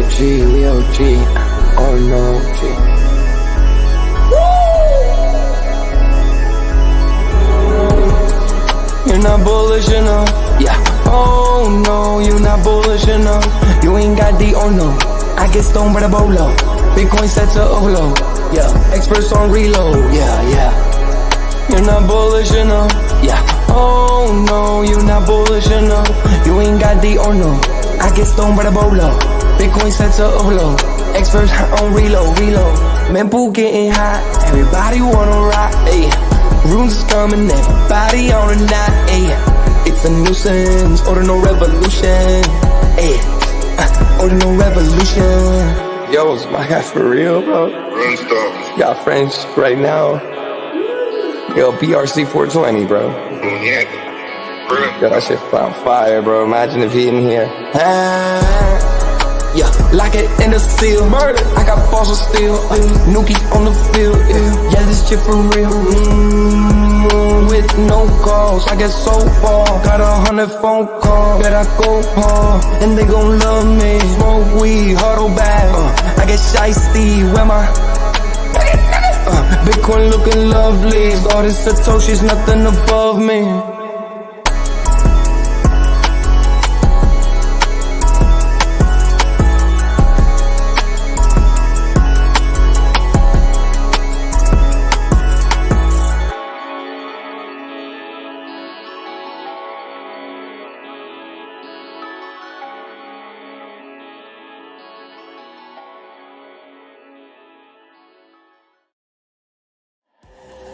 OG, we OG, oh no, G. You're not bullish enough, yeah. Oh no, you're not bullish enough. You ain't got the or no. I get stoned by the bolo. Bitcoin set to overload, yeah. Experts on reload, yeah. You're not bullish enough, yeah. Oh no, you're not bullish enough. You ain't got the or no. I get stoned by the bolo. Bitcoin set to overload. Experts on reload. Mempool getting hot. Everybody wanna rock, ayy. Runes is coming, everybody on a knot, ayy. It's a nuisance, Ordinal Revolution, ayy. Ordinal Revolution. Yo, it's my guy for real, bro. Run stuff. Got friends right now. Yo, BRC 420, bro. Yeah. Yo, that shit on fire, bro. Imagine if he in here. Yeah, like it in the seal. Murder. I got balls of steel. Nuki on the field. Yeah, this shit for real. With no calls, I get so far. Got 100 phone calls that I go hard, and they gon' love me. Smoke weed, huddle back. I get shiesty. Where my Bitcoin looking lovely. All this Satoshi's nothing above me.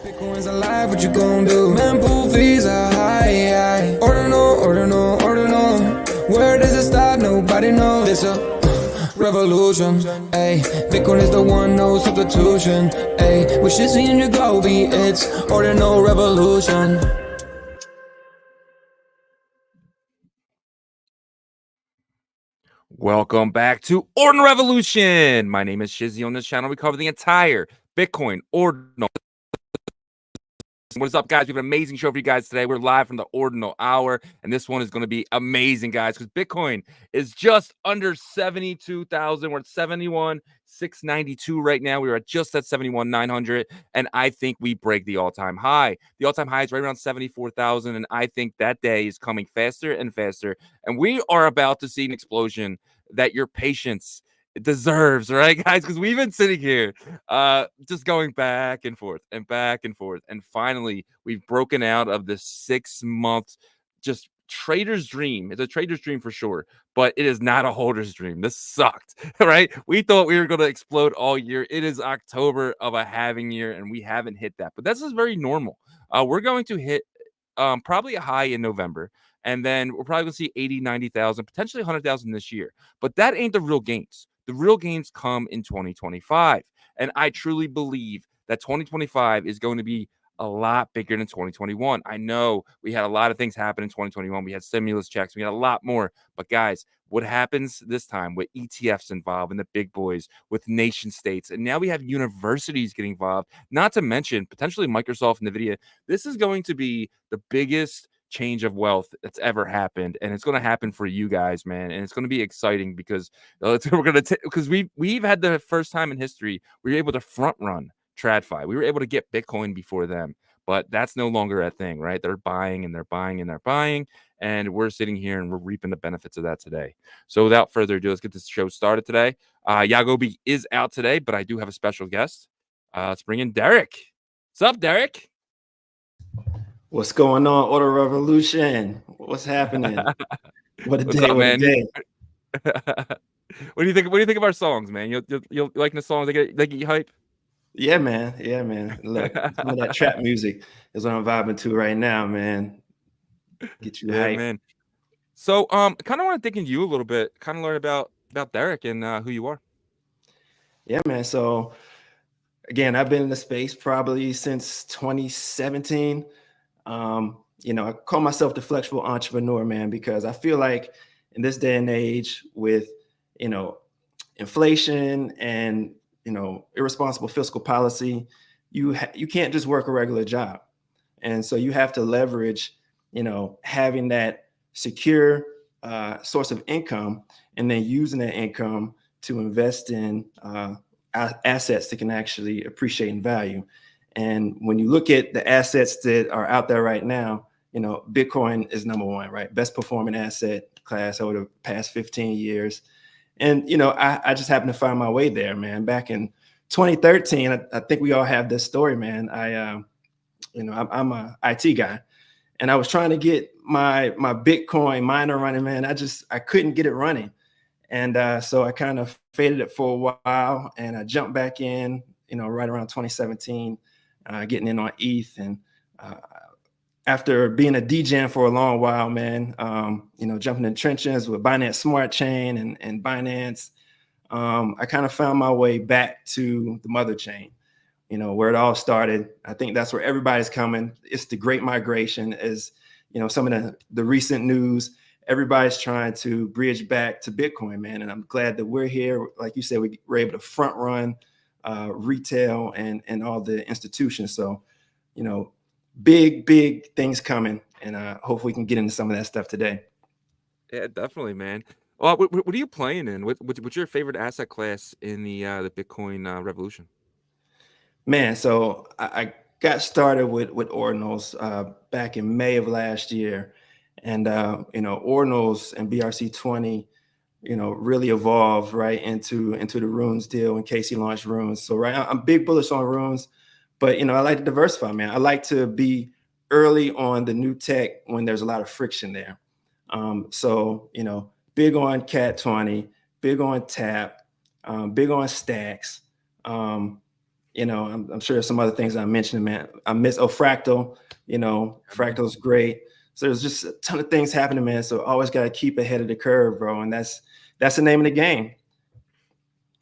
Bitcoin's alive, what you gon' do? Mempool fees are high. Ordinal. Where does it start? Nobody knows. It's a revolution, ayy. Bitcoin is the one, no substitution, ayy. With Shizzy and Yagobi, it's Ordinal Revolution. Welcome back to Ordinal Revolution. My name is Shizzy. On this channel, we cover the entire Bitcoin Ordinal. What is up, guys? We have an amazing show for you guys today. We're live from the Ordinal Hour, and this one is going to be amazing, guys, because Bitcoin is just under 72,000. We're at 71,692 right now. We were at just at 71,900, and I think we break the all-time high. The all-time high is right around 74,000, and I think that day is coming faster and faster, and we are about to see an explosion that your patience deserves, right, guys? Because we've been sitting here just going back and forth, and finally we've broken out of this 6-month just trader's dream. It's a trader's dream for sure, but it is not a holder's dream. This sucked. Right? We thought we were going to explode all year. It is October of a halving year, and we haven't hit that, but this is very normal. We're going to hit probably a high in November, and then we're probably going to see 80, 90,000, potentially 100,000 this year, but that ain't the real gains. The real gains come in 2025. And I truly believe that 2025 is going to be a lot bigger than 2021. I know we had a lot of things happen in 2021. We had stimulus checks. We had a lot more. But guys, what happens this time with ETFs involved and the big boys, with nation states, and now we have universities getting involved, not to mention potentially Microsoft and NVIDIA. This is going to be the biggest change of wealth that's ever happened, and it's going to happen for you guys, man, and it's going to be exciting because we've had the first time in history we were able to front run TradFi. We were able to get Bitcoin before them, but that's no longer a thing, right? They're buying and they're buying and they're buying, and we're sitting here and we're reaping the benefits of that today. So without further ado, let's get this show started today. Yagobi is out today, but I do have a special guest. Let's bring in Derek. What's up, Derek? What's going on, Ordinal Revolution? What's happening? What a day, up, what a day. What do you think? What do you think of our songs, man? You liking the songs? They get you hype? Yeah, man. Look, some of that trap music is what I'm vibing to right now, man. Get you hype, man. So, kind of want to dig into you a little bit, kind of learn about Derek and who you are. Yeah, man. So, again, I've been in the space probably since 2017. I call myself the flexible entrepreneur, man, because I feel like in this day and age with, inflation and, irresponsible fiscal policy, you can't just work a regular job. And so you have to leverage, having that secure source of income and then using that income to invest in assets that can actually appreciate in value. And when you look at the assets that are out there right now, you know, Bitcoin is number one, right? Best performing asset class over the past 15 years. And, you know, I just happened to find my way there, man. Back in 2013, I think we all have this story, man. You know, I'm a IT guy, and I was trying to get my Bitcoin miner running, man. I couldn't get it running. And so I kind of faded it for a while, and I jumped back in, you know, right around 2017, getting in on ETH. And after being a DGen for a long while, man, you know, jumping in trenches with Binance Smart Chain and Binance, I kind of found my way back to the mother chain, you know, where it all started. I think that's where everybody's coming. It's the great migration, as, you know, some of the recent news. Everybody's trying to bridge back to Bitcoin, man. And I'm glad that we're here. Like you said, we were able to front run retail and all the institutions. So, you know, big things coming. And hopefully we can get into some of that stuff today. Yeah, definitely, man. Well, what are you playing in? What's your favorite asset class in the Bitcoin revolution? Man, so I got started with Ordinals back in May of last year. And, you know, Ordinals and BRC20, you know, really evolved right into the Runes deal when Casey launched Runes. So, right, I'm big bullish on Runes, but, you know, I like to diversify, man. I like to be early on the new tech when there's a lot of friction there. So, you know, big on Cat 20, big on Tap, big on Stacks. You know, I'm sure there's some other things I mentioned, man. I miss Fractal, you know, Fractal's great. So there's just a ton of things happening, man. So always got to keep ahead of the curve, bro. And that's the name of the game.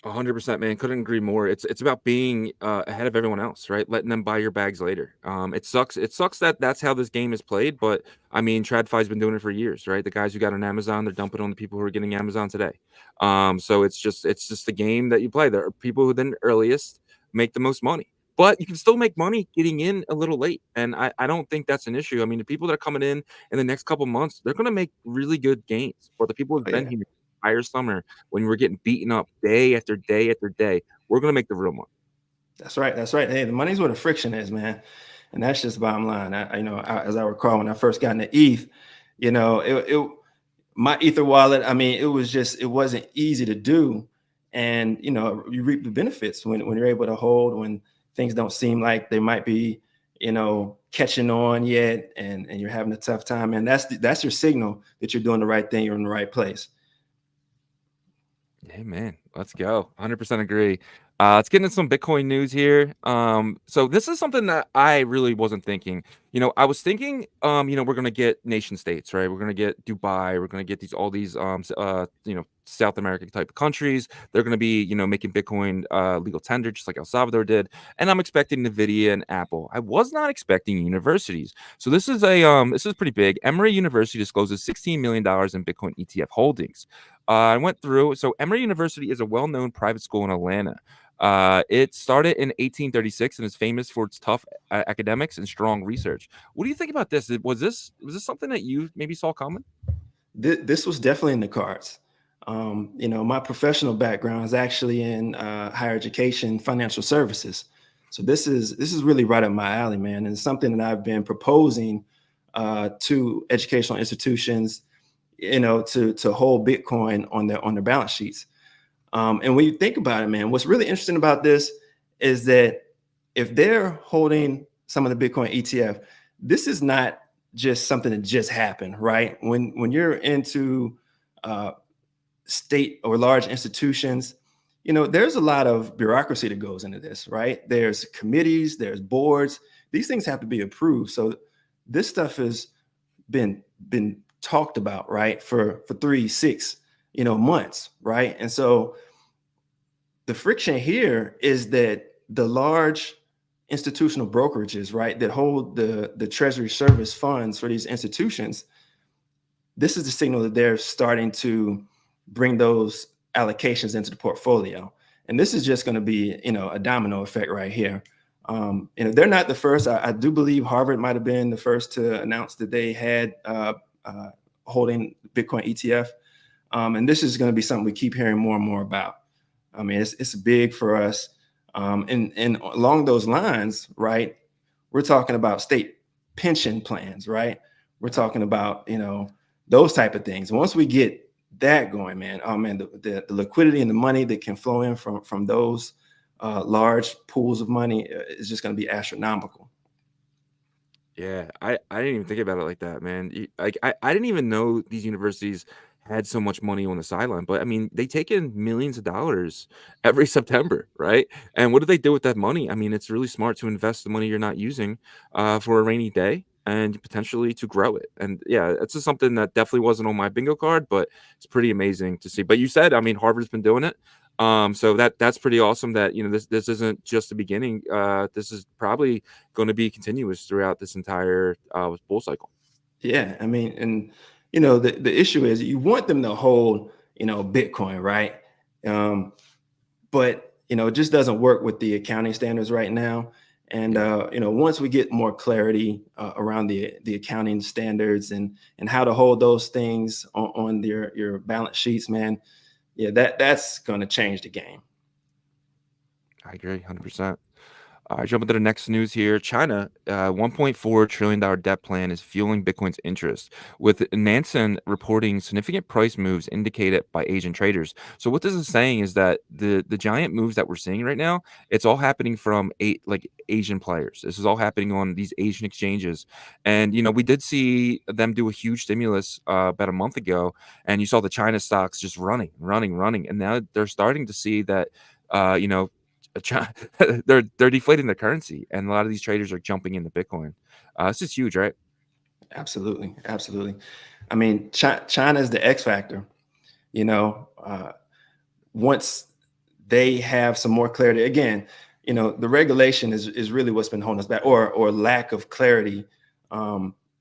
100%, man. Couldn't agree more. It's about being ahead of everyone else, right? Letting them buy your bags later. It sucks. It sucks that that's how this game is played. But I mean, TradFi's been doing it for years, right? The guys who got on Amazon, they're dumping on the people who are getting Amazon today. So it's just the game that you play. There are people who then earliest make the most money. But you can still make money getting in a little late. And I don't think that's an issue. I mean, the people that are coming in the next couple months, they're going to make really good gains. But the people who've been here entire summer, when we're getting beaten up day after day after day, we're going to make the real money. That's right. That's right. Hey, the money's where the friction is, man. And that's just the bottom line. You know, as I recall, when I first got into ETH, you know, my Ether wallet, I mean, it wasn't easy to do. And, you know, you reap the benefits when you're able to hold, when things don't seem like they might be, you know, catching on yet, and you're having a tough time. And that's your signal that you're doing the right thing, you're in the right place. Hey, man, let's go. 100% agree. Let's get into some Bitcoin news here. So this is something that I really wasn't thinking. You know, I was thinking, you know, we're gonna get nation states, right? We're gonna get Dubai. We're gonna get all these, you know, South American type of countries. They're gonna be, you know, making Bitcoin legal tender, just like El Salvador did. And I'm expecting Nvidia and Apple. I was not expecting universities. So this is pretty big. Emory University discloses $16 million in Bitcoin ETF holdings. I went through. So Emory University is a well-known private school in Atlanta. It started in 1836 and is famous for its tough academics and strong research. What do you think about this? Was this something that you maybe saw coming? This was definitely in the cards. You know, my professional background is actually in higher education, financial services. So this is really right up my alley, man. And it's something that I've been proposing to educational institutions, you know, to hold Bitcoin on their balance sheets. And when you think about it, man, what's really interesting about this is that if they're holding some of the Bitcoin ETF, this is not just something that just happened, right? When you're into state or large institutions, you know, there's a lot of bureaucracy that goes into this, right? There's committees, there's boards. These things have to be approved. So this stuff has been talked about, right, for 3-6, you know, months, right? And so the friction here is that the large institutional brokerages, right, that hold the treasury service funds for these institutions, this is the signal that they're starting to bring those allocations into the portfolio. And this is just going to be, you know, a domino effect right here. You know, they're not the first. I do believe Harvard might have been the first to announce that they had holding Bitcoin ETF. And this is going to be something we keep hearing more and more about. I mean, it's big for us. And along those lines, right, we're talking about state pension plans, right? We're talking about, you know, those type of things. Once we get that going, man, oh man, the liquidity and the money that can flow in from those large pools of money is just going to be astronomical. Yeah, I didn't even think about it like that, man. Like I didn't even know these universities had so much money on the sideline, but I mean, they take in millions of dollars every September, right? And what do they do with that money? I mean, it's really smart to invest the money you're not using for a rainy day and potentially to grow it. And yeah, it's just something that definitely wasn't on my bingo card, but it's pretty amazing to see. But you said, I mean, Harvard's been doing it. So that's pretty awesome that, you know, this isn't just the beginning. This is probably going to be continuous throughout this entire bull cycle. Yeah, I mean, and you know, the issue is you want them to hold, you know, Bitcoin, right? But you know, it just doesn't work with the accounting standards right now. And you know, once we get more clarity around the accounting standards and how to hold those things on your balance sheets, man, yeah, that's going to change the game. I agree, 100%. Jump into the next news here. China, $1.4 trillion debt plan is fueling Bitcoin's interest, with Nansen reporting significant price moves indicated by Asian traders. So what this is saying is that the giant moves that we're seeing right now, it's all happening from Asian players. This is all happening on these Asian exchanges. And, you know, we did see them do a huge stimulus about a month ago, and you saw the China stocks just running. And now they're starting to see that, you know, they're deflating the currency, and a lot of these traders are jumping into Bitcoin. This is huge, right? Absolutely, absolutely. I mean, China is the X factor. You know, once they have some more clarity, again, you know, the regulation is really what's been holding us back, or lack of clarity,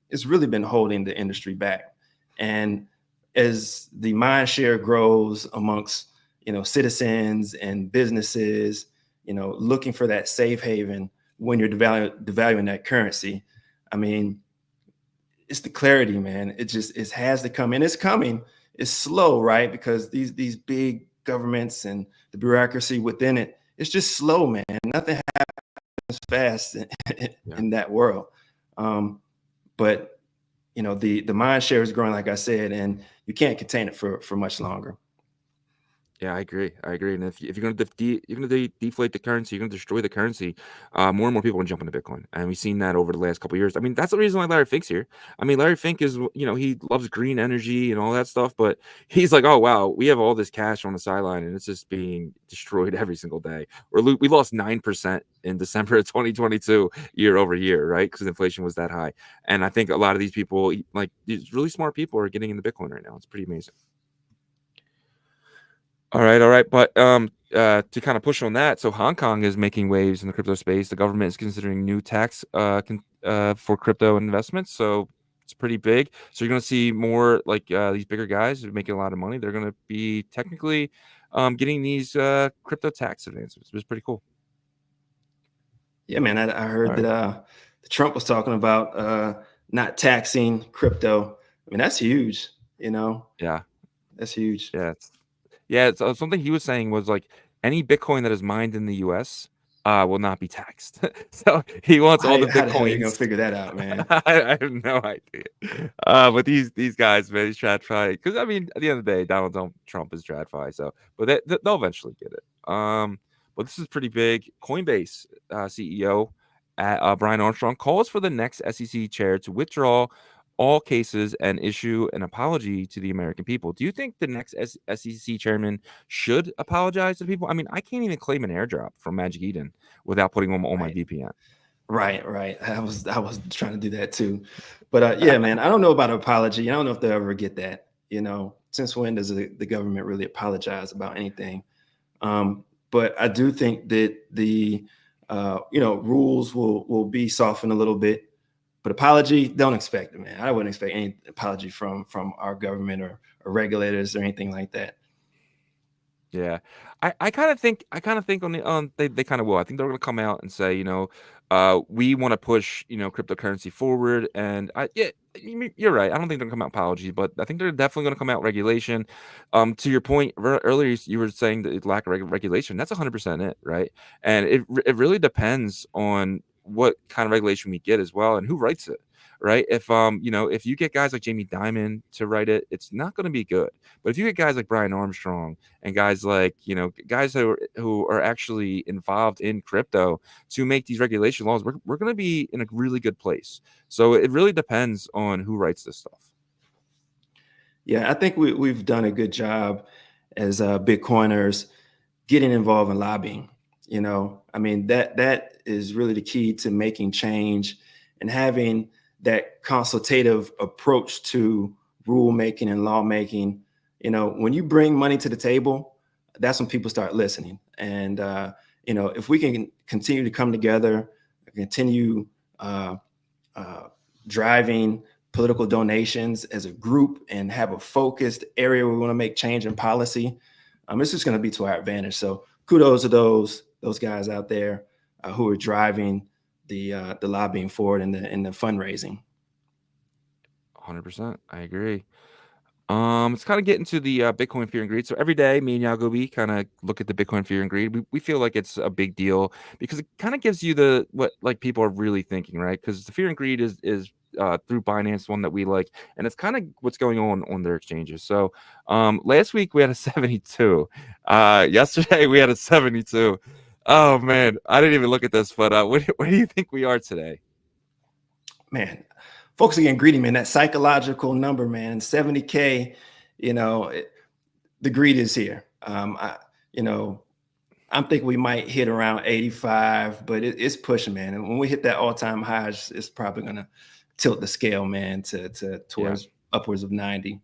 it's really been holding the industry back. And as the mind share grows amongst, you know, citizens and businesses, you know, looking for that safe haven when you're devaluing that currency, I mean, it's the clarity, man. It has to come, and it's coming. It's slow, right? Because these big governments and the bureaucracy within it, it's just slow, man. Nothing happens fast in that world. But you know, the mind share is growing, like I said, and you can't contain it for much longer. Yeah, I agree. And if you're going to deflate the currency, you're going to destroy the currency. More and more people are jumping to Bitcoin, and we've seen that over the last couple of years. I mean, that's the reason why Larry Fink's here. I mean, Larry Fink is, you know, he loves green energy and all that stuff, but he's like, oh wow, we have all this cash on the sideline, and it's just being destroyed every single day. We lost 9% in December of 2022 year over year, right? Because inflation was that high, and I think a lot of these people, like these really smart people, are getting into Bitcoin right now. It's pretty amazing. All right. But to kind of push on that, so Hong Kong is making waves in the crypto space. The government is considering new tax for crypto investments. So it's pretty big. So you're going to see more like these bigger guys who are making a lot of money. They're going to be technically getting these crypto tax advances. It's pretty cool. Yeah, man. I heard All that Trump was talking about not taxing crypto. I mean, that's huge. You know, Yeah. that's huge. Yeah. It's something he was saying was like any Bitcoin that is mined in the U.S. Will not be taxed. So he wants all the How the hell are you gonna Bitcoins. figure that out, man? I have no idea. But these guys, man, these TradFi, because I mean, at the end of the day, Donald Trump is TradFi, so but they'll eventually get it. But this is pretty big. Coinbase CEO Brian Armstrong calls for the next SEC chair to withdraw all cases and issue an apology to the American people. Do you think the next SEC chairman should apologize to people? I mean, I can't even claim an airdrop from Magic Eden without putting them on my Right. VPN. Right. I was trying to do that too, but yeah, man, I don't know about an apology. I don't know if they'll ever get that. You know, since when does the government really apologize about anything? But I do think that the you know, rules will be softened a little bit. But apology, don't expect it, man. I wouldn't expect any apology from our government or regulators or anything like that. Yeah, I kind of think on the they kind of will. I think they're going to come out and say, we want to push cryptocurrency forward, and yeah, you're right. I don't think they're going to come out apology, but I think they're definitely going to come out regulation. To your point earlier, you were saying the lack of regulation. That's 100% it, right? And it really depends on what kind of regulation we get as well, and who writes it. Right. If you get guys like Jamie Dimon to write it, it's not going to be good. But if you get guys like Brian Armstrong and guys like, guys who are actually involved in crypto to make these regulation laws, we're going to be in a really good place. So it really depends on who writes this stuff. Yeah, I think we've done a good job as Bitcoiners getting involved in lobbying. I mean, that is really the key to making change and having that consultative approach to rulemaking and lawmaking. When you bring money to the table, that's when people start listening. And if we can continue to come together, continue driving political donations as a group and have a focused area where we want to make change in policy, it's just going to be to our advantage. So kudos to those guys out there who are driving the lobbying forward and the fundraising. 100%. I agree. It's kind of getting to the Bitcoin fear and greed. So every day, me and Yagobi kind of look at the Bitcoin fear and greed. We feel like it's a big deal because it kind of gives you what like people are really thinking, right? Because the fear and greed is through Binance, one that we like, and it's kind of what's going on their exchanges. So last week we had a 72. Yesterday we had a 72. Oh man, I didn't even look at this, but where do you think we are today? Man, folks are getting greedy, man. That psychological number, man, 70K, the greed is here. I'm thinking we might hit around 85, but it's pushing, man. And when we hit that all-time high, it's probably going to tilt the scale, man, towards upwards of 90.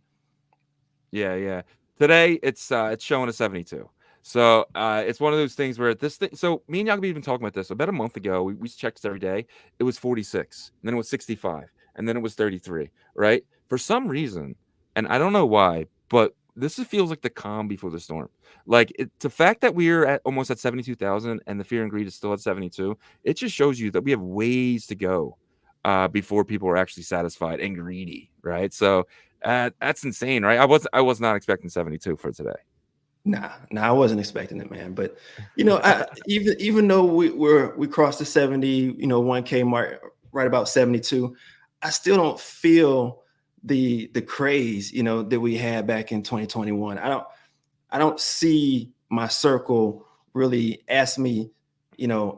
Yeah. Today it's showing a 72. So it's one of those things where this thing. So me and Yagobi have been talking about this about a month ago. We checked this every day. It was 46, and then it was 65, and then it was 33. Right? For some reason, and I don't know why, but feels like the calm before the storm. Like the fact that we're at almost at 72,000 and the fear and greed is still at 72. It just shows you that we have ways to go before people are actually satisfied and greedy. Right? So that's insane, right? I was not expecting 72 for today. Nah, I wasn't expecting it, man. But even though we crossed the 1K mark right about 72, I still don't feel the craze that we had back in 2021. I don't see my circle really ask me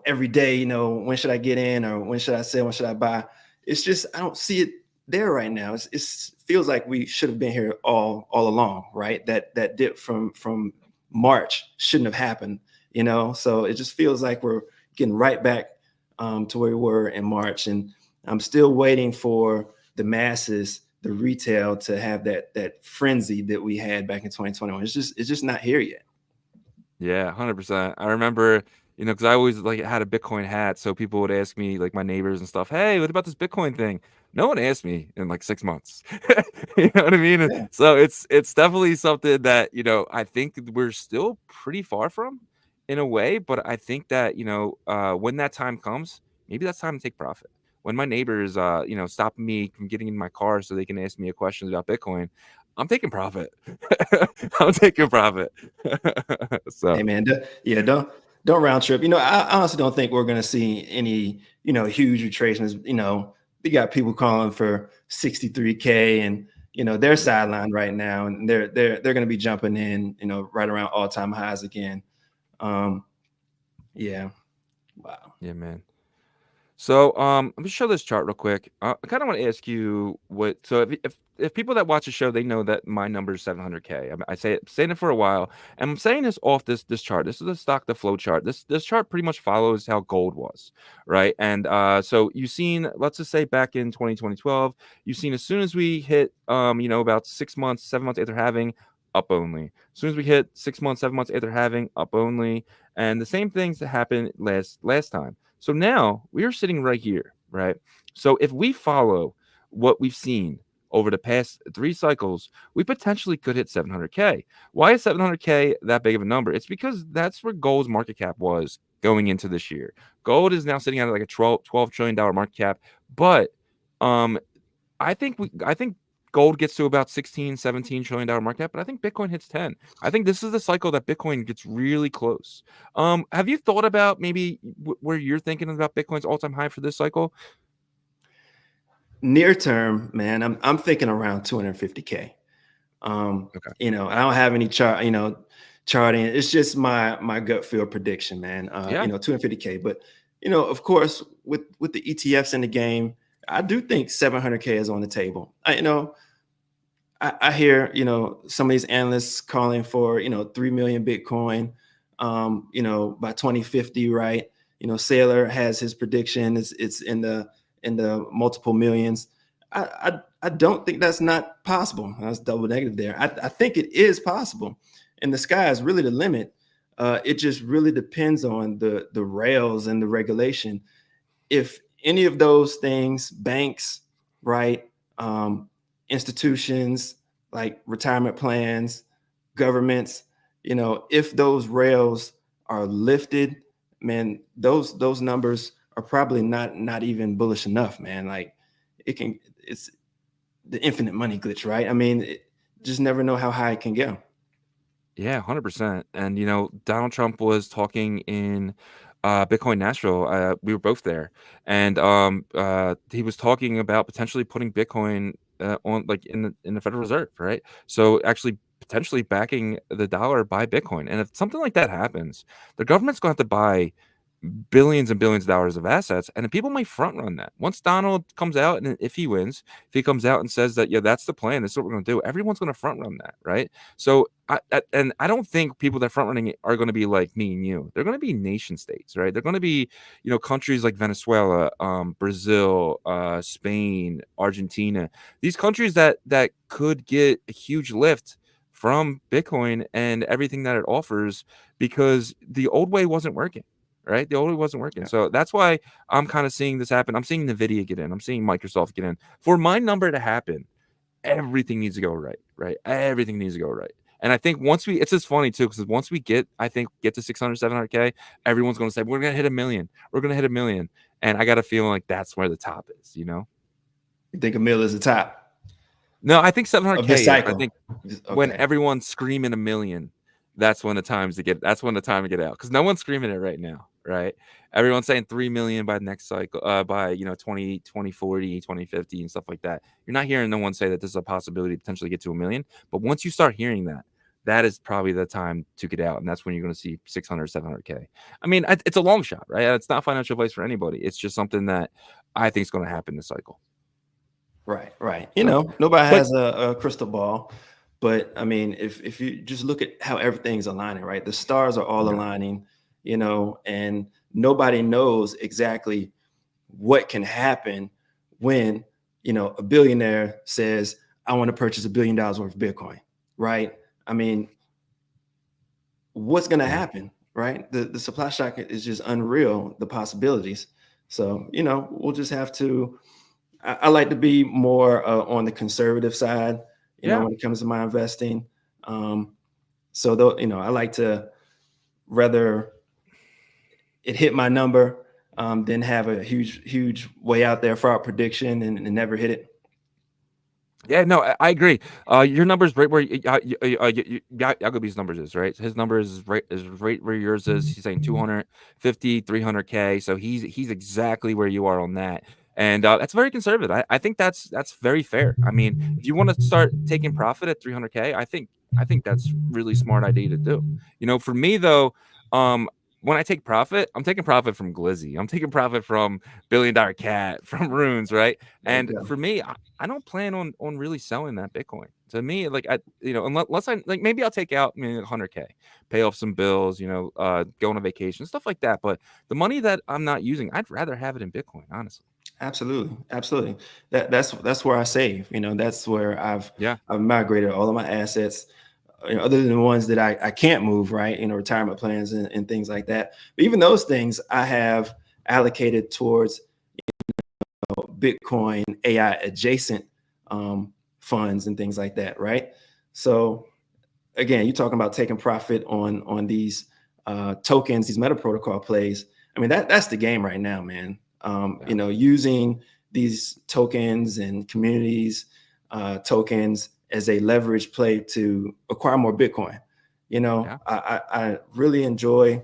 every day when should I get in, or when should I sell, when should I buy. It's just I don't see it there right now. It feels like we should have been here all along, right? That dip from March shouldn't have happened, so it just feels like we're getting right back to where we were in March. And I'm still waiting for the masses, the retail, to have that frenzy that we had back in 2021. It's just not here yet. Yeah, 100%. I remember, because I always had a Bitcoin hat, so people would ask me, like my neighbors and stuff, "Hey, what about this Bitcoin thing?" No one asked me in like 6 months. You know what I mean? Yeah. So it's definitely something that I think we're still pretty far from, in a way. But I think that when that time comes, maybe that's time to take profit. When my neighbors, stopping me from getting in my car so they can ask me a question about Bitcoin, I'm taking profit. I'm taking profit. So Hey man, don't round trip. I honestly don't think we're going to see any huge retracements. We got people calling for 63K, and they're sidelined right now, and they're going to be jumping in right around all-time highs again. Yeah. Wow. yeah, man. So let me show this chart real quick. I kind of want to ask you what. So if people that watch the show, they know that my number is 700K. I say it, saying it for a while, and I'm saying this off this chart. This is the stock to flow chart. This chart pretty much follows how gold was, right? And so you've seen, let's just say back in 2012, you've seen as soon as we hit about 6 months, 7 months after halving, up only. As soon as we hit 6 months, 7 months after halving, up only, and the same things that happened last time. So now we are sitting right here, right? So if we follow what we've seen over the past 3 cycles, we potentially could hit 700K. Why is 700K that big of a number? It's because that's where gold's market cap was going into this year. Gold is now sitting at like a $12 trillion market cap, but I think gold gets to about 16, 17 trillion dollar market cap, but I think Bitcoin hits 10. I think this is the cycle that Bitcoin gets really close. Have you thought about maybe where you're thinking about Bitcoin's all-time high for this cycle? Near term, man, I'm thinking around 250K. Okay. You know, I don't have any charting. It's just my gut feel prediction, man. Yeah. You know, 250K. But you know, of course, with the ETFs in the game, I do think 700K is on the table. I hear, you know, some of these analysts calling for, you know, 3 million Bitcoin, you know, by 2050, right? You know, Saylor has his prediction. It's in the multiple millions. I don't think that's not possible. That's double negative there. I think it is possible, and the sky is really the limit. It just really depends on the rails and the regulation. If any of those things, banks, right, institutions like retirement plans, governments, you know, if those rails are lifted, man, those numbers are probably not even bullish enough, man. Like it's the infinite money glitch, right? I mean, just never know how high it can go. Yeah, 100%. And you know, Donald Trump was talking in Bitcoin Nashville. We were both there, and he was talking about potentially putting Bitcoin on like in the Federal Reserve, right? So actually potentially backing the dollar by Bitcoin. And if something like that happens, the government's going to have to buy billions and billions of dollars of assets, and then people might front run that. Once Donald comes out, and if he wins, if he comes out and says that, yeah, that's the plan, this is what we're going to do, everyone's going to front run that, right? So I don't think people that front running it are going to be like me and you. They're going to be nation states, right? They're going to be, you know, countries like Venezuela, Brazil, Spain, Argentina, these countries that could get a huge lift from Bitcoin and everything that it offers, because the old way wasn't working. Right, the old way wasn't working. Yeah. So that's why I'm kind of seeing this happen. I'm seeing Nvidia get in. I'm seeing Microsoft get in. For my number to happen, everything needs to go right. Right, everything needs to go right. And I think once it's just funny too, because once we get to 600, 700K, everyone's going to say we're going to hit 1 million. We're going to hit 1 million, and I got a feeling like that's where the top is. You know? You think a mill is the top No, I think of 700K this is. cycle? I think Okay. when everyone's screaming 1 million, that's when the time to get out, because no one's screaming it right now, right? Everyone's saying 3 million by the next cycle, by 2040, 2050 and stuff like that. You're not hearing no one say that this is a possibility to potentially get to 1 million. But once you start hearing that, that is probably the time to get out, and that's when you're going to see 600, 700K. I mean, it's a long shot, right? It's not financial advice for anybody. It's just something that I think is going to happen this cycle. Right. You So, know, nobody but has a crystal ball, but I mean, if you just look at how everything's aligning, right? The stars are all yeah, aligning, you know, and nobody knows exactly what can happen when, you know, a billionaire says, I want to purchase $1 billion worth of Bitcoin, right? I mean, what's going to yeah. happen, right? The supply shock is just unreal, the possibilities. So, you know, we'll just have to, I like to be more on the conservative side, you know, Yeah. when it comes to my investing. So though, you know, I like to rather it hit my number than have a huge way out there for our prediction and never hit it. Yeah, no, I agree. Your number's right where Yagobi's numbers is, right? His number is right where yours is. He's saying 250, 300K. So he's exactly where you are on that. And that's very conservative. I think that's very fair. I mean, if you want to start taking profit at 300K, I think that's really smart idea to do. You know, for me though, when I take profit, I'm taking profit from Glizzy. I'm taking profit from $1 Billion Cat, from Runes, right? There you And go. for me, I don't plan on really selling that Bitcoin. To me, like unless I like, maybe I'll take out 100K, pay off some bills, go on a vacation, stuff like that. But the money that I'm not using, I'd rather have it in Bitcoin, honestly. Absolutely. That's where I save. You know, that's where I've Yeah. migrated all of my assets, you know, other than the ones that I can't move, right? You know, retirement plans and things like that. But even those things I have allocated towards Bitcoin AI adjacent funds and things like that, right? So again, you're talking about taking profit on these tokens, these meta protocol plays. I mean, that's the game right now, man. You know, using these tokens and communities tokens as a leverage play to acquire more Bitcoin. You know, I really enjoy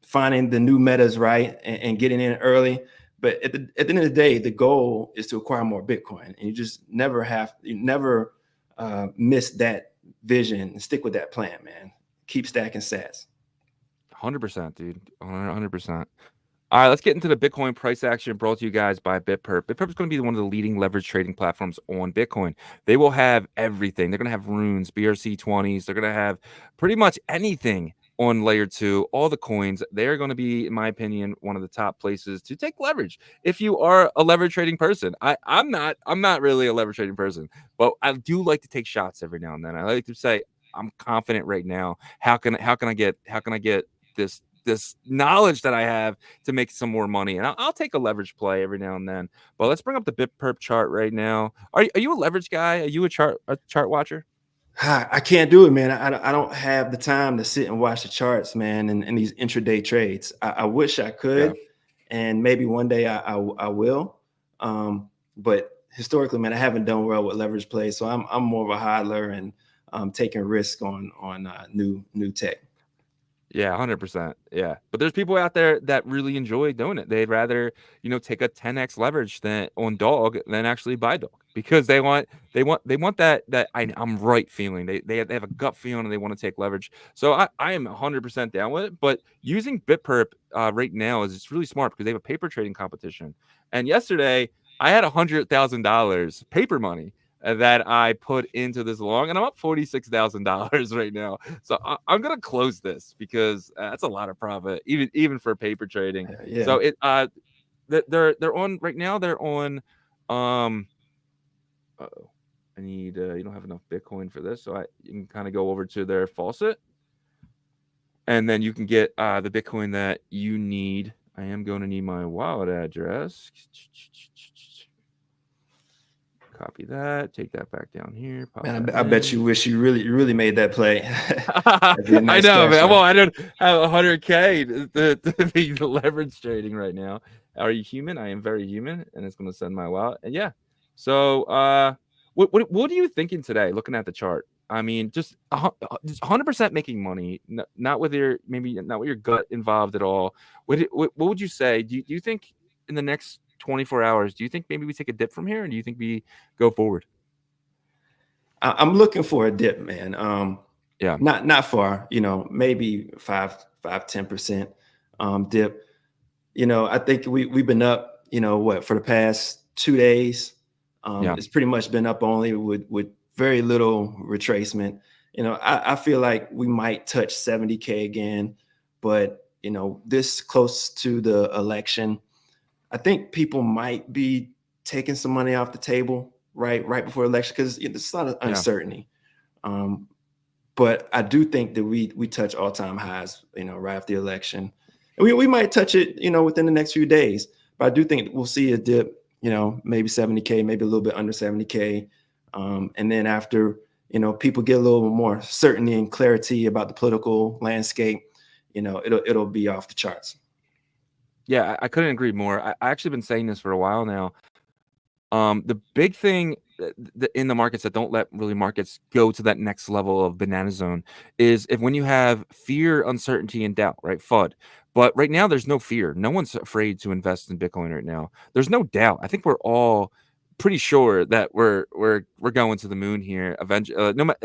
finding the new metas, right, and getting in early. But at the end of the day, the goal is to acquire more Bitcoin, and you just never miss that vision and stick with that plan, man. Keep stacking sats. 100%, dude. 100%. All right, let's get into the Bitcoin price action brought to you guys by BitPerp. BitPerp is going to be one of the leading leverage trading platforms on Bitcoin. They will have everything. They're going to have runes, BRC20s. They're going to have pretty much anything on layer 2, all the coins. They're going to be, in my opinion, one of the top places to take leverage. If you are a leverage trading person, I'm not really a leverage trading person, but I do like to take shots every now and then. I like to say, I'm confident right now. How can I get this knowledge that I have to make some more money? And I'll take a leverage play every now and then. But let's bring up the BitPerp chart right now. Are you a leverage guy? Are you a chart watcher? I can't do it, man. I don't have the time to sit and watch the charts, man, and these intraday trades. I wish I could, and maybe one day I will. But historically, man, I haven't done well with leverage plays, so I'm more of a hodler and taking risk on new tech. Yeah, 100%. Yeah. But there's people out there that really enjoy doing it. They'd rather, take a 10x leverage on dog than actually buy dog, because they want that I'm right feeling. They have a gut feeling and they want to take leverage. So I am 100% down with it. But using BitPerp right now it's really smart because they have a paper trading competition. And yesterday I had $100,000 paper money that I put into this long, and I'm up $46,000 right now. So I'm gonna close this because that's a lot of profit, even for paper trading. Yeah. So they're on right now. They're on. I need you don't have enough Bitcoin for this, so you can kind of go over to their faucet, and then you can get the Bitcoin that you need. I am going to need my wallet address. Copy that. Take that back down here. Man, I bet you wish you really made that play. I know, man. Well, I don't have 100K to be leverage trading right now. Are you human? I am very human, and it's going to send my wallet. And yeah. So, what are you thinking today? Looking at the chart, I mean, just 100% making money, not with your gut involved at all. What would you say? Do you think in the next 24 hours, do you think maybe we take a dip from here, or do you think we go forward? I'm looking for a dip, man. Yeah, not far, maybe 5-10% dip. I think we've been up, for the past 2 days. It's pretty much been up only with very little retracement. I feel like we might touch 70K again, but this close to the election, I think people might be taking some money off the table right before election because there's a lot of uncertainty. But I do think that we touch all-time highs, right after the election. And we might touch it, within the next few days. But I do think we'll see a dip, maybe 70K, maybe a little bit under 70K. And then after, people get a little more certainty and clarity about the political landscape, it'll be off the charts. Yeah, I couldn't agree more. I actually been saying this for a while now. The big thing in the markets that don't let really markets go to that next level of banana zone is when you have fear, uncertainty, and doubt, right? FUD. But right now, there's no fear. No one's afraid to invest in Bitcoin right now. There's no doubt. I think we're all pretty sure that we're going to the moon here eventually. No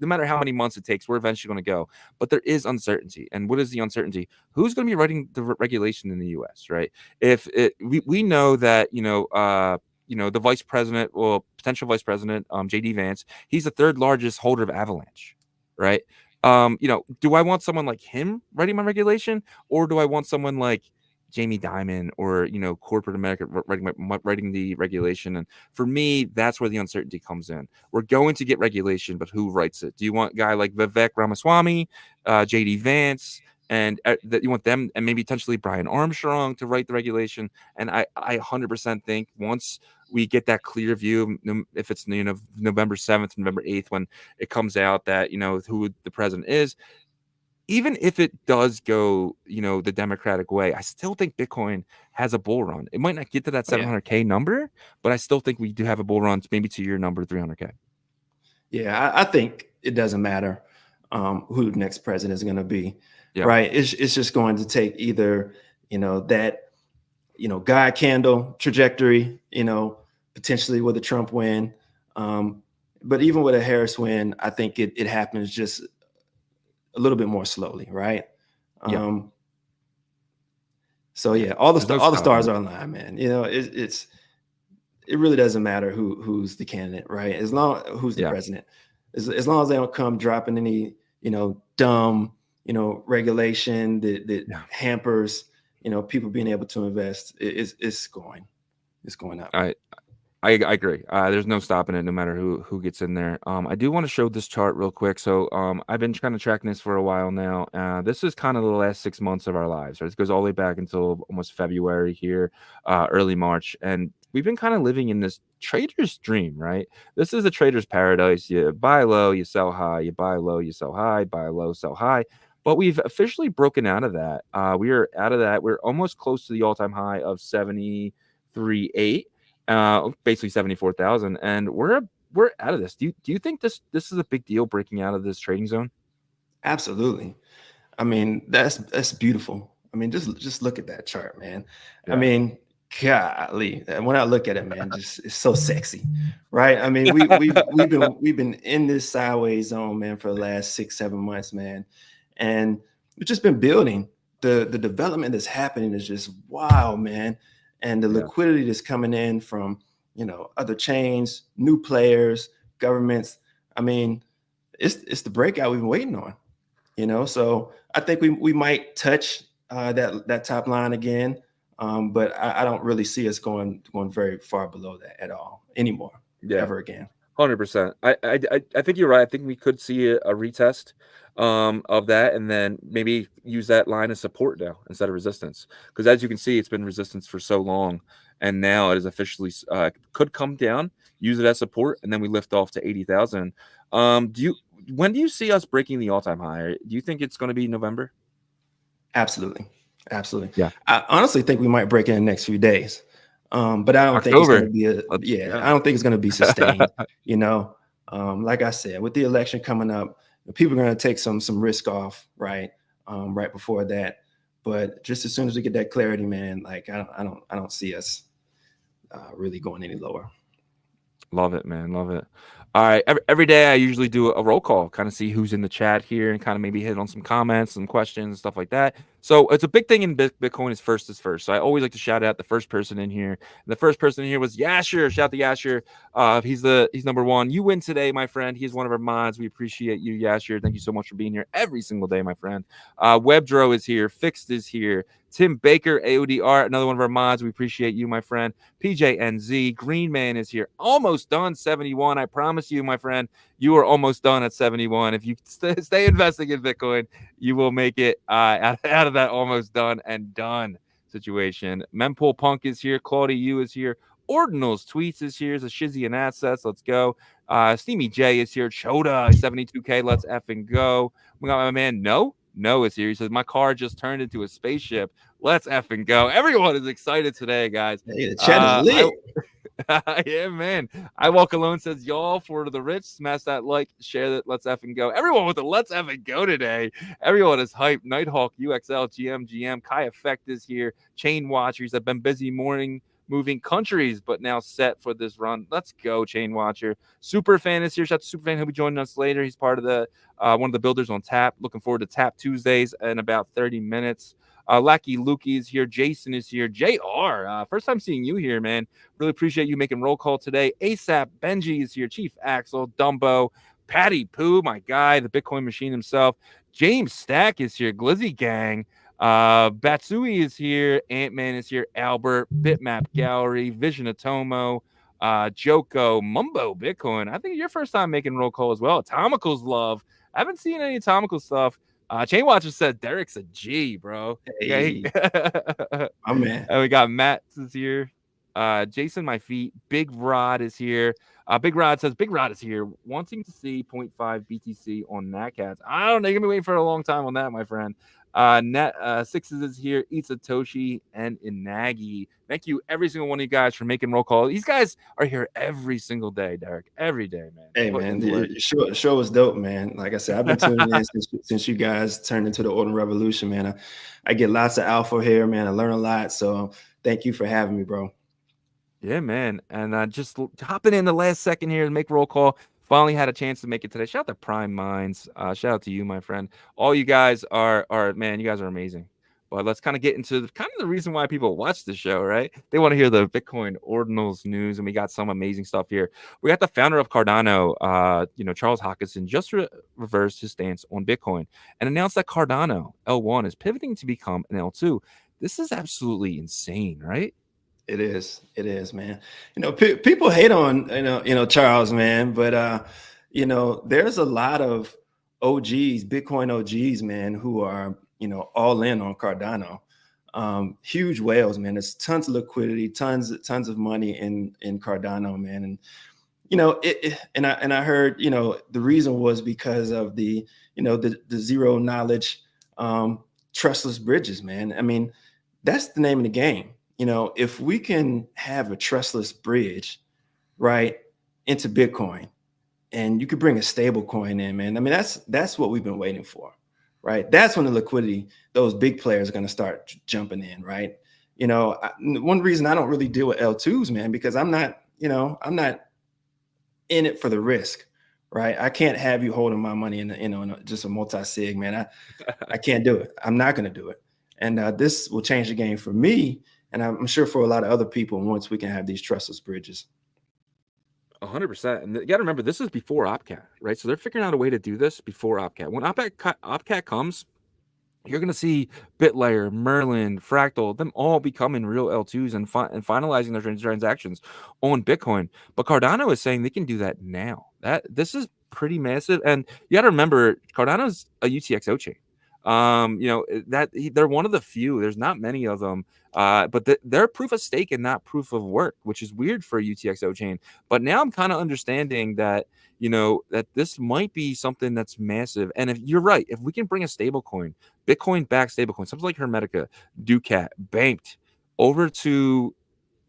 matter how many months it takes, we're eventually going to go. But there is uncertainty, and what is the uncertainty? Who's going to be writing the regulation in the U.S., right? We know that the vice president, well, potential vice president, JD Vance, he's the third largest holder of Avalanche, right? Do I want someone like him writing my regulation, or do I want someone like Jamie Dimon or corporate America writing the regulation? And for me, that's where the uncertainty comes in. We're going to get regulation, but who writes it? Do you want a guy like Vivek Ramaswamy, JD Vance, and that you want them and maybe potentially Brian Armstrong to write the regulation. And I 100% think once we get that clear view, if it's November 7th, November 8th, when it comes out that who the president is, even if it does go the Democratic way, I still think Bitcoin has a bull run. It might not get to that 700K number, but I still think we do have a bull run, maybe to your number 300K. Yeah, I think it doesn't matter who the next president is going to be, right? It's just going to take either that God candle trajectory, potentially with a Trump win, but even with a Harris win, I think it happens just a little bit more slowly, right? So yeah, all the stars are aligned, man. It really doesn't matter who's the candidate, right? As long who's the president, as long as they don't come dropping any dumb regulation that hampers people being able to invest, it's going up. I agree. There's no stopping it, no matter who gets in there. I do want to show this chart real quick. So I've been kind of tracking this for a while now. This is kind of the last 6 months of our lives. Right? This goes all the way back until almost February here, early March, and we've been kind of living in this trader's dream, right? This is a trader's paradise. You buy low, you sell high. You buy low, you sell high. Buy low, sell high. But we've officially broken out of that. We are out of that. We're almost close to the all-time high of 73.8. Basically 74,000, and we're out of this. Do you think this is a big deal, breaking out of this trading zone? Absolutely. I mean, that's beautiful. I mean, just look at that chart, man. I mean, golly, when I look at it, man, it's so sexy, right? I mean, we've been in this sideways zone, man, for the last 6-7 months, man, and we've just been building. The development that's happening is just wow, man. And the liquidity that's coming in from, other chains, new players, governments. I mean, it's the breakout we've been waiting on, So I think we might touch that top line again, but I don't really see us going very far below that at all anymore, ever again. 100%. I think you're right. I think we could see a retest of that, and then maybe use that line of support now instead of resistance, because as you can see, it's been resistance for so long, and now it is officially could come down, use it as support, and then we lift off to 80,000. When do you see us breaking the all-time high? Do you think it's going to be November? Absolutely. Yeah, I honestly think we might break in the next few days, but I don't think it's going to be I don't think it's going to be sustained. Like I said, with the election coming up, people are going to take some risk off, right? Right before that, but just as soon as we get that clarity, man, like I don't see us really going any lower. Love it, man. Love it. All right. Every day I usually do a roll call, kind of see who's in the chat here and kind of maybe hit on some comments, some questions, stuff like that. So it's a big thing in Bitcoin is first. So I always like to shout out the first person in here. And the first person in here was Yasher. Shout out to Yasher. He's number one. You win today, my friend. He's one of our mods. We appreciate you, Yasher. Thank you so much for being here every single day, my friend. Webdro is here. Fixed is here. Tim Baker, AODR, another one of our mods. We appreciate you, my friend. PJNZ, Green Man is here. Almost done, 71. I promise you, my friend, you are almost done at 71. If you stay investing in Bitcoin, you will make it out of that almost done and done situation. Mempool Punk is here. Claudia U is here. Ordinals Tweets is here. The Shizzy and Assets. Let's go. Steamy J is here. Choda, 72K. Let's effing go. We got my man No is here. He says, my car just turned into a spaceship. Let's effing go. Everyone is excited today, guys. Hey, the chat is lit. Yeah, man. I Walk Alone says, y'all for the rich. Smash that like, share that. Let's effing go. Everyone with the let's effing go today. Everyone is hyped. Nighthawk, UXL, GM, Kai Effect is here. Chain Watchers have been busy moving countries, but now set for this run. Let's go, Chain Watcher. Superfan is here. Shout out to Superfan. He'll be joining us later. He's part of the one of the builders on Tap. Looking forward to Tap Tuesdays in about 30 minutes. Lackey Lukey is here. Jason is here. JR, first time seeing you here, man. Really appreciate you making roll call today. ASAP Benji is here. Chief Axel, Dumbo, Patty Poo, my guy, the Bitcoin machine himself. James Stack is here. Glizzy Gang. Batsui is here. Ant-Man is here. Albert, Bitmap Gallery, Vision Atomo, Joko, Mumbo Bitcoin. I think it's your first time making roll call as well. Atomicals Love. I haven't seen any Atomical stuff. Chain Watcher said Derek's a G, bro. Okay. Hey, my man. And we got Matt is here. Jason, my feet. Big Rod is here. Big Rod says Big Rod is here, wanting to see 0.5 BTC on Natcats. I don't know. You're gonna be waiting for a long time on that, my friend. Net Sixes is here. Eat Satoshi and Inagi. Thank you, every single one of you guys, for making roll call. These guys are here every single day, Derek. Every day, man. Hey, man, the show was dope, man. Like I said, I've been tuning in since you guys turned into the Ordinal Revolution, man. I get lots of alpha here, man. I learn a lot. So thank you for having me, bro. Yeah, man. And just hopping in the last second here to make roll call. Finally had a chance to make it today. Shout out to Prime Minds. Shout out to you, my friend. All you guys are man, you guys are amazing. But let's kind of get into the reason why people watch the show, right? They want to hear the Bitcoin Ordinals news, and we got some amazing stuff here. We got the founder of Cardano, Charles Hoskinson, just reversed his stance on Bitcoin and announced that Cardano L1 is pivoting to become an L2. This is absolutely insane, right? It is, man. People hate on Charles, man, but there's a lot of OGs, Bitcoin OGs, man, who are all in on Cardano. Huge whales, man. There's tons of liquidity, tons of money in Cardano, man. And I heard the reason was because of the zero knowledge trustless bridges, man. I mean, that's the name of the game. If we can have a trustless bridge, right, into Bitcoin, and you could bring a stable coin in, man. I mean, that's what we've been waiting for, right? That's when the liquidity, those big players are going to start jumping in, right? One reason I don't really deal with L2s, man, because I'm not in it for the risk, right? I can't have you holding my money in just a multi-sig, man. I can't do it. I'm not going to do it. And this will change the game for me. And I'm sure for a lot of other people, once we can have these trustless bridges. 100%. And you got to remember, this is before OpCat, right? So they're figuring out a way to do this before OpCat. When OpCat comes, you're going to see BitLayer, Merlin, Fractal, them all becoming real L2s and finalizing their transactions on Bitcoin. But Cardano is saying they can do that now. This is pretty massive. And you got to remember, Cardano's a UTXO chain. They're one of the few. There's not many of them. But they're proof of stake and not proof of work, which is weird for a UTXO chain. But now I'm kind of understanding that, that this might be something that's massive. And if you're right, if we can bring a stable coin, Bitcoin-backed stable coin, something like Hermetica, Ducat, Banked, over to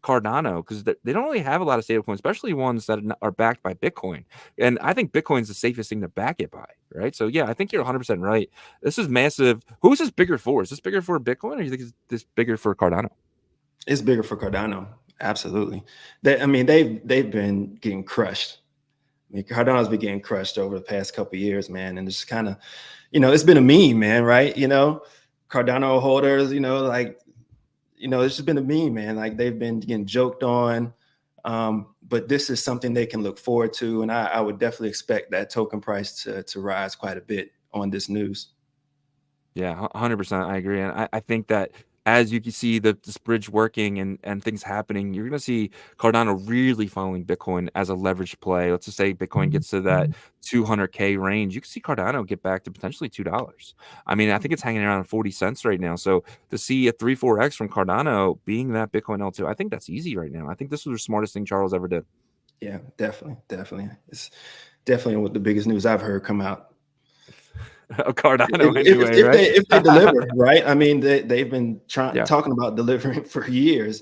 Cardano, because they don't really have a lot of stablecoins, especially ones that are backed by Bitcoin. And I think Bitcoin's the safest thing to back it by, right? So yeah, I think you're 100% right. This is massive. Who is this bigger for? Is this bigger for Bitcoin, or do you think this bigger for Cardano? It's bigger for Cardano, absolutely. They've been getting crushed. I mean, Cardano's been getting crushed over the past couple of years, man. And it's kind of, it's been a meme, man, right? Cardano holders, it's just been a meme, man. Like, they've been getting joked on. But this is something they can look forward to. And I would definitely expect that token price to rise quite a bit on this news. Yeah, 100%. I agree. And I think that as you can see this bridge working and things happening, you're going to see Cardano really following Bitcoin as a leveraged play. Let's just say Bitcoin gets to that 200K range. You can see Cardano get back to potentially $2. I mean, I think it's hanging around 40 cents right now. So to see a 3-4x from Cardano being that Bitcoin L2, I think that's easy right now. I think this was the smartest thing Charles ever did. Yeah, definitely. It's definitely what the biggest news I've heard come out. Cardano anyway, right? If they deliver, right? I mean, they've been talking about delivering for years,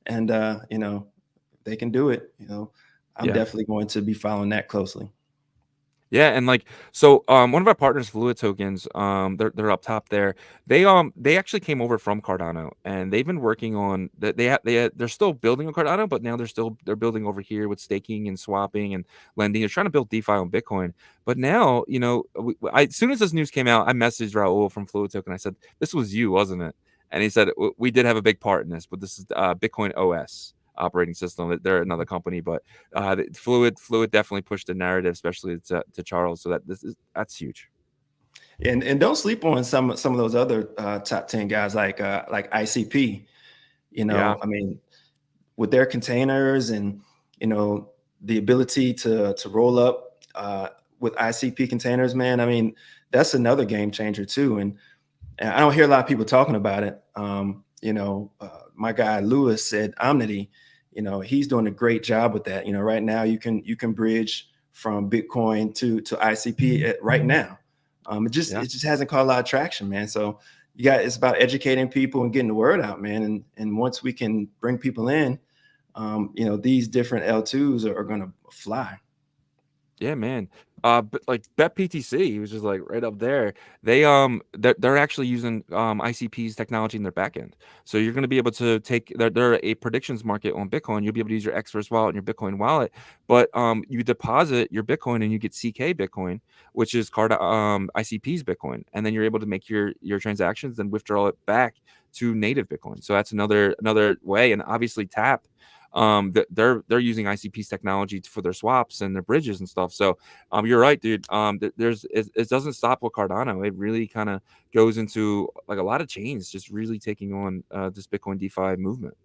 and they can do it. I'm definitely going to be following that closely. Yeah, and one of our partners, Fluid Tokens, they're up top there. They actually came over from Cardano, and they've been working on they're still building on Cardano, but now they're building over here with staking and swapping and lending. They're trying to build DeFi on Bitcoin. But now, as soon as this news came out, I messaged Raul from Fluid Token. I said, "This was you, wasn't it?" And he said, "We did have a big part in this, but this is Bitcoin OS." Operating system. They're another company, but Fluid definitely pushed the narrative, especially to Charles. So that's huge. And don't sleep on some of those other top 10 guys like ICP. I mean, with their containers and the ability to roll up with ICP containers, man, I mean, that's another game changer too. And I don't hear a lot of people talking about it. You know, my guy Lewis said Omnity, you know, he's doing a great job with that. You know, right now you can bridge from Bitcoin to ICP right now. It just hasn't caught a lot of traction, man. So it's about educating people and getting the word out, man. And once we can bring people in, you know, these different L2s are going to fly. Yeah, man. But like BetPTC, which is like right up there, they're actually using ICP's technology in their backend. So you're going to be able to take they're a predictions market on Bitcoin. You'll be able to use your Xverse wallet and your Bitcoin wallet, but you deposit your Bitcoin and you get CK Bitcoin, which is ICP's Bitcoin, and then you're able to make your transactions and withdraw it back to native Bitcoin. So that's another way, and obviously Tap. They're using ICP's technology for their swaps and their bridges and stuff. So you're right, dude. It doesn't stop with Cardano. It really kind of goes into like a lot of chains just really taking on this Bitcoin DeFi movement.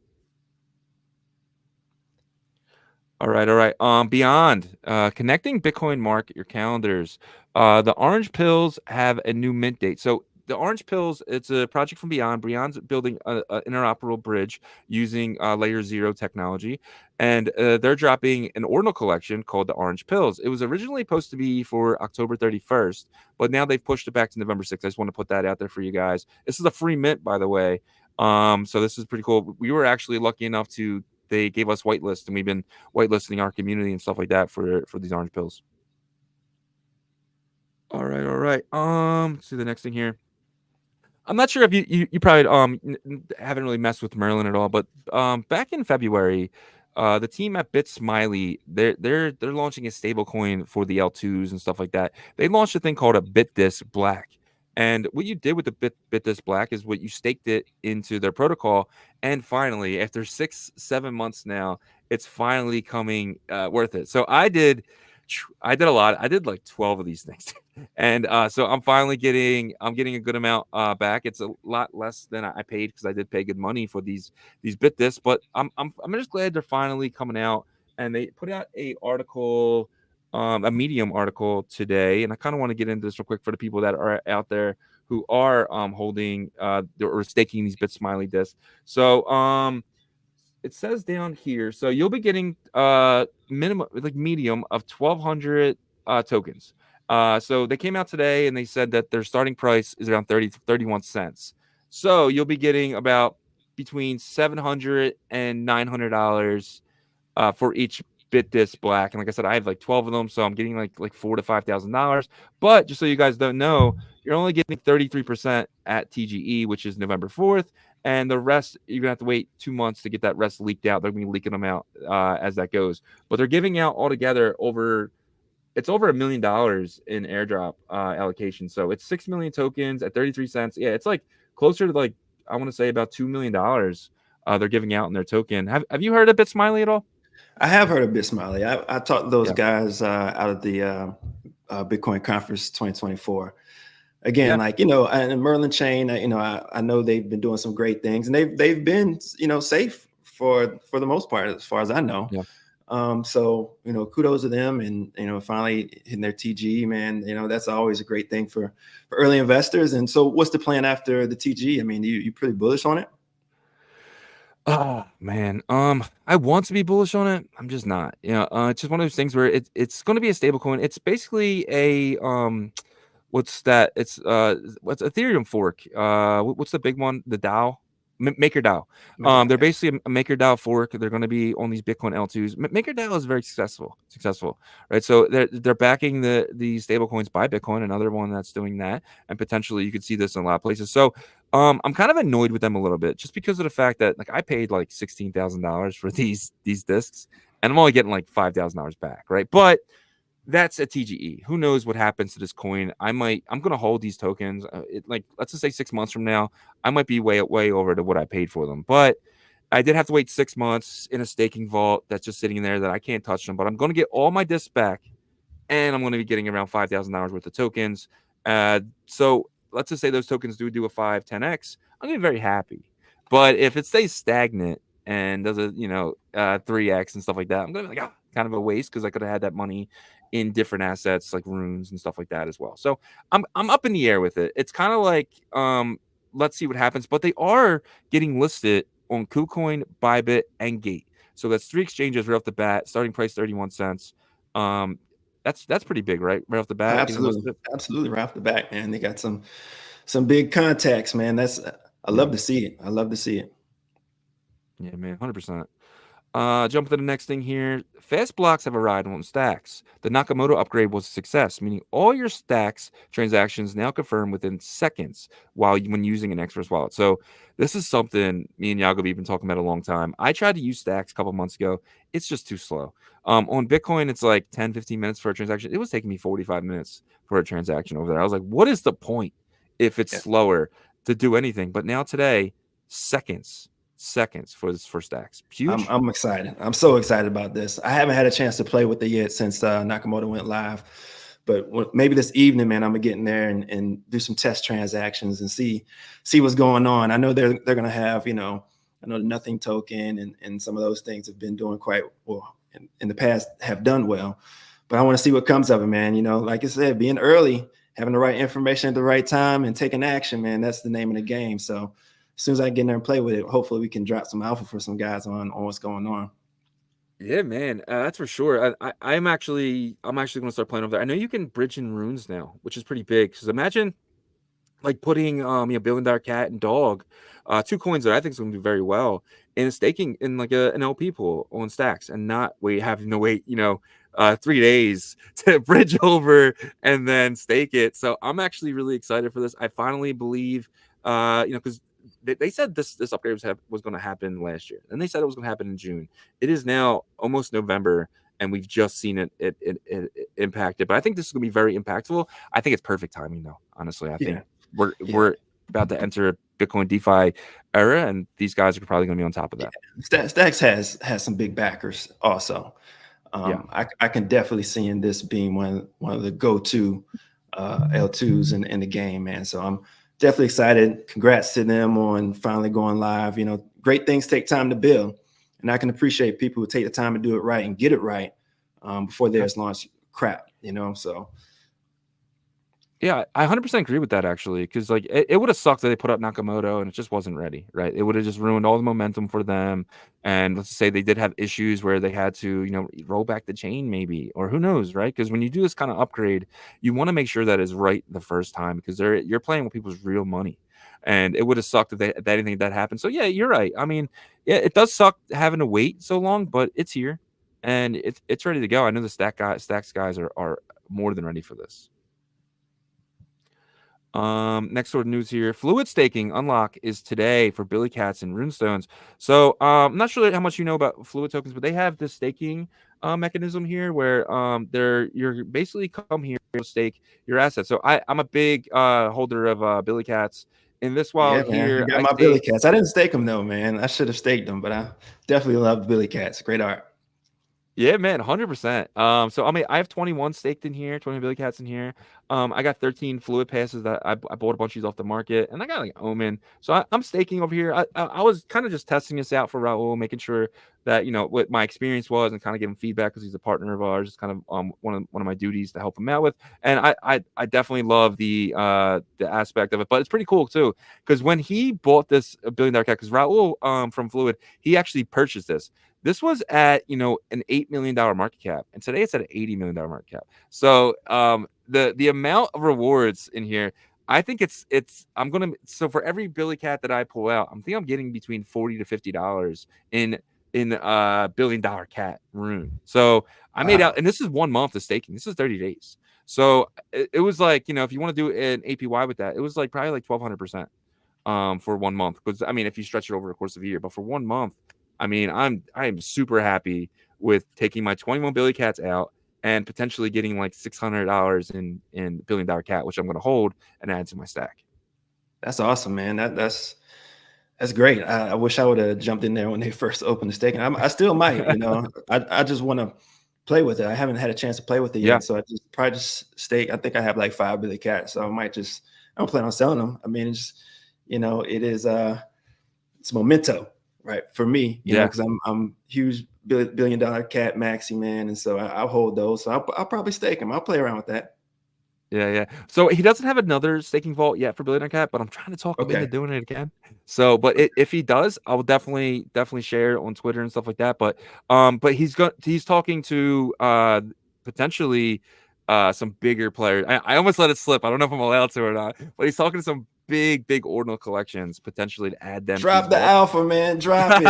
All right. Beyond connecting Bitcoin market, your calendars. The orange pills have a new mint date. So the orange pills, it's a project from Beyond. Beyond's building an interoperable bridge using layer 0 technology, and they're dropping an ordinal collection called the orange pills. It was originally supposed to be for October 31st, but now they've pushed it back to November 6th. I just want to put that out there for you guys. This is a free mint, by the way. So this is pretty cool. We were actually lucky enough they gave us whitelist, and we've been whitelisting our community and stuff like that for these orange pills. All right. Let's see the next thing here. I'm not sure if you probably haven't really messed with Merlin at all, but back in February, the team at BitSmiley, they're launching a stable coin for the L2s and stuff like that. They launched a thing called a BitDis Black. And what you did with the BitDis Black is what you staked it into their protocol. And finally, after 6-7 months now, it's finally coming worth it. So I did a lot. I did like 12 of these things. And so I'm getting a good amount back. It's a lot less than I paid because I did pay good money for these BitDis, but I'm just glad they're finally coming out. And they put out a Medium article today, and I kind of want to get into this real quick for the people that are out there who are holding or staking these BitSmiley discs. So it says down here, so you'll be getting minimum medium of 1,200 tokens. So they came out today and they said that their starting price is around 30 to 31 cents. So you'll be getting about between $700 and $900 for each BitDis Black. And like I said, I have like 12 of them, so I'm getting like $4,000 to $5,000. But just so you guys don't know, you're only getting 33% at TGE, which is November 4th. And the rest, you're gonna have to wait 2 months to get that rest leaked out. They're gonna be leaking them out as that goes. But they're giving out altogether over $1 million in airdrop allocation. So it's 6 million tokens at 33 cents. Yeah, it's like closer to like I want to say about $2 million they're giving out in their token. Have you heard of BitSmiley at all? I have heard of BitSmiley. I talked to those guys out of the Bitcoin conference 2024. Again, like, you know, and Merlin chain, you know, I know they've been doing some great things, and they've been, you know, safe for the most part, as far as I know. Yeah. So, you know, kudos to them, and, you know, finally hitting their TG, man. You know, that's always a great thing for early investors. And so what's the plan after the TG? I mean, you pretty bullish on it? Oh man, I want to be bullish on it. I'm just not. You know, it's just one of those things where it's going to be a stable coin. It's basically a what's that? It's what's Ethereum fork? What's the big one? The DAO, MakerDAO. They're basically a MakerDAO fork. They're going to be on these Bitcoin L2s. MakerDAO is very successful, right? So they're backing the stable coins by Bitcoin, another one that's doing that, and potentially you could see this in a lot of places. So I'm kind of annoyed with them a little bit just because of the fact that like I paid like $16,000 for these discs, and I'm only getting like $5,000 back, right? But that's a TGE. Who knows what happens to this coin? I'm going to hold these tokens. Like, let's just say 6 months from now, I might be way over to what I paid for them. But I did have to wait 6 months in a staking vault that's just sitting in there that I can't touch them. But I'm going to get all my discs back, and I'm going to be getting around $5,000 worth of tokens. So let's just say those tokens do a 5, 10x. I'm going to be very happy. But if it stays stagnant and does a 3x and stuff like that, I'm going to be like, kind of a waste because I could have had that money in different assets like runes and stuff like that as well. So I'm up in the air with it. It's kind of like let's see what happens, but they are getting listed on KuCoin, Bybit, and Gate. So that's 3 exchanges right off the bat. Starting price 31 cents. That's pretty big, right? Right off the bat, getting Absolutely, listed. absolutely, right off the back, man. They got some big contacts, man. That's I love to see it. I love to see it. Yeah, man, 100%. Jump to the next thing here. Fast blocks have arrived on Stacks. The Nakamoto upgrade was a success, meaning all your Stacks transactions now confirm within seconds when using an Express wallet. So this is something me and Yagobi have been talking about a long time. I tried to use Stacks a couple months ago. It's just too slow. On Bitcoin, it's like 10, 15 minutes for a transaction. It was taking me 45 minutes for a transaction over there. I was like, what is the point if it's slower to do anything? But now today, seconds for Stacks. Huge. I'm excited. I'm so excited about this. I haven't had a chance to play with it yet since Nakamoto went live, but maybe this evening, man, I'm gonna get in there and do some test transactions and see what's going on. I know they're gonna have, I know the nothing token and some of those things have been doing quite well in the past, have done well, but I want to see what comes of it, man. Like I said, being early, having the right information at the right time, and taking action, man. That's the name of the game. So as soon as I get in there and play with it, hopefully we can drop some alpha for some guys on what's going on. Yeah, man, that's for sure. I'm actually going to start playing over there. I know you can bridge in runes now, which is pretty big. Because imagine like putting $1 billion cat and dog, 2 coins that I think is going to do very well, and staking in like an LP pool on Stacks, and not having to wait 3 days to bridge over and then stake it. So I'm actually really excited for this. I finally believe, because they said this upgrade was going to happen last year, and they said it was going to happen in June. It is now almost November, and we've just seen it impacted. But I think this is going to be very impactful. I think it's perfect timing, though. Honestly, I think we're about to enter a Bitcoin DeFi era, and these guys are probably going to be on top of that. Stacks has some big backers also. I can definitely see in this being one of the go-to L2s in the game, man. So I'm definitely excited. Congrats to them on finally going live. Great things take time to build, and I can appreciate people who take the time to do it right and get it right before theirs launch crap. So. Yeah, I 100% agree with that, actually, because like it would have sucked that they put up Nakamoto and it just wasn't ready, right? It would have just ruined all the momentum for them. And let's say they did have issues where they had to, roll back the chain maybe, or who knows, right? Because when you do this kind of upgrade, you want to make sure that is right the first time, because you're playing with people's real money. And it would have sucked if anything like that happened. So yeah, you're right. I mean, yeah, it does suck having to wait so long, but it's here and it's ready to go. I know the Stacks guys are more than ready for this. Next sort of news here. Fluid staking unlock is today for Billy Cats and Runestones. So I'm not sure how much you know about fluid tokens, but they have this staking mechanism here where you're basically come here to stake your assets. So I'm a big holder of Billy Cats. In this while here, you got my Billy Cats. I didn't stake them though, man. I should have staked them, but I definitely love Billy Cats. Great art. Yeah, man, 100%. So I mean, I have 21 staked in here, 20 Billy Cats in here. I got 13 fluid passes that I bought a bunch of these off the market, and I got like Omen. So I'm staking over here. I was kind of just testing this out for Raul, making sure that what my experience was, and kind of giving feedback because he's a partner of ours. It's kind of one of my duties to help him out with. And I definitely love the aspect of it, but it's pretty cool too, because when he bought this $1 billion cat, because Raul from Fluid, he actually purchased this. This was at an $8 million market cap, and today it's at an $80 million market cap. So the amount of rewards in here, I think so for every Billy Cat that I pull out, I'm getting between $40 to $50 in $1 billion cat rune. So I made out, and this is 1 month of staking. This is 30 days. So it was like, if you want to do an APY with that, it was like probably like 1,200% for 1 month. Because I mean, if you stretch it over the course of a year, but for 1 month, I mean, I am super happy with taking my 21 Billy Cats out and potentially getting like $600 in $1 billion cat, which I'm going to hold and add to my stack. That's awesome, man. That's great. I wish I would have jumped in there when they first opened the staking. I still might, I just want to play with it. I haven't had a chance to play with it yet, so I probably just stake. I think I have like 5 Billy Cats, so I don't plan on selling them. I mean, it's it is it's memento. Right, for me, because I'm huge billion-dollar cat maxi, man, and so I'll hold those. So I'll probably stake them. I'll play around with that. Yeah. So he doesn't have another staking vault yet for Billionaire Cat, but I'm trying to talk him into doing it again. So, but if he does, I will definitely share it on Twitter and stuff like that. But he's talking to potentially some bigger players. I almost let it slip. I don't know if I'm allowed to or not, but he's talking to some big Ordinal collections potentially to add them. Drop to the alpha, man. Drop it.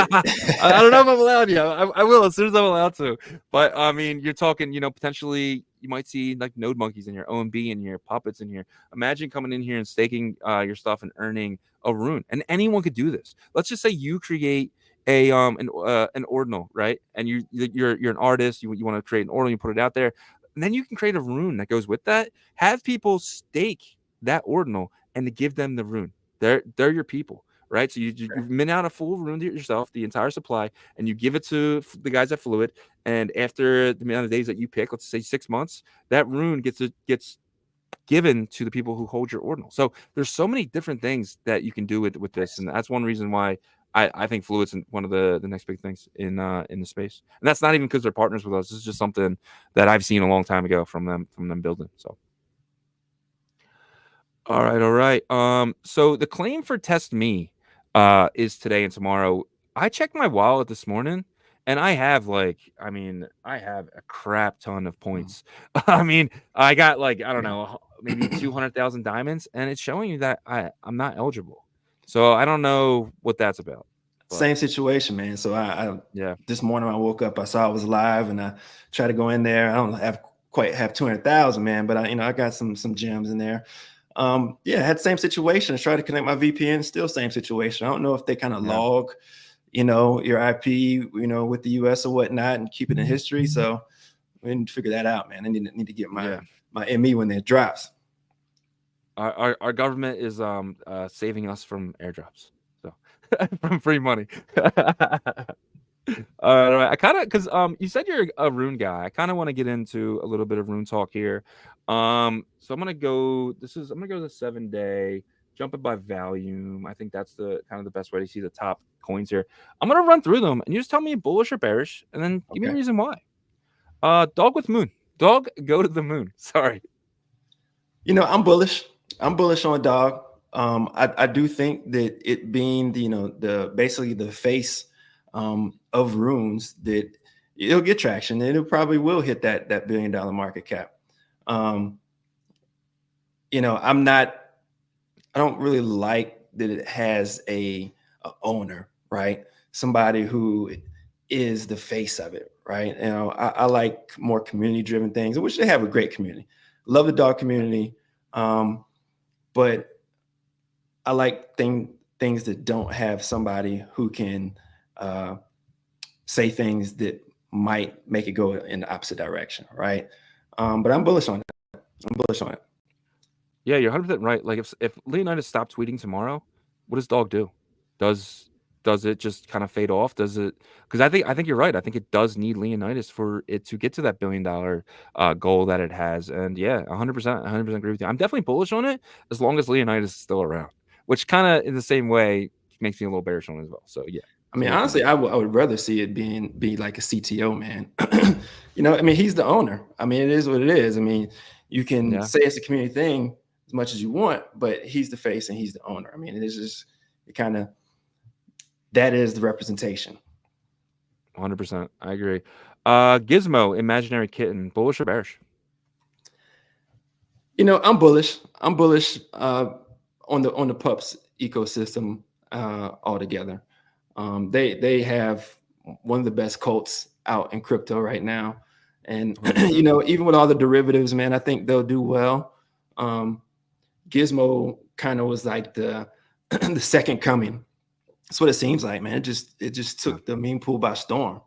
I don't know if I'm allowed yet. I will as soon as I'm allowed to. But I mean, you're talking, potentially you might see like node monkeys in here, OMB in here, puppets in here. Imagine coming in here and staking your stuff and earning a rune. And anyone could do this. Let's just say you create an ordinal, right? And you're an artist. You want to create an ordinal. You put it out there, and then you can create a rune that goes with that. Have people stake that ordinal and to give them the rune. They're your people. Right, so you mint out a full rune to yourself, the entire supply, and you give it to the guys at Fluid. And after the amount of days that you pick, let's say 6 months, that rune gets given to the people who hold your ordinal. So there's so many different things that you can do with this, and that's one reason why I think Fluid's one of the next big things in the space. And that's not even because they're partners with us. This is just something that I've seen a long time ago from them building. So. All right. So the claim for TestME is today and tomorrow. I checked my wallet this morning, and I have a crap ton of points. I mean, I got I don't know, maybe 200,000 diamonds, and it's showing you that I'm not eligible. So I don't know what that's about. But same situation, man. So I this morning I woke up, I saw it was live, and I tried to go in there. I don't quite have 200,000, man, but I got some gems in there. I had the same situation. I tried to connect my VPN, still same situation. I don't know if they kind of log, your IP, with the US or whatnot and keep it in history. So we need to figure that out, man. I need to get my ME when it drops. Our government is saving us from airdrops, so from free money. All right. I kind of, because you said you're a rune guy. I kind of want to get into a little bit of rune talk here. So I'm gonna go to the 7-day, jump it by volume. I think that's the kind of the best way to see the top coins here. I'm gonna run through them and you just tell me bullish or bearish, and then give me a reason why. Dog with moon. Dog, go to the moon. Sorry. I'm bullish. I'm bullish on dog. I do think that it being basically the face of runes, that it'll get traction and it probably will hit that $1 billion market cap. I don't really like that it has a owner, right? Somebody who is the face of it, right? I like more community driven things, which they have a great community. Love the dog community. But I like things that don't have somebody who can say things that might make it go in the opposite direction, right? But I'm bullish on it. Yeah, you're 100% right. Like if Leonidas stopped tweeting tomorrow, what does dog do? Does it just kind of fade off? Does it? Because I think you're right. I think it does need Leonidas for it to get to that $1 billion goal that it has. And yeah, 100% agree with you. I'm definitely bullish on it as long as Leonidas is still around, which kind of in the same way makes me a little bearish on it as well. So yeah. I mean, honestly, I would rather see it be like a CTO, man. He's the owner. I mean, it is what it is. I mean, you can say it's a community thing as much as you want, but he's the face and he's the owner. I mean, that is the representation. 100%. I agree. Gizmo, imaginary kitten, bullish or bearish? I'm bullish. I'm bullish on the pups ecosystem altogether. They have one of the best cults out in crypto right now. And, even with all the derivatives, man, I think they'll do well. Gizmo kind of was like the second coming. That's what it seems like, man. It just took the meme pool by storm.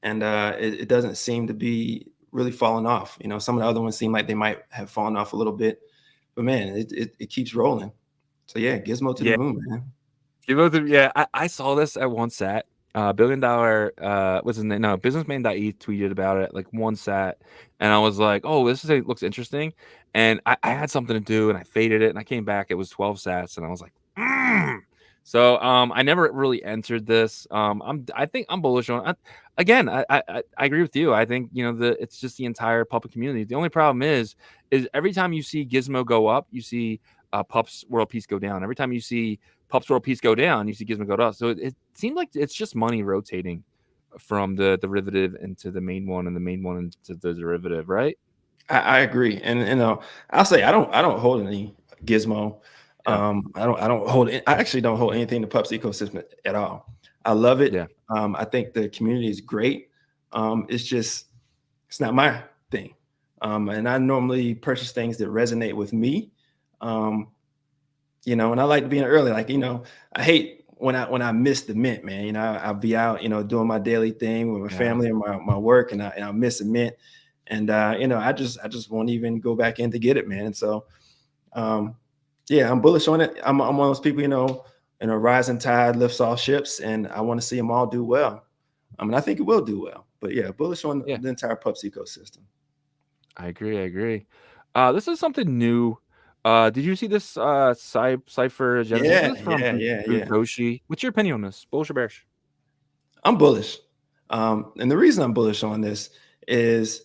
And it doesn't seem to be really falling off. Some of the other ones seem like they might have fallen off a little bit. But, man, it keeps rolling. So, yeah, Gizmo to the moon, man. I saw this at one sat. $1 billion, what's his name? No, businessman.eth tweeted about it like one sat, and I was like, "Oh, looks interesting." And I had something to do, and I faded it, and I came back. It was 12 sats, and I was like, So I never really entered this. I think I'm bullish on it. Again, I agree with you. I think, you know, it's just the entire public community. The only problem is every time you see Gizmo go up, you see Pups World Peace go down. Every time you see Pups World Peace go down, you see Gizmo go up. So it seemed like it's just money rotating from the derivative into the main one and the main one into the derivative, right? I agree, and you know, I'll say I don't hold any Gizmo. Yeah. I don't hold. I actually don't hold anything in the Pups ecosystem at all. I love it. Yeah. I think the community is great. It's just it's not my thing. And I normally purchase things that resonate with me. Um, you know, and I like to be in early. Like, you know, I hate when I miss the mint, man. You know, I'll be out, you know, doing my daily thing with my Yeah. family and my work, and I miss a mint. And you know, I just won't even go back in to get it, man. And so um, yeah, I'm bullish on it. I'm one of those people, you know, rising tide lifts all ships, and I want to see them all do well. I mean, I think it will do well. But yeah, bullish on Yeah. the entire Pups ecosystem. I agree. I agree. This is something new. Did you see this cipher Genesis? Yeah, This is from yeah, yeah, yeah. Butoshi. What's your opinion on this? Bullish or bearish? I'm bullish. And the reason I'm bullish on this is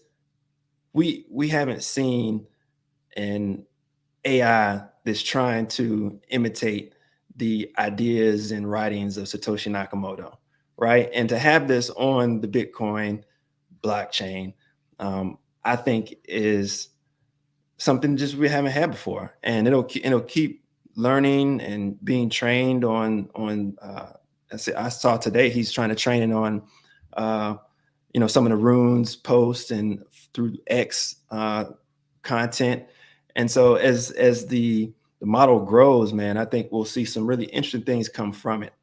we haven't seen an AI that's trying to imitate the ideas and writings of Satoshi Nakamoto, right? And to have this on the Bitcoin blockchain, I think is something just we haven't had before, and it'll keep learning and being trained on. I saw today he's trying to train it on, you know, some of the runes posts and through X content. And so as the model grows, man, I think we'll see some really interesting things come from it.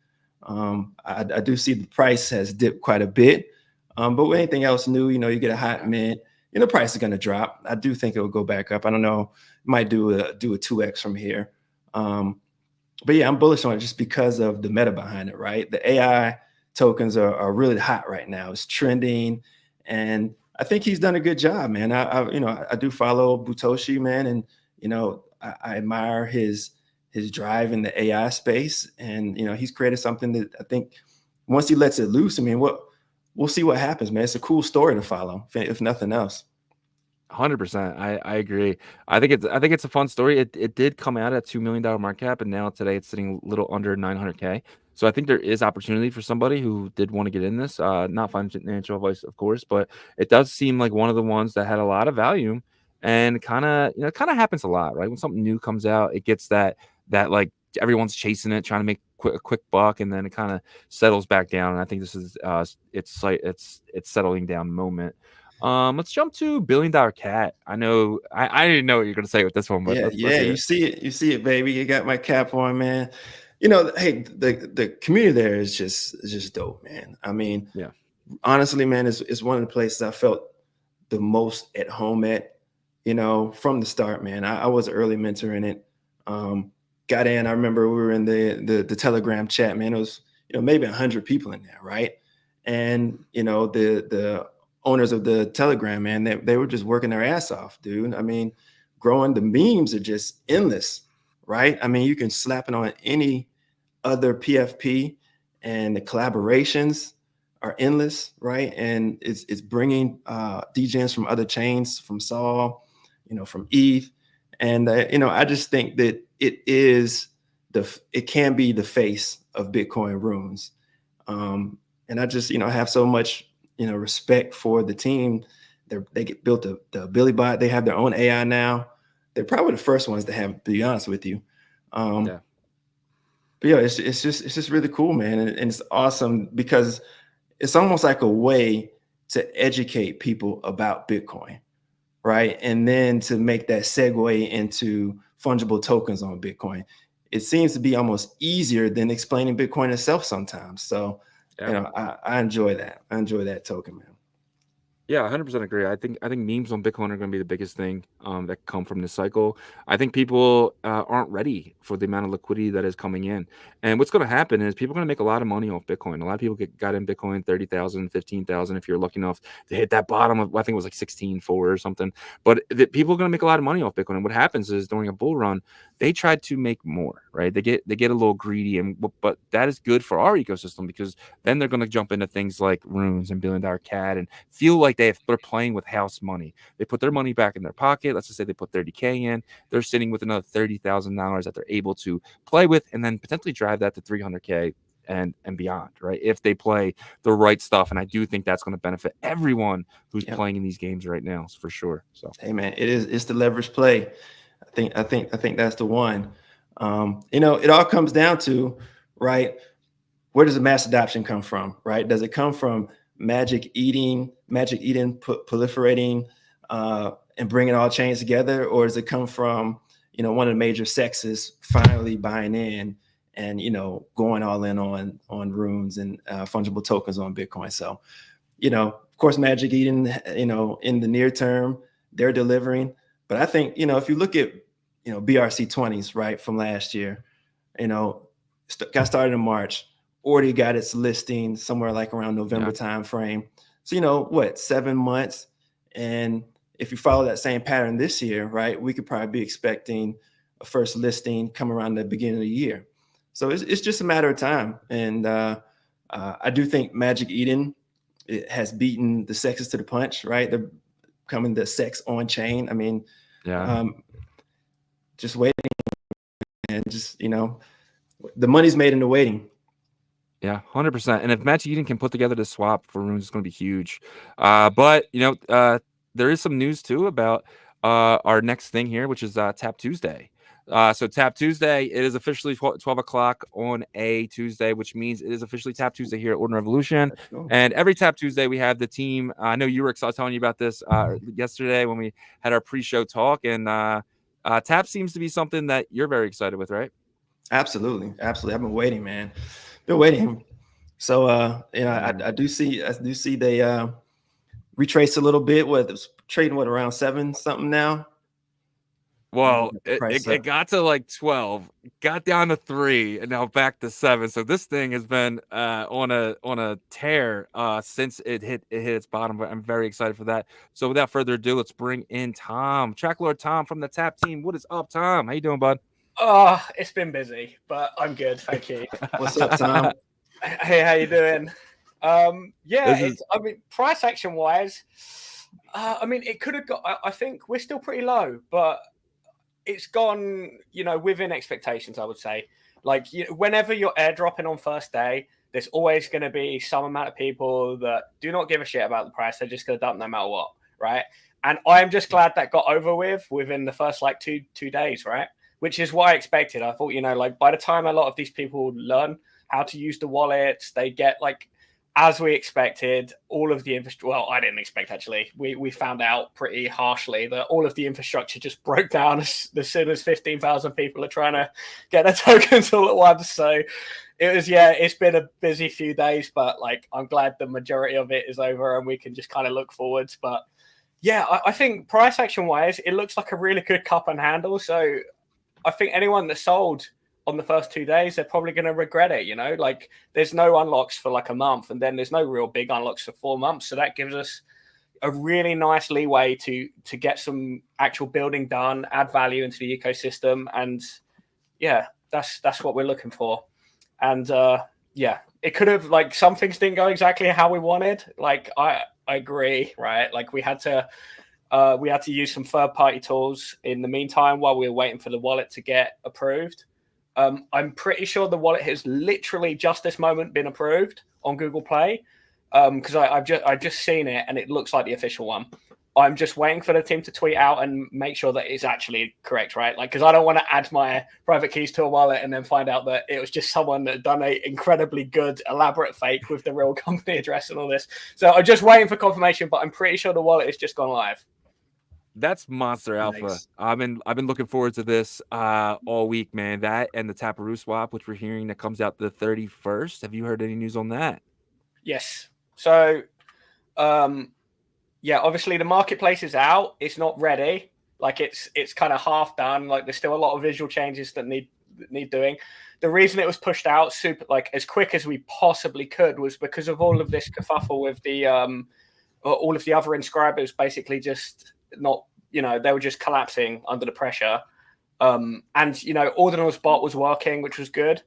I do see the price has dipped quite a bit, but with anything else new, you know, you get a hot mint, you know, price is going to drop. I do think it will go back up. I don't know, might do a 2x from here. But yeah, I'm bullish on it just because of the meta behind it, right? The AI tokens are really hot right now. It's trending, and I think he's done a good job, man. You know, I do follow Butoshi, man, and you know, I admire his drive in the AI space, and you know, he's created something that I think once he lets it loose, I mean, we'll see what happens, man. It's a cool story to follow, if nothing else. 100%. I agree. I think it's a fun story. It did come out at $2 million market cap, and now today it's sitting a little under 900K. So I think there is opportunity for somebody who did want to get in this. Not financial advice, of course, but it does seem like one of the ones that had a lot of value, and kind of happens a lot, right? When something new comes out, it gets that like everyone's chasing it, trying to make a quick buck, and then it kind of settles back down. And I think this is it's settling down moment. Let's jump to $1 Billion Cat. I know I didn't know what you're gonna say with this one, but Yeah, let's yeah, hear you see it, baby. You got my cap on, man. You know, hey, the community there is just dope, man. I mean, Yeah. honestly, man, it's one of the places I felt the most at home at, you know, from the start, man. I was an early mentor in it. Got in, I remember we were in the Telegram chat, man. It was, you know, maybe 100 people in there, right? And you know, the owners of the Telegram, man, they were just working their ass off, dude. I mean, growing, the memes are just endless, right? I mean, you can slap it on any other PFP, and the collaborations are endless, right? And it's bringing DJs from other chains, from Sol, you know, from ETH, and you know, I just think that it can be the face of Bitcoin runes, and I just, you know, have so much, you know, respect for the team. They get built the Billy Bot. They have their own AI now. They're probably the first ones to have, to be honest with you. Yeah. But yeah, it's just really cool, man, and it's awesome because it's almost like a way to educate people about Bitcoin, right? And then to make that segue into fungible tokens on Bitcoin. It seems to be almost easier than explaining Bitcoin itself sometimes. So, Yeah. you know, I enjoy that. I enjoy that token, man. Yeah, 100% agree. I think memes on Bitcoin are going to be the biggest thing that come from this cycle. I think people aren't ready for the amount of liquidity that is coming in. And what's going to happen is people are going to make a lot of money off Bitcoin. A lot of people got in Bitcoin 30,000, 15,000 if you're lucky enough to hit that bottom of, I think it was like 16.4 or something. But people are going to make a lot of money off Bitcoin. And what happens is during a bull run, they try to make more, right? They get a little greedy, but that is good for our ecosystem because then they're going to jump into things like Runes and Billion Dollar Cat and feel like they're playing with house money. They put their money back in their pocket. Let's just say they put 30K in. They're sitting with another $30,000 that they're able to play with and then potentially drive that to 300K and beyond, right? If they play the right stuff. And I do think that's going to benefit everyone who's playing in these games right now, for sure. So, hey man, it's the leverage play. I think that's the one. You know, it all comes down to, right, where does the mass adoption come from, right? Does it come from Magic Eden proliferating and bringing all chains together, or does it come from, you know, one of the major sexes finally buying in and, you know, going all in on runes and fungible tokens on Bitcoin? So, you know, of course, Magic Eden, you know, in the near term, they're delivering. But I think, you know, if you look at, you know, BRC20s, right, from last year, you know, got started in March, already got its listing somewhere like around November time frame. So, you know, what, 7 months? And if you follow that same pattern this year, right, we could probably be expecting a first listing come around the beginning of the year. So it's just a matter of time. And I do think Magic Eden, it has beaten the sexes to the punch, right? They're becoming the sex on chain. I mean, just waiting and just, you know, the money's made in the waiting. Yeah, 100%. And if Magic Eden can put together the swap for Runes, it's going to be huge. But, you know, there is some news too about our next thing here, which is Tap Tuesday. So Tap Tuesday, it is officially 12 o'clock on a Tuesday, which means it is officially Tap Tuesday here at Ordinal Revolution. And every Tap Tuesday, we have the team. I know you were excited telling you about this yesterday when we had our pre-show talk. And Tap seems to be something that you're very excited with, right? Absolutely. Absolutely. I've been waiting, man. Been waiting. So, you know, I do see they retrace a little bit. What, it's trading around 7 something now. Well, it got to like 12, got down to 3, and now back to 7. So this thing has been on a tear since it hit its bottom. But I'm very excited for that. So without further ado, let's bring in Tom, Track Lord Tom from the Tap team. What is up, Tom? How you doing, bud? Oh, it's been busy, but I'm good. Thank you. What's up, Tom? Hey, how you doing? Yeah, I mean, price action wise, I mean, it could have got. I think we're still pretty low, but it's gone, you know, within expectations, I would say. Like, whenever you're airdropping on first day, there's always going to be some amount of people that do not give a shit about the price. They're just going to dump no matter what, right? And I'm just glad that got over with within the first like two days, right? Which is what I expected. I thought, you know, like by the time a lot of these people learn how to use the wallets, they get like, as we expected, all of the infrastructure. Well, I didn't expect actually. We found out pretty harshly that all of the infrastructure just broke down as soon as 15,000 people are trying to get their tokens all at once. So it was, yeah, it's been a busy few days, but like I'm glad the majority of it is over and we can just kind of look forwards. But yeah, I think price action wise, it looks like a really good cup and handle. So I think anyone that sold on the first 2 days, they're probably going to regret it. You know, like there's no unlocks for like a month, and then there's no real big unlocks for 4 months. So that gives us a really nice leeway to get some actual building done, add value into the ecosystem, and yeah, that's what we're looking for. And yeah, it could have, like, some things didn't go exactly how we wanted. Like I agree, right? Like we had to use some third-party tools in the meantime while we were waiting for the wallet to get approved. I'm pretty sure the wallet has literally just this moment been approved on Google Play because I've just seen it and it looks like the official one. I'm just waiting for the team to tweet out and make sure that it's actually correct, right? Like, because I don't want to add my private keys to a wallet and then find out that it was just someone that had done a incredibly good, elaborate fake with the real company address and all this. So I'm just waiting for confirmation, but I'm pretty sure the wallet has just gone live. That's monster alpha. Nice. I've been looking forward to this all week, man. That and the Taparoo swap, which we're hearing that comes out the 31st. Have you heard any news on that? Yes. So, yeah, yeah, obviously the marketplace is out. It's not ready. Like it's kind of half done. Like there's still a lot of visual changes that need doing. The reason it was pushed out super like as quick as we possibly could was because of all of this kerfuffle with the all of the other inscribers basically just not, you know, they were just collapsing under the pressure. And you know, Ordinal's bot was working, which was good,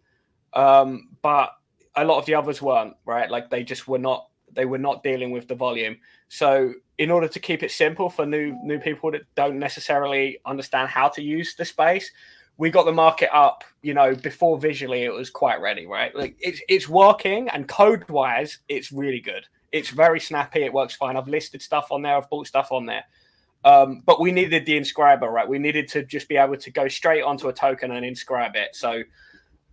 but a lot of the others weren't, right? Like they just were not. They were not dealing with the volume. So in order to keep it simple for new people that don't necessarily understand how to use the space, we got the market up, you know, before visually it was quite ready, right? Like it's working, and code wise, it's really good. It's very snappy. It works fine. I've listed stuff on there. I've bought stuff on there. But we needed the inscriber, right? We needed to just be able to go straight onto a token and inscribe it. So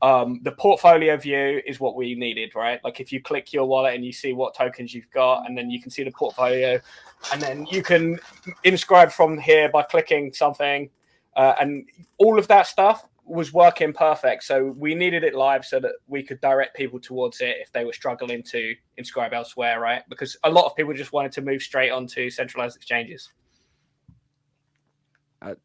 the portfolio view is what we needed, right? Like if you click your wallet and you see what tokens you've got, and then you can see the portfolio, and then you can inscribe from here by clicking something, and all of that stuff was working perfect. So we needed it live so that we could direct people towards it if they were struggling to inscribe elsewhere, right? Because a lot of people just wanted to move straight onto centralized exchanges.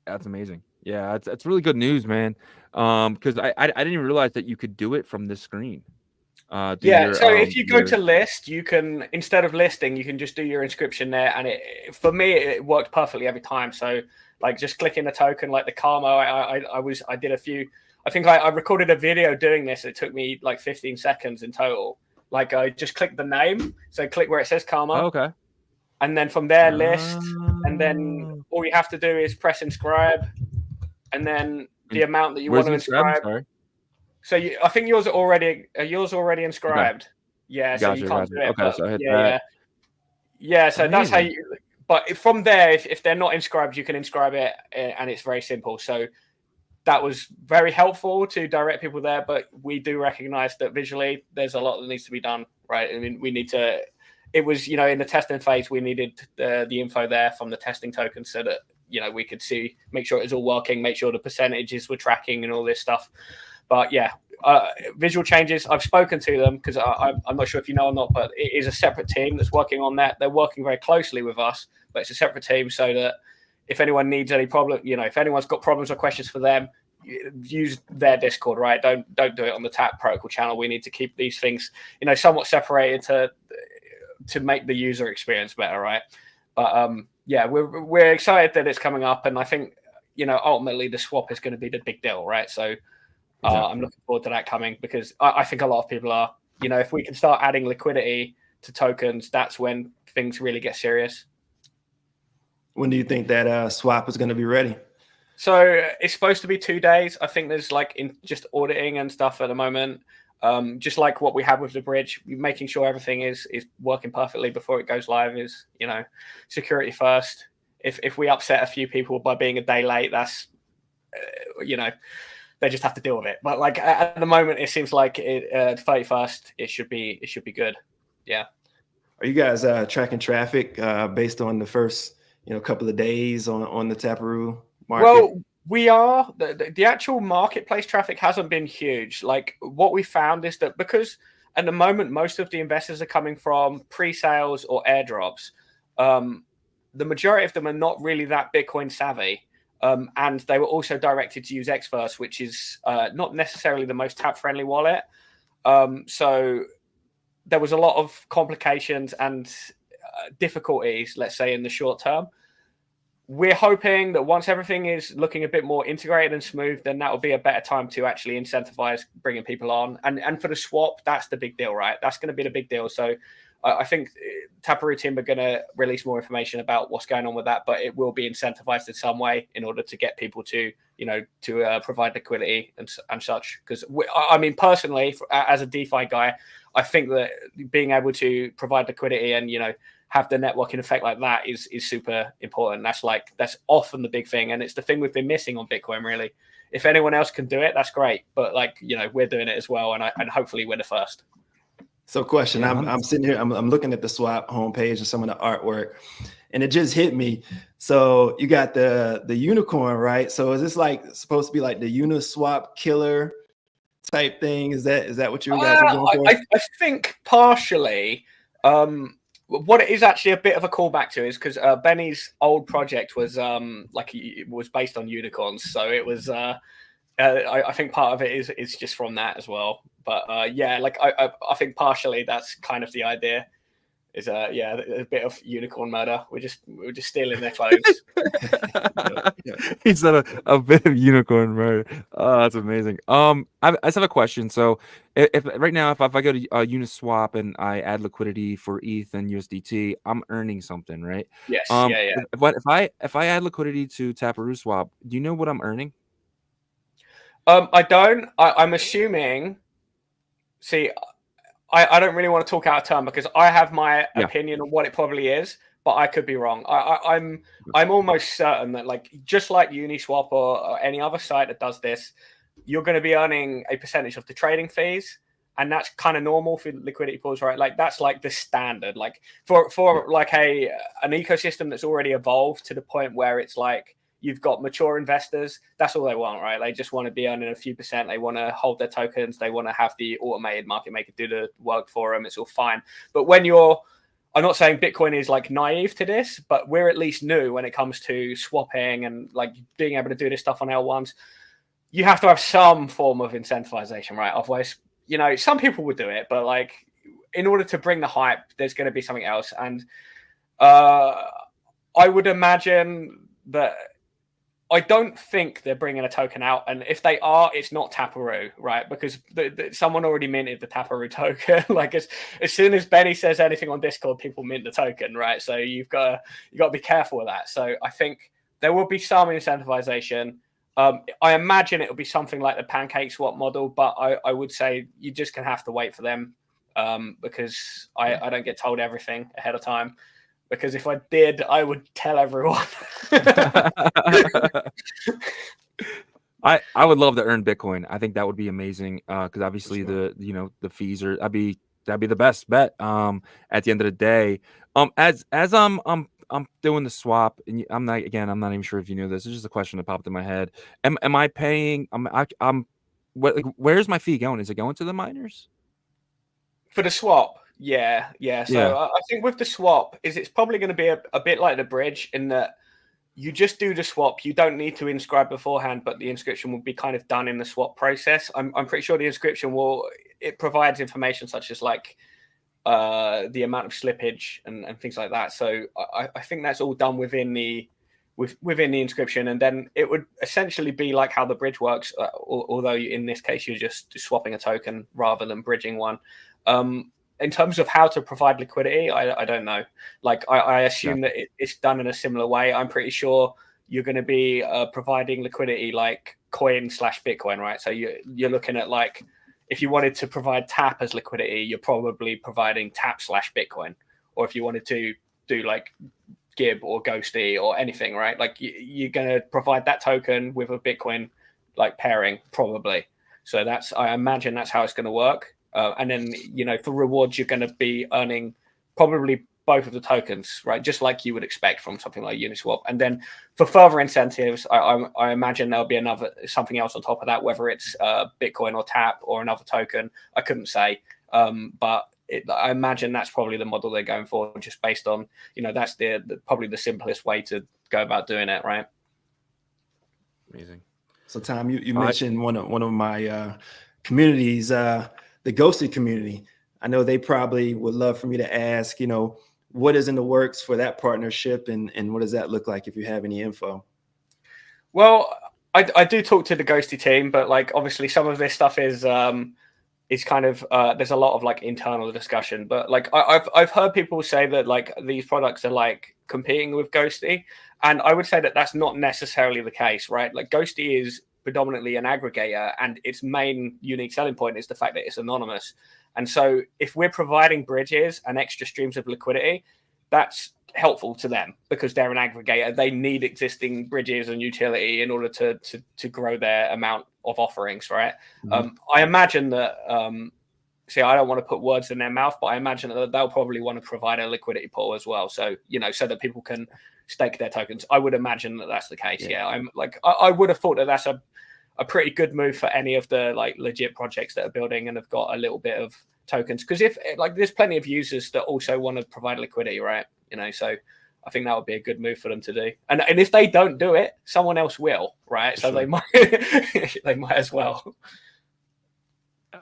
That's amazing. Yeah, that's really good news, man. Because I didn't even realize that you could do it from this screen. So if you go to list, you can, instead of listing, you can just do your inscription there, and for me it worked perfectly every time. So like just clicking a token like the Karma, I did a few. I think I recorded a video doing this. It took me like 15 seconds in total. Like I just clicked the name, so click where it says Karma. Oh, okay. And then from there, list, and then all you have to do is press inscribe, and then the amount that you want to inscribe. So I think yours are already inscribed. Okay. Yeah, so you can't do it. Okay, so I hit that. Yeah. So amazing. That's how you. But from there, if they're not inscribed, you can inscribe it, and it's very simple. So that was very helpful to direct people there. But we do recognize that visually, there's a lot that needs to be done, right? I mean, we need to. It was, you know, in the testing phase, we needed the info there from the testing token so that, you know, we could see, make sure it was all working, make sure the percentages were tracking and all this stuff. But yeah, visual changes, I've spoken to them because I'm not sure if you know or not, but it is a separate team that's working on that. They're working very closely with us, but it's a separate team so that if anyone needs any problem, you know, if anyone's got problems or questions for them, use their Discord, right? Don't do it on the Tap protocol channel. We need to keep these things, you know, somewhat separated to make the user experience better, right? But yeah, we're excited that it's coming up, and I think, you know, ultimately the swap is going to be the big deal, right? So I'm looking forward to that coming because I think a lot of people are, you know, if we can start adding liquidity to tokens, that's when things really get serious. When do you think that swap is going to be ready? So it's supposed to be 2 days. I think there's like just auditing and stuff at the moment. Just like what we have with the bridge, making sure everything is working perfectly before it goes live is, you know, security first. If we upset a few people by being a day late, that's, you know, they just have to deal with it. But like at the moment, it seems like 31st, it should be good. Yeah. Are you guys tracking traffic based on the first, you know, couple of days on the Taproot market? Well, we are. The actual marketplace traffic hasn't been huge. Like what we found is that because at the moment, most of the investors are coming from pre-sales or airdrops. The majority of them are not really that Bitcoin savvy. And they were also directed to use Xverse, which is not necessarily the most tap-friendly wallet. So there was a lot of complications and difficulties, let's say, in the short term. We're hoping that once everything is looking a bit more integrated and smooth, then that will be a better time to actually incentivize bringing people on. And for the swap, that's the big deal, right? That's going to be the big deal. So I think Taproot team are going to release more information about what's going on with that, but it will be incentivized in some way in order to get people to, you know, to provide liquidity and such. Because I mean, personally, as a DeFi guy, I think that being able to provide liquidity and, you know, have the networking effect like that is super important. That's often the big thing, and it's the thing we've been missing on Bitcoin, really. If anyone else can do it, that's great. But like, you know, we're doing it as well, and hopefully we're the first. So question, yeah, I'm sitting here, I'm looking at the swap homepage and some of the artwork, and it just hit me. So you got the unicorn, right? So is this like supposed to be like the Uniswap killer type thing? Is that what you guys are going for? I think partially. what it is actually a bit of a callback to is because Benny's old project was it was based on unicorns, so it was. I think part of it is just from that as well. But yeah, like I think partially that's kind of the idea. Is a bit of unicorn murder. We're just stealing their clothes. He said a bit of unicorn murder. Oh, that's amazing. I just have a question. So if right now if I go to Uniswap and I add liquidity for ETH and USDT, I'm earning something, right? Yes. But if I add liquidity to Taproot Swap, do you know what I'm earning? I don't. I'm assuming. See, I don't really want to talk out of turn because I have my opinion on what it probably is, but I could be wrong. I'm almost certain that like just like Uniswap or any other site that does this, you're going to be earning a percentage of the trading fees, and that's kind of normal for liquidity pools, right? Like that's like the standard. Like for like an ecosystem that's already evolved to the point where it's like you've got mature investors. That's all they want, right? They just want to be earning a few percent. They want to hold their tokens. They want to have the automated market maker do the work for them. It's all fine. But when I'm not saying Bitcoin is like naive to this, but we're at least new when it comes to swapping and like being able to do this stuff on L1s. You have to have some form of incentivization, right? Otherwise, some people would do it, but like in order to bring the hype, there's going to be something else. And I would imagine that I don't think they're bringing a token out, and if they are, it's not Taproot, right? Because someone already minted the Taproot token. Like as soon as Benny says anything on Discord, people mint the token, right? So you got to be careful with that. So I think there will be some incentivization. I imagine it'll be something like the Pancake Swap model, but I would say you just gonna have to wait for them because I don't get told everything ahead of time. Because if I did, I would tell everyone. I would love to earn Bitcoin. I think that would be amazing. Because obviously the fees are that'd be the best bet. At the end of the day, as I'm doing the swap, and I'm not even sure if you knew this. It's just a question that popped in my head. Am I paying? Where's my fee going? Is it going to the miners for the swap? Yeah. So I think with the swap, it's probably going to be a bit like the bridge in that you just do the swap. You don't need to inscribe beforehand, but the inscription will be kind of done in the swap process. I'm pretty sure the inscription it provides information such as like the amount of slippage and things like that. So I think that's all done within the inscription, and then it would essentially be like how the bridge works. Although in this case you're just swapping a token rather than bridging one. In terms of how to provide liquidity, I don't know. Like I assume that it's done in a similar way. I'm pretty sure you're going to be providing liquidity like coin/Bitcoin, right? So you're looking at like if you wanted to provide Tap as liquidity, you're probably providing Tap/Bitcoin. Or if you wanted to do like Gib or Ghosty or anything, right? Like you're going to provide that token with a Bitcoin like pairing probably. So I imagine that's how it's going to work. And then, for rewards, you're going to be earning probably both of the tokens, right? Just like you would expect from something like Uniswap. And then for further incentives, I imagine there'll be something else on top of that, whether it's Bitcoin or Tap or another token. I couldn't say. But I imagine that's probably the model they're going for, just based on, that's probably the simplest way to go about doing it, right? Amazing. So, Tom, you mentioned one of my communities, the Ghosty community. I know they probably would love for me to ask, what is in the works for that partnership and what does that look like if you have any info? Well, I do talk to the Ghosty team, but like obviously some of this stuff is kind of there's a lot of like internal discussion. But like I've heard people say that like these products are like competing with Ghosty, and I would say that that's not necessarily the case, right? Like Ghosty is predominantly an aggregator, and its main unique selling point is the fact that it's anonymous. And so if we're providing bridges and extra streams of liquidity, that's helpful to them because they're an aggregator. They need existing bridges and utility in order to grow their amount of offerings, right? Mm-hmm. I imagine that I don't want to put words in their mouth, but I imagine that they'll probably want to provide a liquidity pool as well, so so that people can stake their tokens. I would imagine that that's the case. I'm like I would have thought that that's a pretty good move for any of the like legit projects that are building and have got a little bit of tokens, because if like there's plenty of users that also want to provide liquidity, right? You know, so I think that would be a good move for them to do. And if they don't do it, someone else will, right? So they might they might as well.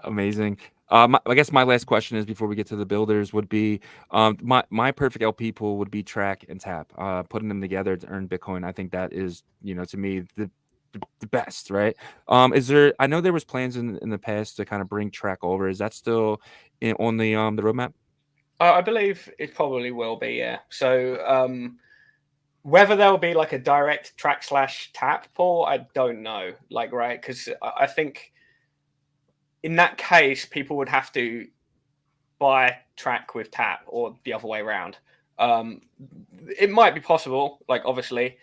Amazing. I guess my last question is, before we get to the builders, would be my perfect LP pool would be track and tap. Putting them together to earn Bitcoin. I think that is, you know, to me the best, right? Is there? I know there was plans in the past to kind of bring track over. Is that still on the roadmap? I believe it probably will be, yeah. So whether there'll be like a direct track / tap pool, I don't know. Like, right, because I think in that case, people would have to buy track with tap or the other way around. It might be possible, like obviously.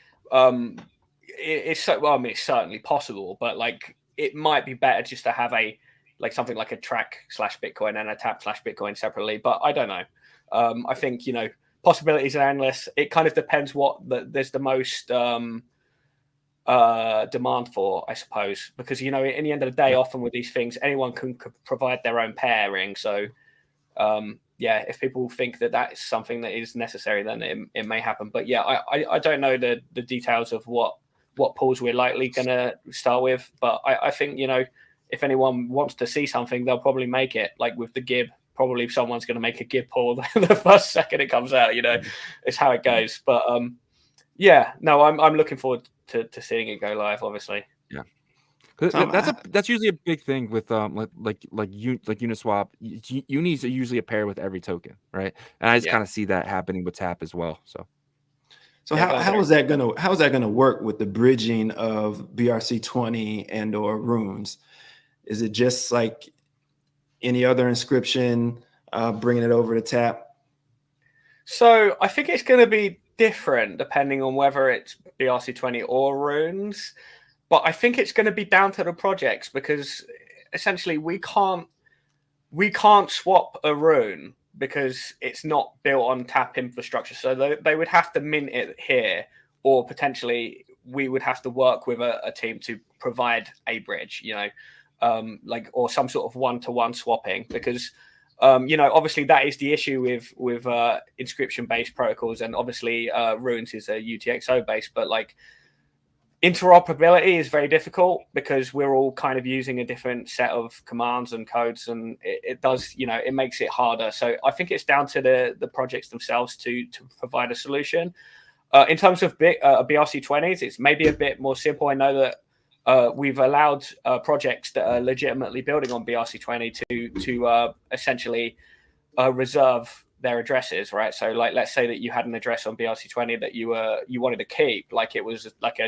It's so well, I mean, it's certainly possible, but like it might be better just to have a like something like a track / Bitcoin and a tap / Bitcoin separately. But I don't know. I think, you know, possibilities are endless. It kind of depends what there's the most demand for, I suppose, because, you know, in the end of the day, often with these things, anyone can provide their own pairing. So yeah, if people think that that's something that is necessary, then it may happen. But yeah, I don't know the details of what pools we're likely going to start with. But I think, you know, if anyone wants to see something, they'll probably make it. Like with the Gib, probably someone's going to make a Gib pool the first second it comes out. You know, it's how it goes. But yeah, no, I'm looking forward to seeing it go live, obviously. Yeah. That's usually a big thing with like Uniswap. Unis are usually a pair with every token, right? And I just kind of see that happening with Tap as well. So yeah, how is that gonna work with the bridging of BRC20 and or runes? Is it just like any other inscription, bringing it over to Tap? So I think it's going to be different depending on whether it's BRC20 or runes. But I think it's going to be down to the projects, because essentially we can't swap a rune because it's not built on Tap infrastructure. So they would have to mint it here, or potentially we would have to work with a team to provide a bridge, you know, like, or some sort of one-to-one swapping, because you know, obviously that is the issue with inscription-based protocols, and obviously runes is a UTXO based, but like interoperability is very difficult because we're all kind of using a different set of commands and codes, and it does, you know, it makes it harder. So I think it's down to the projects themselves to provide a solution. In terms of BRC20s, it's maybe a bit more simple. I know that we've allowed projects that are legitimately building on BRC20 to essentially reserve their addresses, right? So like, let's say that you had an address on BRC20 that you wanted to keep, like it was like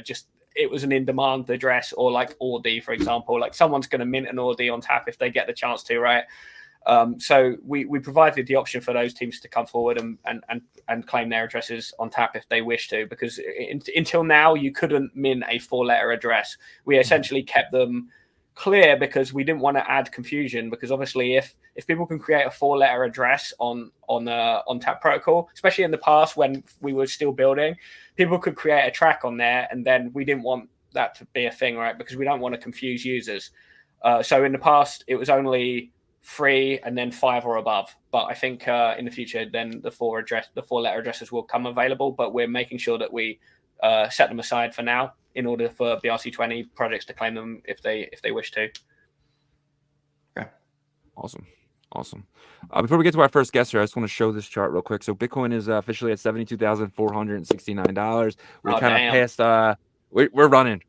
it was an in-demand address, or like Ordi, for example. Like someone's going to mint an Ordi on Tap if they get the chance to, right? So we provided the option for those teams to come forward and claim their addresses on Tap if they wish to, because until now you couldn't mint a 4-letter address. We essentially kept them clear because we didn't want to add confusion, because obviously if people can create a 4-letter address on Tap protocol, especially in the past when we were still building, people could create a track on there, and then we didn't want that to be a thing, right? Because we don't want to confuse users. So in the past it was only 3 and then 5 or above, but I think in the future then the 4-letter addresses will come available, but we're making sure that we set them aside for now in order for BRC20 projects to claim them if they wish to. Okay. Awesome. Before we get to our first guest here, I just want to show this chart real quick. So Bitcoin is officially at $72,469. We're kind of past. We're running,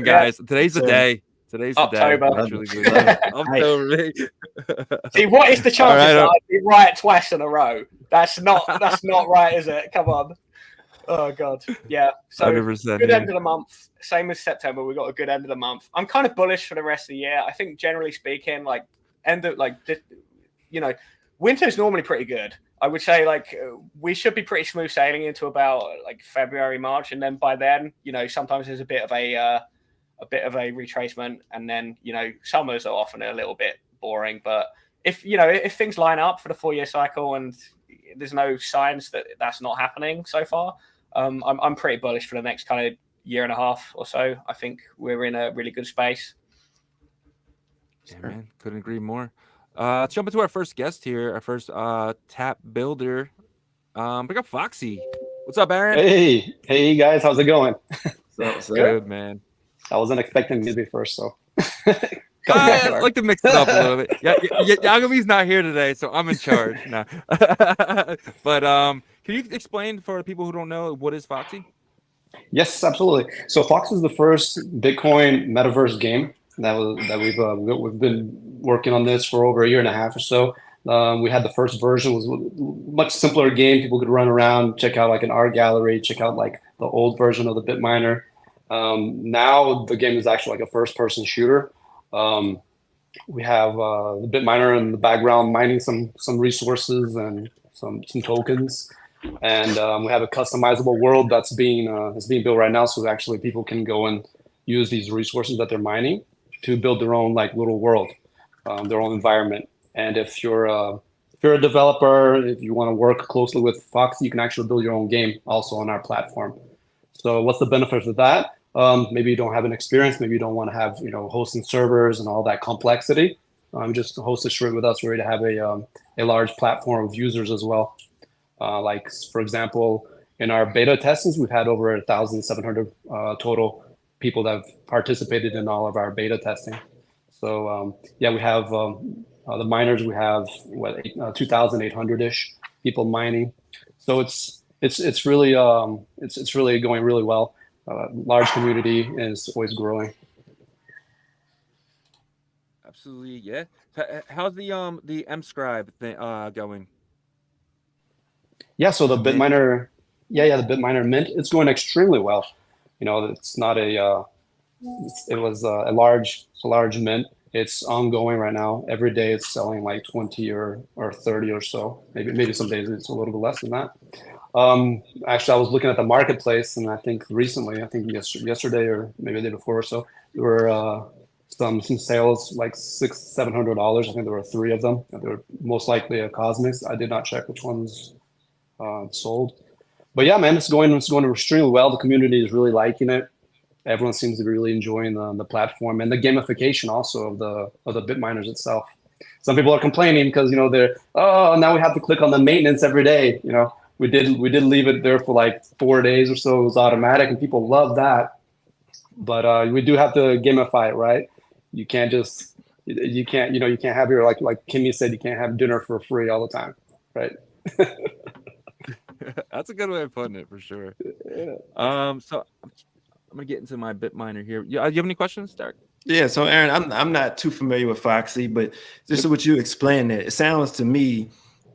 guys. Today's the day. Today's October. The day. October. See, what is the chances that I'd be right twice in a row? That's not right, is it? Come on. Oh God. Yeah. So 100%, good end of the month. Same as September. We got a good end of the month. I'm kind of bullish for the rest of the year. I think generally speaking, like you know, winter's normally pretty good. I would say like we should be pretty smooth sailing into about like February, March, and then by then, you know, sometimes there's a bit of a retracement, and then, you know, summers are often a little bit boring. But if things line up for the 4-year cycle and there's no signs that that's not happening so far, I'm pretty bullish for the next kind of year and a half or so. I think we're in a really good space. Yeah, man, couldn't agree more. Let's jump into our first guest here, our first tap builder. Pick up Foxy. What's up, Aaron? Hey guys, how's it going? Good, man. I wasn't expecting me to be first, so. I like to mix it up a little bit. Yagobi's not here today, so I'm in charge now. But can you explain for people who don't know, what is Foxy? Yes, absolutely. So Fox is the first Bitcoin metaverse game that we've been working on this for over a year and a half or so. We had the first version, was a much simpler game. People could run around, check out like an art gallery, check out like the old version of the Bitminer. Now the game is actually like a first-person shooter. We have the Bitminer in the background mining some resources and some tokens, and we have a customizable world that's being built right now. So actually, people can go and use these resources that they're mining to build their own like little world, their own environment. And if you're a developer, if you want to work closely with Foxy, you can actually build your own game also on our platform. So what's the benefit of that? Maybe you don't have an experience. Maybe you don't want to have, hosting servers and all that complexity. Just host it straight with us. We're ready to have a large platform of users as well. Like, for example, in our beta testings, we've had over 1,700 total people that have participated in all of our beta testing. So yeah, we have the miners. We have 2,800-ish people mining. So it's really it's really going really well. Large community is always growing. Absolutely, yeah. How's the mScribe thing going? Yeah, so the Bitminer, the Bitminer mint, it's going extremely well. It's not a it was a large mint. It's ongoing right now. Every day it's selling like 20 or 30 or so. Maybe some days it's a little bit less than that. Actually, I was looking at the marketplace, and I think recently, yesterday or maybe the day before or so, there were some sales like $600-700. I think there were 3 of them. They were most likely a Cosmics. I did not check which ones sold, but yeah, man, it's going extremely well. The community is really liking it. Everyone seems to be really enjoying the platform and the gamification also of the Bitminers itself. Some people are complaining because they're now we have to click on the maintenance every day. We did leave it there for like 4 days or so. It was automatic, and people love that. But we do have to gamify it, right? You can't have your like Kimmy said, you can't have dinner for free all the time, right? That's a good way of putting it, for sure. Yeah. So I'm gonna get into my Bitminer here. You have any questions, Derek? Yeah, so Aaron, I'm not too familiar with Foxy, but just what you explained it sounds to me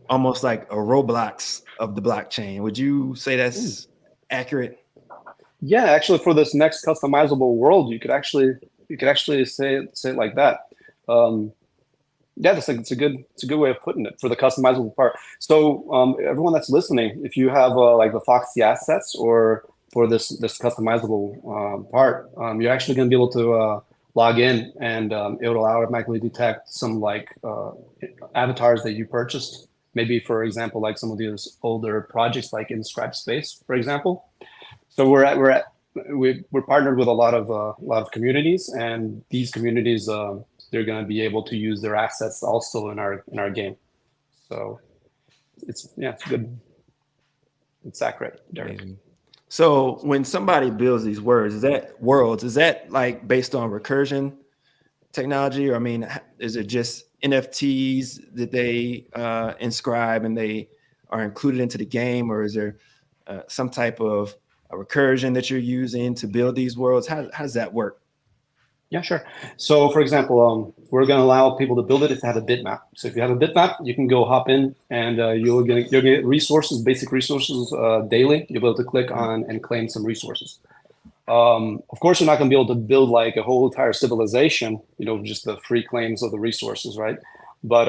almost like a Roblox of the blockchain. Would you say that's accurate? Yeah, actually, for this next customizable world, you could actually say it like that. Yeah, it's a good way of putting it for the customizable part. So everyone that's listening, if you have like the Foxy assets or for this customizable part, you're actually going to be able to log in, and it will automatically detect some like avatars that you purchased. Maybe, for example, like some of these older projects like Inscribe Space, for example. So we're partnered with a lot of communities, and these communities they're going to be able to use their assets also in our game. So it's good. It's accurate, Derek. So when somebody builds these worlds, is that like based on recursion technology, or is it just NFTs that they inscribe and they are included into the game, or is there some type of a recursion that you're using to build these worlds? How does that work? Yeah, sure. So, for example, we're going to allow people to build it if they have a bitmap. So, if you have a bitmap, you can go hop in, and you'll get resources, basic resources daily. You'll be able to click on and claim some resources. Of course, you're not going to be able to build like a whole entire civilization, just the free claims of the resources, right? But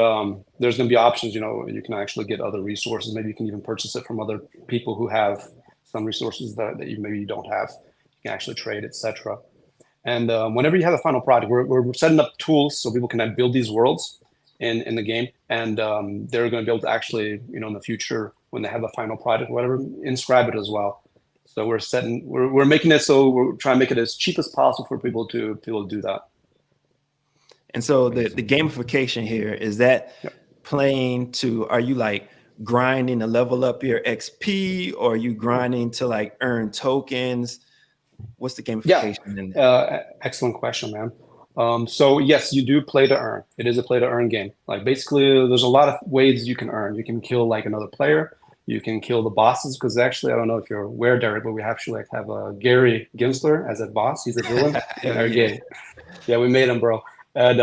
there's going to be options. You can actually get other resources. Maybe you can even purchase it from other people who have some resources that maybe you don't have. You can actually trade, etc. And whenever you have a final product, we're setting up tools so people can build these worlds in the game, and they're going to be able to actually, in the future, when they have a final product, whatever, inscribe it as well. So we're making it so we're trying to make it as cheap as possible for people to do that. And so the gamification here, is that playing to, are you like grinding to level up your XP, or are you grinding to like earn tokens? What's the gamification in that? Excellent question, man. So yes, you do play to earn. It is a play to earn game. Like basically, there's a lot of ways you can earn. You can kill like another player. You can kill the bosses, because actually, I don't know if you're aware, Derek, but we actually like have Gary Gensler as a boss. He's a villain in our game. Yeah, we made him, bro. And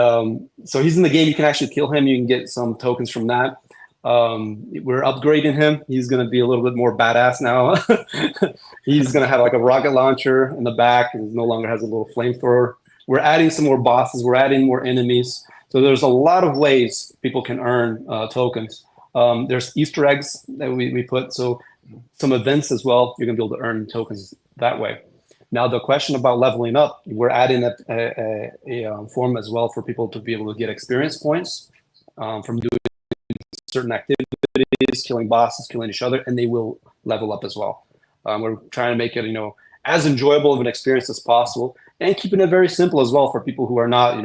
so he's in the game. You can actually kill him. You can get some tokens from that. We're upgrading him. He's going to be a little bit more badass now. He's going to have like a rocket launcher in the back, and no longer has a little flamethrower. We're adding some more bosses. We're adding more enemies. So there's a lot of ways people can earn tokens. There's Easter eggs that we put. So some events as well. You're going to be able to earn tokens that way. Now, the question about leveling up, we're adding a form as well for people to be able to get experience points from doing certain activities, killing bosses, killing each other, and they will level up as well. We're trying to make it, as enjoyable of an experience as possible, and keeping it very simple as well for people who are not,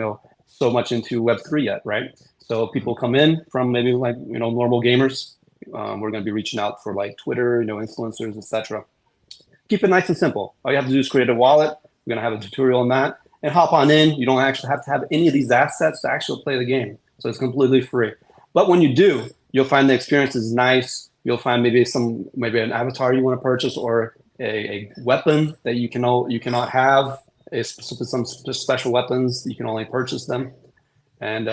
so much into Web3 yet, right? So people come in from maybe like, normal gamers. We're going to be reaching out for like Twitter, influencers, etc. Keep it nice and simple. All you have to do is create a wallet. We're going to have a tutorial on that, and hop on in. You don't actually have to have any of these assets to actually play the game. So it's completely free. But when you do, you'll find the experience is nice. You'll find maybe an avatar you want to purchase, or a weapon that you cannot have. Some special weapons, you can only purchase them. And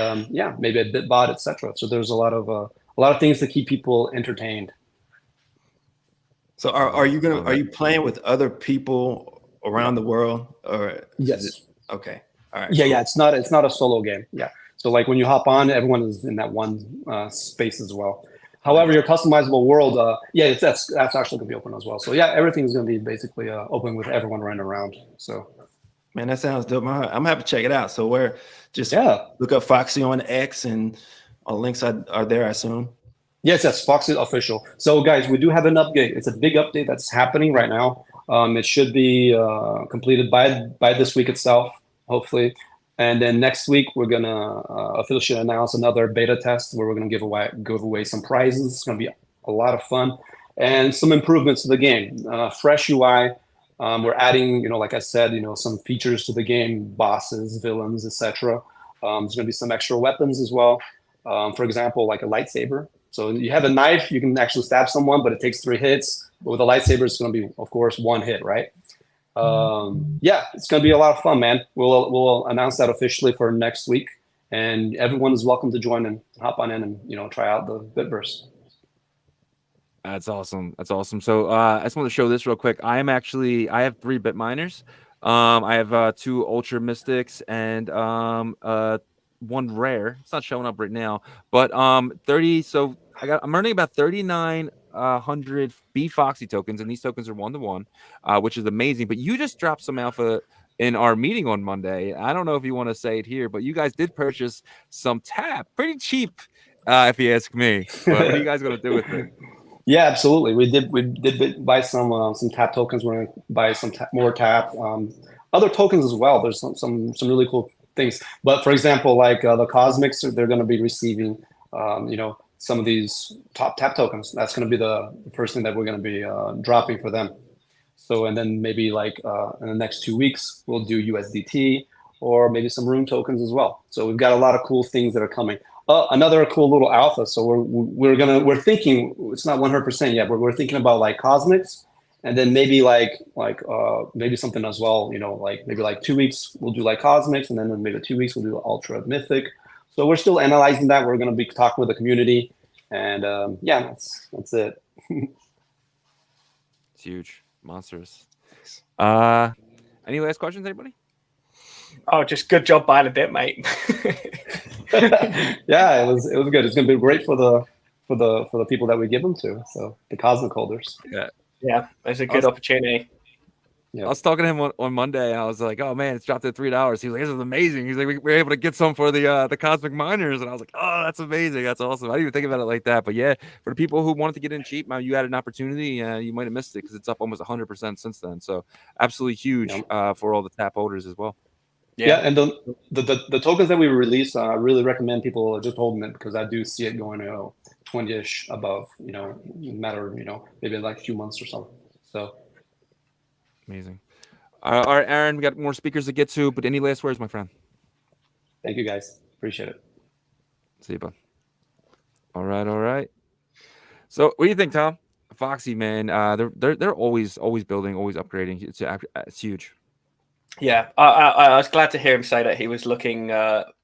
maybe a bitbot, etc. So there's a lot of things to keep people entertained. So are you playing with other people around the world, or yes? Okay, all right. Yeah, cool. It's not a solo game. Yeah, so like when you hop on, everyone is in that one space as well. However, your customizable world, that's actually gonna be open as well. So yeah, everything's gonna be basically open with everyone running around. So. Man, that sounds dope. I'm gonna have to check it out. So look up Foxy on X, and all links are there, I assume. Yes, Foxy official. So guys, we do have an update. It's a big update that's happening right now. It should be completed by this week itself, hopefully. And then next week, we're gonna officially announce another beta test where we're gonna give away some prizes. It's gonna be a lot of fun, and some improvements to the game. Fresh UI. We're adding, like I said, some features to the game, bosses, villains, etc. There's gonna be some extra weapons as well. For example, like a lightsaber. So you have a knife, you can actually stab someone, but it takes 3 hits. But with a lightsaber, it's going to be, of course, 1 hit, right? It's going to be a lot of fun, man. We'll announce that officially for next week, and everyone is welcome to join and hop on in and try out the Bitverse. That's awesome. That's awesome. So I just want to show this real quick. I have 3 bit miners. I have 2 Ultra Mystics and 1 rare. It's not showing up right now, but 30. So I'm earning about 3,900 B Foxy tokens, and these tokens are 1-to-1, which is amazing. But you just dropped some alpha in our meeting on Monday. I don't know if you want to say it here, but you guys did purchase some tap, pretty cheap, if you ask me. But what are you guys going to do with it? Yeah, absolutely. We did buy some tap tokens. We're going to buy some more tap, other tokens as well. There's some really cool things. But for example, like the Cosmics, they're going to be receiving, some of these top tap tokens. That's going to be the first thing that we're going to be dropping for them. So, and then maybe like in the next 2 weeks, we'll do USDT or maybe some Rune tokens as well. So we've got a lot of cool things that are coming. Another cool little alpha. So we're thinking, it's not 100% yet, but we're thinking about like Cosmics, and then maybe maybe something as well. Maybe like 2 weeks we'll do like Cosmics, and then maybe 2 weeks we'll do Ultra Mythic. So we're still analyzing that. We're going to be talking with the community, and that's it. It's huge, monstrous. Any last questions, anybody? Oh, just good job buying a bit, mate. Yeah, it was good. It's going to be great for the people that we give them to. So the Cosmic holders. Yeah, it's a good opportunity. Yeah. I was talking to him on Monday, and I was like, "Oh man, it's dropped to $3." He was like, "This is amazing." He's like, "We were able to get some for the Cosmic miners," and I was like, "Oh, that's amazing. That's awesome." I didn't even think about it like that, but yeah, for the people who wanted to get in cheap, you had an opportunity. You might have missed it because it's up almost 100% since then. So absolutely huge for all the tap holders as well. Yeah, and the tokens that we release, I really recommend people just holding it because I do see it going 20-ish above, matter of, maybe like a few months or something. So amazing. All right, Aaron, we got more speakers to get to, but any last words, my friend? thank you guys. Appreciate it. See you, bud. All right. So what do you think, Tom? Foxy, man, they're always building, always upgrading. It's huge. Yeah, I was glad to hear him say that he was looking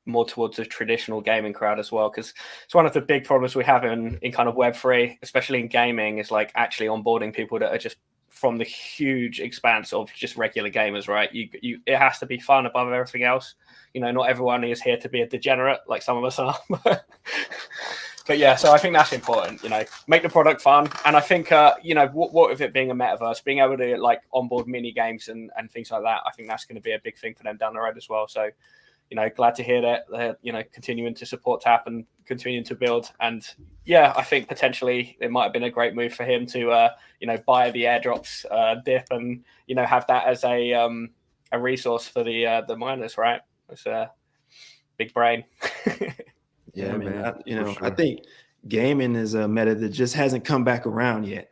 more towards a traditional gaming crowd as well, because it's one of the big problems we have in kind of Web3, especially in gaming, is like actually onboarding people that are just from the huge expanse of just regular gamers, right? It has to be fun above everything else. Not everyone is here to be a degenerate like some of us are. But yeah, so I think that's important, make the product fun. And I think, what with it being a metaverse, being able to like onboard mini games and things like that, I think that's going to be a big thing for them down the road as well. So, glad to hear that they're, continuing to support Tap and continuing to build. And yeah, I think potentially it might have been a great move for him to, buy the airdrops dip and, have that as a resource for the miners, right? It's a big brain. Yeah, man. Sure. I think gaming is a meta that just hasn't come back around yet.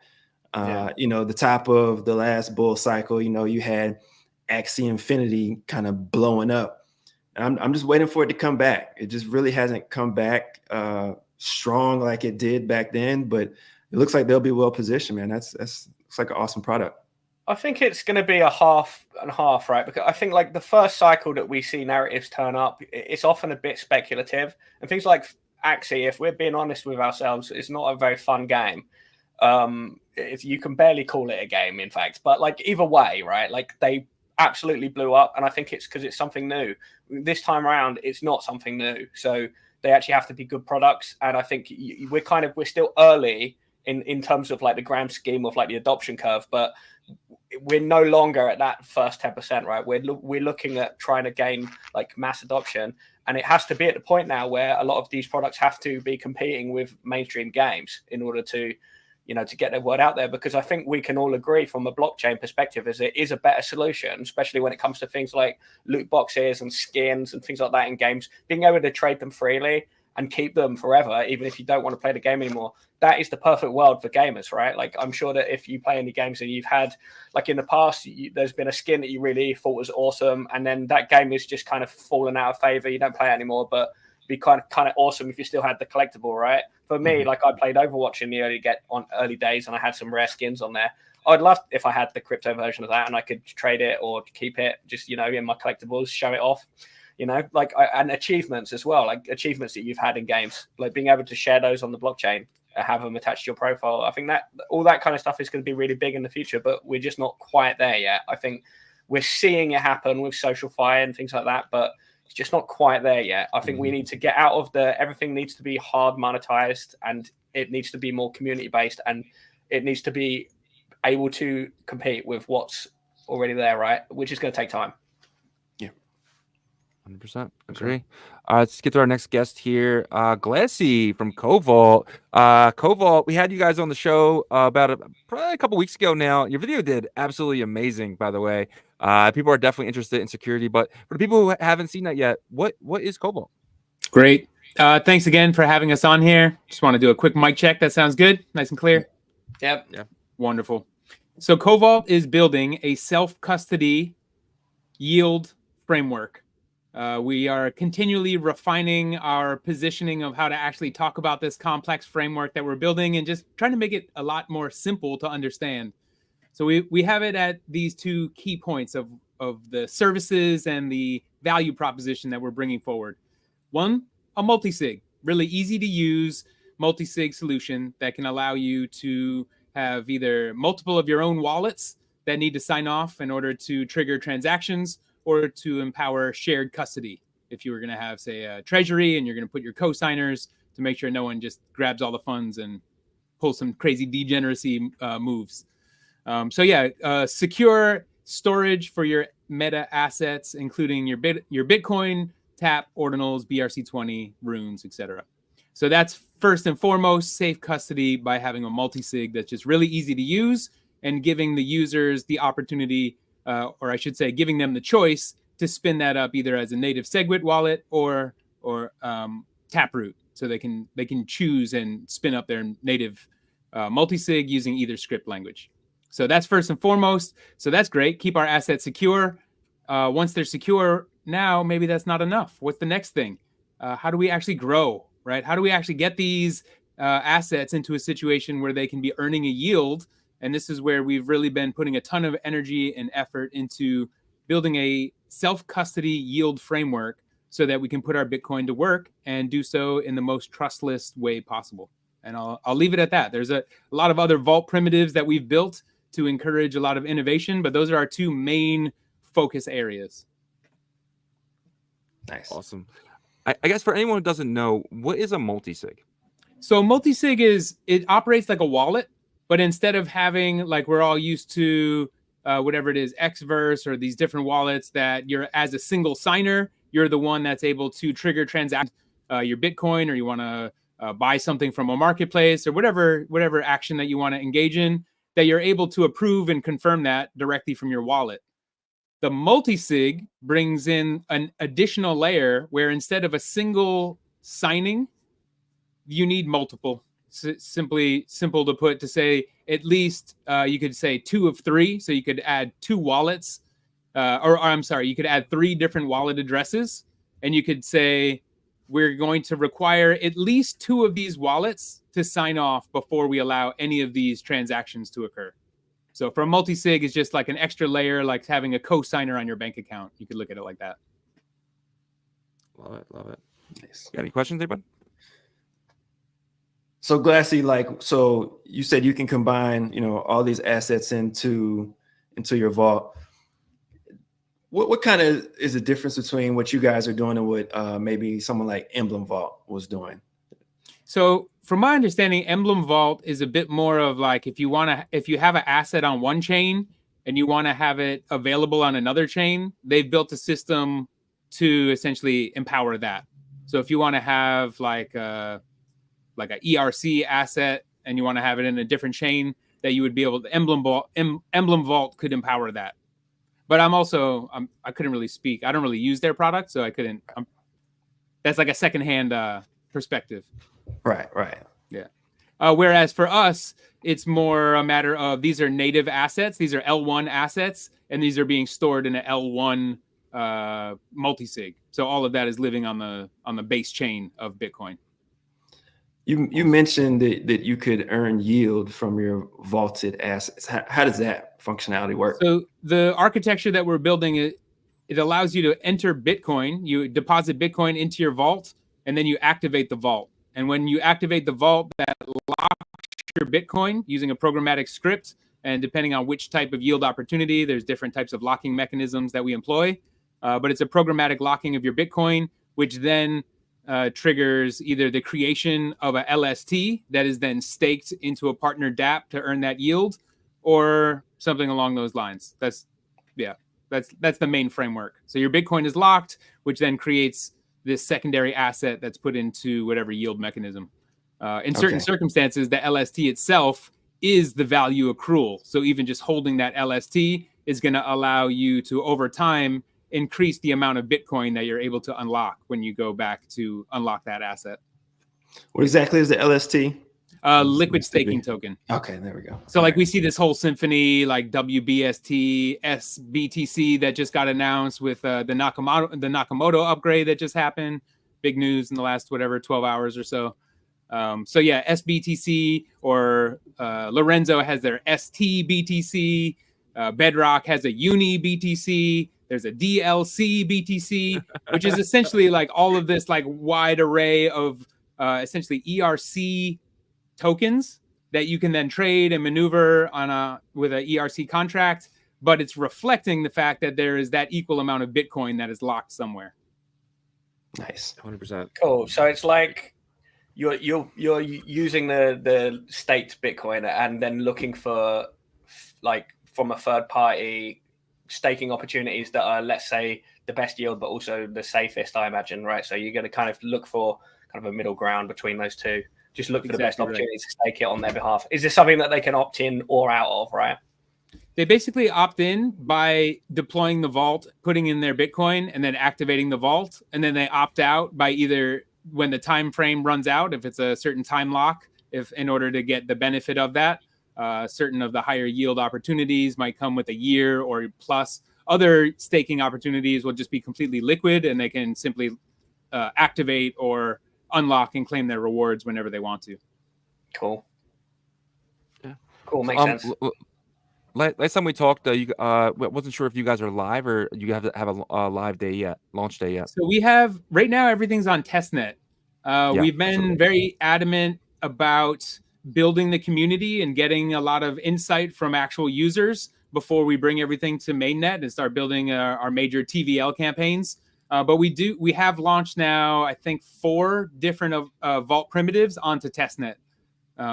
The top of the last bull cycle, you had Axie Infinity kind of blowing up. And I'm just waiting for it to come back. It just really hasn't come back strong like it did back then, but it looks like they'll be well positioned, man. That's looks like an awesome product. I think it's going to be a half and half, right? Because I think like the first cycle that we see narratives turn up, it's often a bit speculative. And things like Axie, if we're being honest with ourselves, it's not a very fun game. You can barely call it a game, in fact. But like either way, right? Like they absolutely blew up. And I think it's because it's something new. This time around, it's not something new. So they actually have to be good products. And I think we're still early in terms of like the grand scheme of like the adoption curve. But we're no longer at that first 10%, right? We're looking at trying to gain like mass adoption, and it has to be at the point now where a lot of these products have to be competing with mainstream games in order to, to get their word out there. Because I think we can all agree from a blockchain perspective is it is a better solution, especially when it comes to things like loot boxes and skins and things like that in games, being able to trade them freely and keep them forever, even if you don't want to play the game anymore. That is the perfect world for gamers, right? Like I'm sure that if you play any games and you've had, like in the past, there's been a skin that you really thought was awesome, and then that game is just kind of fallen out of favor. You don't play it anymore, but it'd be kind of awesome if you still had the collectible, right? For me, like I played Overwatch in the early days, and I had some rare skins on there. I'd love if I had the crypto version of that and I could trade it or keep it, just in my collectibles, show it off. And achievements as well, like achievements that you've had in games, like being able to share those on the blockchain, have them attached to your profile. I think that all that kind of stuff is going to be really big in the future, but we're just not quite there yet. I think we're seeing it happen with SocialFi and things like that, but it's just not quite there yet. I think we need to get out of everything needs to be hard monetized, and it needs to be more community based, and it needs to be able to compete with what's already there, right? Which is going to take time. 100% agree. Let's get to our next guest here, Glassy from Cobalt. Cobalt, we had you guys on the show about probably a couple weeks ago now. Your video did absolutely amazing, by the way. People are definitely interested in security, but for the people who haven't seen that yet, what is Cobalt? Great. Thanks again for having us on here. Just want to do a quick mic check. That sounds good. Nice and clear. Yep. Yeah. Wonderful. So Cobalt is building a self-custody yield framework. We are continually refining our positioning of how to actually talk about this complex framework that we're building and just trying to make it a lot more simple to understand. So we have it at these two key points of the services and the value proposition that we're bringing forward. One, a multisig, really easy to use multisig solution that can allow you to have either multiple of your own wallets that need to sign off in order to trigger transactions, or to empower shared custody. If you were going to have, say, a treasury and you're going to put your co-signers to make sure no one just grabs all the funds and pulls some crazy degeneracy moves. Secure storage for your meta assets, including your Bitcoin, Tap, Ordinals, BRC20, Runes, etc. So that's first and foremost safe custody by having a multi-sig that's just really easy to use and giving the users the opportunity, or I should say, giving them the choice to spin that up either as a native SegWit wallet or Taproot, so they can choose and spin up their native multisig using either script language. So that's first and foremost. So that's great. Keep our assets secure. Once they're secure, now maybe that's not enough. What's the next thing? How do we actually grow, right? How do we actually get these assets into a situation where they can be earning a yield? And this is where we've really been putting a ton of energy and effort into building a self-custody yield framework so that we can put our Bitcoin to work and do so in the most trustless way possible. And I'll leave it at that. There's a lot of other vault primitives that we've built to encourage a lot of innovation, but those are our two main focus areas. Nice. Awesome. I guess for anyone who doesn't know, what is a multisig? So multisig it operates like a wallet, but instead of having, like we're all used to, whatever it is, Xverse or these different wallets that you're as a single signer, you're the one that's able to trigger transact your Bitcoin, or you want to buy something from a marketplace, or whatever action that you want to engage in, that you're able to approve and confirm that directly from your wallet. The multisig brings in an additional layer where instead of a single signing, you need multiple. Simple to put, to say at least you could say 2 of 3. So you could add 2 wallets, or I'm sorry, you could add 3 different wallet addresses, and you could say we're going to require at least 2 of these wallets to sign off before we allow any of these transactions to occur. So for a multisig, it's just like an extra layer, like having a co-signer on your bank account. You could look at it like that. Love it. Love it. Nice. Got any questions, anybody? So Glassy, so you said you can combine, all these assets into your vault. What kind of is the difference between what you guys are doing and what maybe someone like Emblem Vault was doing? So from my understanding, Emblem Vault is a bit more of like, if you have an asset on one chain and you want to have it available on another chain, they've built a system to essentially empower that. So if you want to have like a ERC asset and you want to have it in a different chain, that you would be able to, Emblem Vault could empower that. But I couldn't really speak. I don't really use their product, so I couldn't. That's like a secondhand perspective. Right. Yeah. Whereas for us, it's more a matter of these are native assets. These are L1 assets, and these are being stored in an L1 multisig. So all of that is living on the base chain of Bitcoin. You mentioned that you could earn yield from your vaulted assets. How does that functionality work? So the architecture that we're building, it allows you to enter Bitcoin. You deposit Bitcoin into your vault, and then you activate the vault. And when you activate the vault, that locks your Bitcoin using a programmatic script. And depending on which type of yield opportunity, there's different types of locking mechanisms that we employ. But it's a programmatic locking of your Bitcoin, which then triggers either the creation of a LST that is then staked into a partner dApp to earn that yield, or something along those lines. That's the main framework. So your Bitcoin is locked, which then creates this secondary asset that's put into whatever yield mechanism. In certain circumstances, the LST itself is the value accrual. So even just holding that LST is going to allow you to, over time, increase the amount of Bitcoin that you're able to unlock when you go back to unlock that asset. What exactly is the LST? Liquid staking token. Okay, there we go. So we see this whole symphony, like WBST, SBTC that just got announced with the Nakamoto upgrade that just happened. Big news in the last 12 hours or so. So yeah, SBTC, or Lorenzo has their STBTC. Bedrock has a Uni BTC. There's a DLC BTC, which is essentially like all of this like wide array of essentially ERC tokens that you can then trade and maneuver on with an ERC contract, but it's reflecting the fact that there is that equal amount of Bitcoin that is locked somewhere. Nice, 100%. Cool. So it's like you're using the staked Bitcoin and then looking for, like, from a third party, staking opportunities that are, let's say, the best yield, but also the safest, I imagine, right? So you're going to kind of look for kind of a middle ground between those two. Just look for the best opportunities to stake it on their behalf. Is this something that they can opt in or out of, right? They basically opt in by deploying the vault, putting in their Bitcoin, and then activating the vault. And then they opt out by either when the time frame runs out, if it's a certain time lock, if in order to get the benefit of that. Certain of the higher yield opportunities might come with a year or plus. Other staking opportunities will just be completely liquid, and they can simply activate or unlock and claim their rewards whenever they want to. Cool. Yeah. Cool. Makes sense. Last time we talked, you wasn't sure if you guys are live or you have a live day yet, launch day yet. So we have right now everything's on testnet. We've been absolutely. very adamant about building the community and getting a lot of insight from actual users before we bring everything to mainnet and start building our major TVL campaigns. But we have launched now, I think, 4 different vault primitives onto testnet.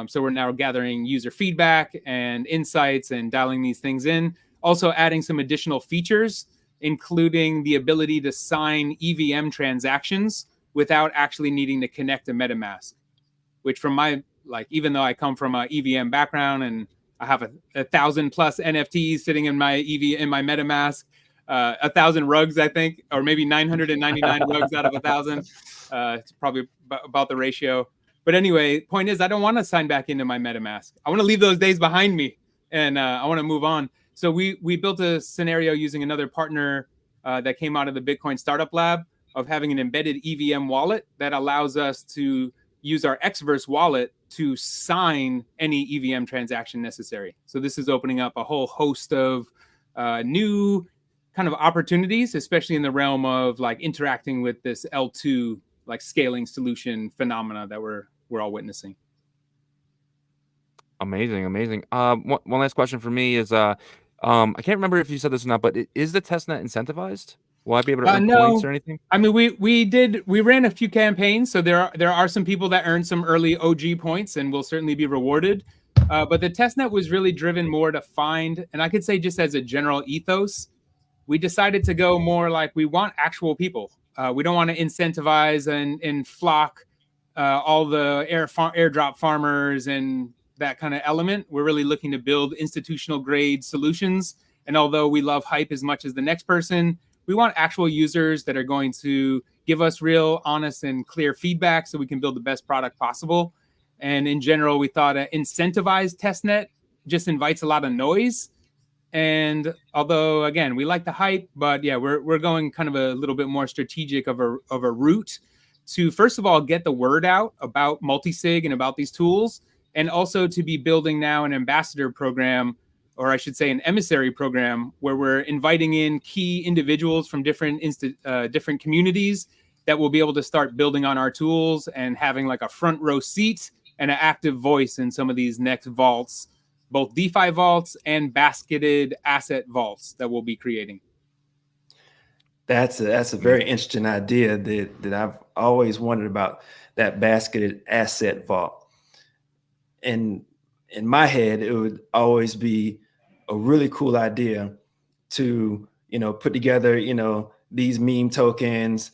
So we're now gathering user feedback and insights and dialing these things in. Also adding some additional features, including the ability to sign EVM transactions without actually needing to connect to MetaMask, which from my, even though I come from an EVM background and I have 1,000+ NFTs sitting in my MetaMask, 1,000 rugs, I think, or maybe 999 rugs out of 1,000. It's probably about the ratio. But anyway, point is, I don't want to sign back into my MetaMask. I want to leave those days behind me, and I want to move on. So we built a scenario using another partner that came out of the Bitcoin Startup Lab of having an embedded EVM wallet that allows us to use our Xverse wallet to sign any EVM transaction necessary. So this is opening up a whole host of new kind of opportunities, especially in the realm of interacting with this L2 scaling solution phenomena that we're all witnessing. Amazing. One last question for me is I can't remember if you said this or not, but is the testnet incentivized? Will I be able to earn points or anything? I mean, we ran a few campaigns, so there are some people that earned some early OG points and will certainly be rewarded. But the testnet was really driven more to find, and I could say just as a general ethos, we decided to go more we want actual people. We don't want to incentivize and flock all the airdrop farmers and that kind of element. We're really looking to build institutional grade solutions. And although we love hype as much as the next person, we want actual users that are going to give us real, honest, and clear feedback so we can build the best product possible. And in general, we thought an incentivized testnet just invites a lot of noise. And although, again, we like the hype, but yeah, we're going kind of a little bit more strategic of a route to, first of all, get the word out about multisig and about these tools, and also to be building now an ambassador program, or I should say an emissary program, where we're inviting in key individuals from different communities that will be able to start building on our tools and having a front row seat and an active voice in some of these next vaults, both DeFi vaults and basketed asset vaults that we'll be creating. That's a very interesting idea that I've always wondered about, that basketed asset vault. And in my head, it would always be a really cool idea to, put together, these meme tokens,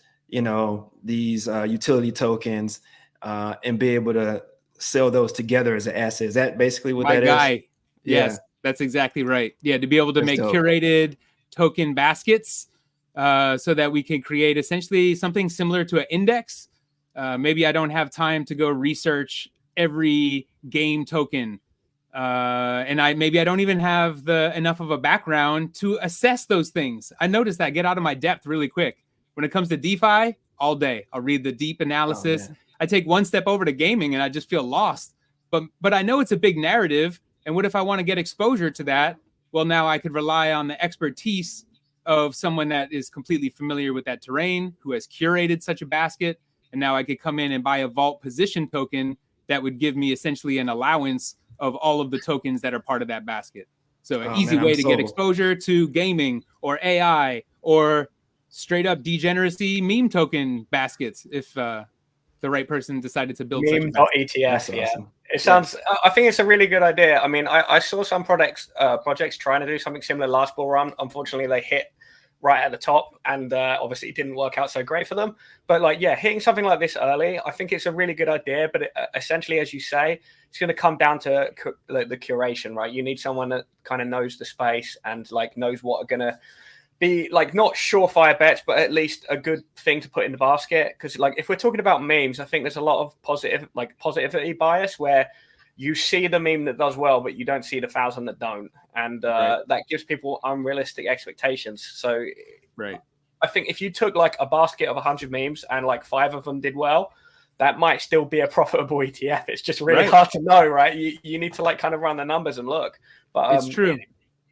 these utility tokens, and be able to sell those together as an asset. Is that basically what that is? Yes, that's exactly right. Yeah, to be able to make curated token baskets so that we can create essentially something similar to an index. Maybe I don't have time to go research every game token. And maybe I don't even have enough of a background to assess those things. I noticed that, get out of my depth really quick. When it comes to DeFi, all day, I'll read the deep analysis. I take one step over to gaming and I just feel lost. But I know it's a big narrative. And what if I want to get exposure to that? Well, now I could rely on the expertise of someone that is completely familiar with that terrain, who has curated such a basket. And now I could come in and buy a vault position token that would give me essentially an allowance of all of the tokens that are part of that basket. So an easy way to get exposure to gaming or AI or straight up degeneracy meme token baskets if the right person decided to build meme.etf. Yeah, awesome. It sounds. I think it's a really good idea. I mean, I saw some projects trying to do something similar last bull run. Unfortunately, they hit right at the top, and obviously it didn't work out so great for them. But like, yeah, hitting something like this early, I think it's a really good idea. But essentially, as you say, it's going to come down to the curation, right? You need someone that kind of knows the space and like knows what are going to be like not surefire bets, but at least a good thing to put in the basket. Because like if we're talking about memes, I think there's a lot of positivity bias where you see the meme that does well, but you don't see the 1,000 that don't, and that gives people unrealistic expectations. So, I think if you took like a basket of 100 memes and like 5 of them did well, that might still be a profitable ETF. It's just really hard to know, right? You need to like kind of run the numbers and look. But it's true.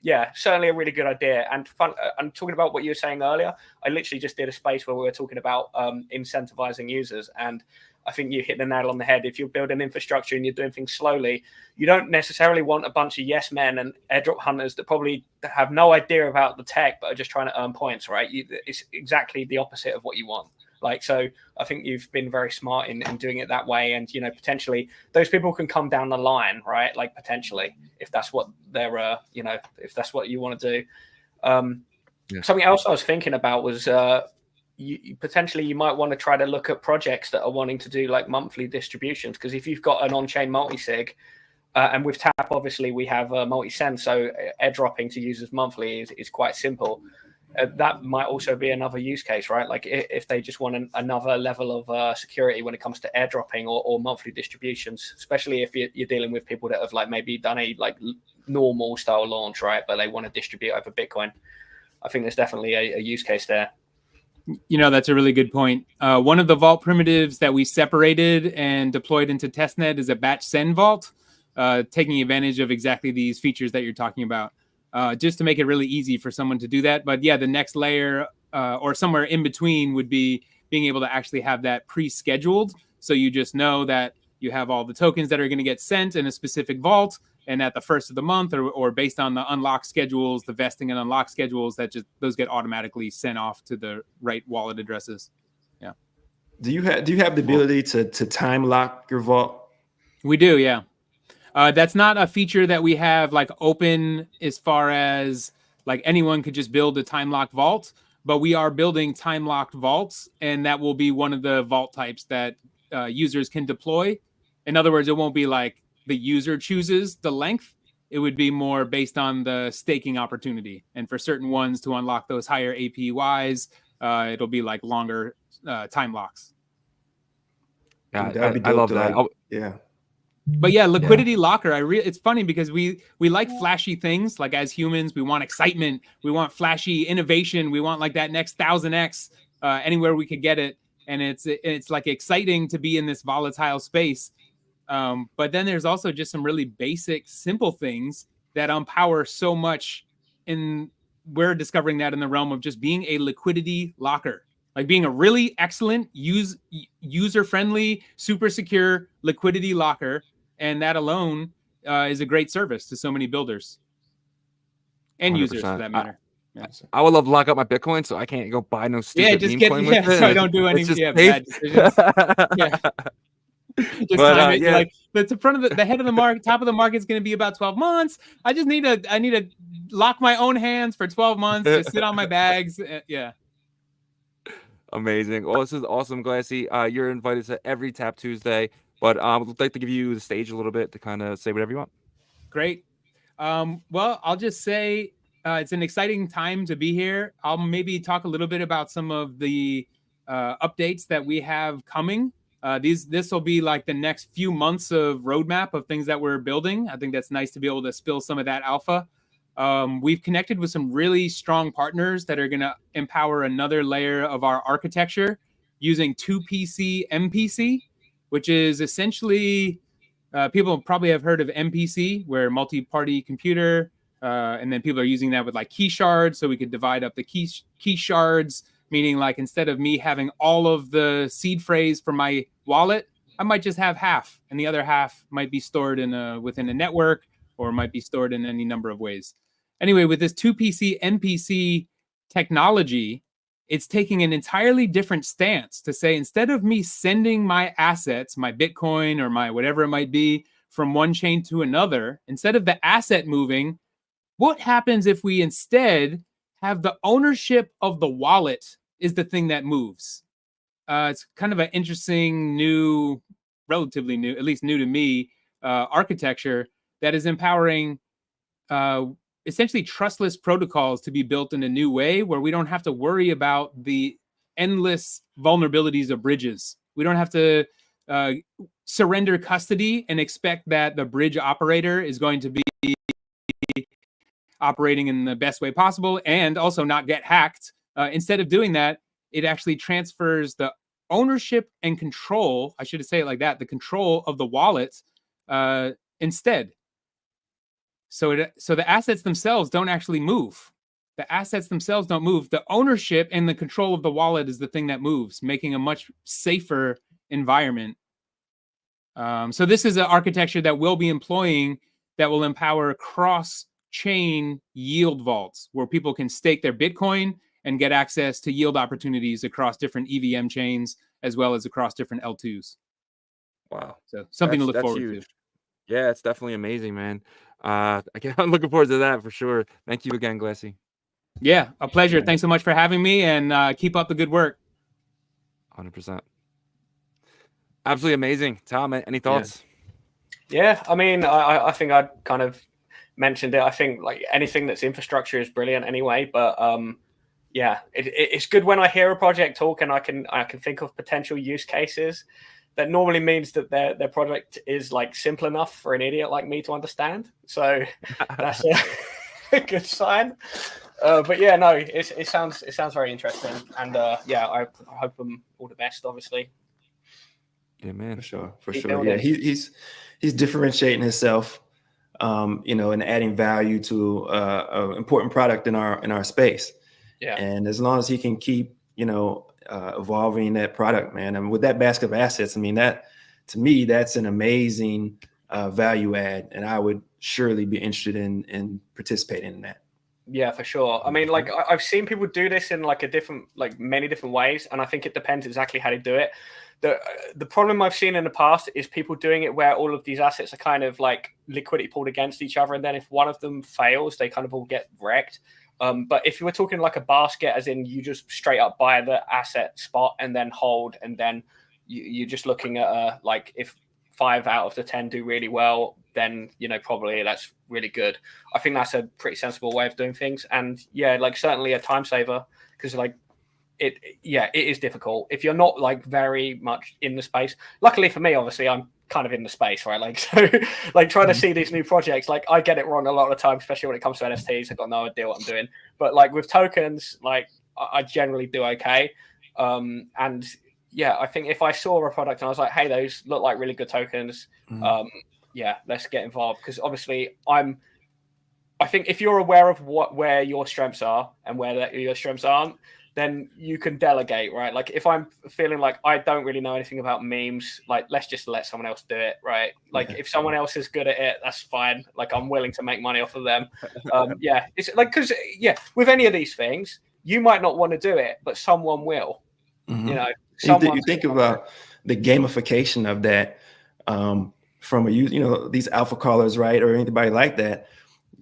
Yeah, certainly a really good idea and fun. And talking about what you were saying earlier, I literally just did a space where we were talking about incentivizing users, and I think you hit the nail on the head. If you're building infrastructure and you're doing things slowly, you don't necessarily want a bunch of yes men and airdrop hunters that probably have no idea about the tech but are just trying to earn points, right? It's exactly the opposite of what you want. Like, so I think you've been very smart in doing it that way. And, you know, potentially those people can come down the line, right? Like potentially, if that's what they're, you know, if that's what you want to do. Something else I was thinking about was potentially you might want to try to look at projects that are wanting to do like monthly distributions. Because if you've got an on-chain multisig, and with Tap, obviously we have multi-send, so airdropping to users monthly is quite simple. That might also be another use case, right? Like if they just want another level of security when it comes to airdropping or monthly distributions, especially if you're dealing with people that have like maybe done a like normal style launch, right? But they want to distribute over Bitcoin. I think there's definitely a use case there. You know, that's a really good point. One of the vault primitives that we separated and deployed into testnet is a batch send vault, taking advantage of exactly these features that you're talking about. Just to make it really easy for someone to do that. But yeah, the next layer or somewhere in between would be being able to actually have that pre-scheduled. So you just know that you have all the tokens that are going to get sent in a specific vault. And at the first of the month or based on the unlock schedules, the vesting and unlock schedules, those get automatically sent off to the right wallet addresses. Yeah. Do you have the ability to time lock your vault? We do, yeah. That's not a feature that we have like open as far as like anyone could just build a time locked vault, but we are building time locked vaults, and that will be one of the vault types that users can deploy. In other words, it won't be like the user chooses the length. It would be more based on the staking opportunity. And for certain ones to unlock those higher APYs, it'll be like longer time locks. Yeah, that'd be dope. I love that. Yeah. But yeah, liquidity locker. It's funny because we like flashy things. Like as humans, we want excitement. We want flashy innovation. We want like that next 1000x anywhere we could get it. And it's like exciting to be in this volatile space. But then there's also just some really basic, simple things that empower so much. And we're discovering that in the realm of just being a liquidity locker. Like being a really excellent, user-friendly, super secure liquidity locker. And that alone is a great service to so many builders and 100%. Users for that matter. I would love to lock up my Bitcoin so I can't go buy no stupid meme coin with it. So I don't do any bad decisions. Yeah. Just time it. Like the front of the head of the market, top of the market is going to be about 12 months. I need to lock my own hands for 12 months, just sit on my bags. Yeah. Amazing. Well, this is awesome, Glassy. You're invited to every Tap Tuesday, but I'd like to give you the stage a little bit to kind of say whatever you want. Great. Well, I'll just say it's an exciting time to be here. I'll maybe talk a little bit about some of the updates that we have coming. This will be like the next few months of roadmap of things that we're building. I think that's nice to be able to spill some of that alpha. We've connected with some really strong partners that are going to empower another layer of our architecture using 2PC MPC, which is essentially, people probably have heard of MPC, where multi-party computer, and then people are using that with like key shards, so we could divide up the key shards, meaning like instead of me having all of the seed phrase for my wallet, I might just have half, and the other half might be stored within a network, or might be stored in any number of ways. Anyway, with this 2PC MPC technology, it's taking an entirely different stance to say, instead of me sending my assets, my Bitcoin or my whatever it might be, from one chain to another, instead of the asset moving, what happens if we instead have the ownership of the wallet is the thing that moves. It's kind of an interesting new, relatively new, at least new to me, architecture that is empowering essentially trustless protocols to be built in a new way where we don't have to worry about the endless vulnerabilities of bridges. We don't have to surrender custody and expect that the bridge operator is going to be operating in the best way possible and also not get hacked. Instead of doing that, it actually transfers the ownership and control, I should say it like that, the control of the wallet instead. So the assets themselves don't actually move. The assets themselves don't move. The ownership and the control of the wallet is the thing that moves, making a much safer environment. So this is an architecture that we'll be employing that will empower cross-chain yield vaults where people can stake their Bitcoin and get access to yield opportunities across different EVM chains as well as across different L2s. Wow. So something to look forward huge. to. Yeah, it's definitely amazing, man. I'm looking forward to that for sure. Thank you again, Glessy. Yeah, a pleasure. Thanks so much for having me, and keep up the good work. 100%. Absolutely amazing. Tom, any thoughts? Yeah, I mean, I think I kind of mentioned it. I think like anything that's infrastructure is brilliant anyway, but yeah, it's good when I hear a project talk and I can think of potential use cases. That normally means that their project is like simple enough for an idiot like me to understand. So that's a good sign. But yeah, no, it sounds very interesting, and yeah, I hope them all the best. Obviously. Yeah, man, for sure. Yeah, he's differentiating himself, you know, and adding value to an important product in our space. Yeah, and as long as he can keep, you know, evolving that product, man, and with that basket of assets, I mean, that to me, that's an amazing value add, and I would surely be interested in participating in that. Yeah, for sure. I mean, like I've seen people do this in like many different ways, and I think it depends exactly how they do it. The problem I've seen in the past is people doing it where all of these assets are kind of like liquidity pulled against each other, and then if one of them fails, they kind of all get wrecked. But if you were talking like a basket, as in you just straight up buy the asset spot and then hold, and then you're just looking at like if 5 out of the 10 do really well, then, you know, probably that's really good. I think that's a pretty sensible way of doing things. And yeah, like certainly a time saver, because like it is difficult if you're not like very much in the space. Luckily for me, obviously, I'm kind of in the space, right? Like, so like trying to see these new projects, like I get it wrong a lot of the time, especially when it comes to NFTs. I've got no idea what I'm doing. But like with tokens, like I generally do okay. And yeah, I think if I saw a product and I was like, hey, those look like really good tokens, yeah, let's get involved. Because obviously I think if you're aware of where your strengths are and where your strengths aren't, then you can delegate, right? Like if I'm feeling like I don't really know anything about memes, like let's just let someone else do it, right? Like if someone else is good at it, that's fine. Like I'm willing to make money off of them. Yeah, it's like, because yeah, with any of these things, you might not want to do it, but someone will. You know, you think about the gamification of that from a you know, these alpha callers, right, or anybody like that.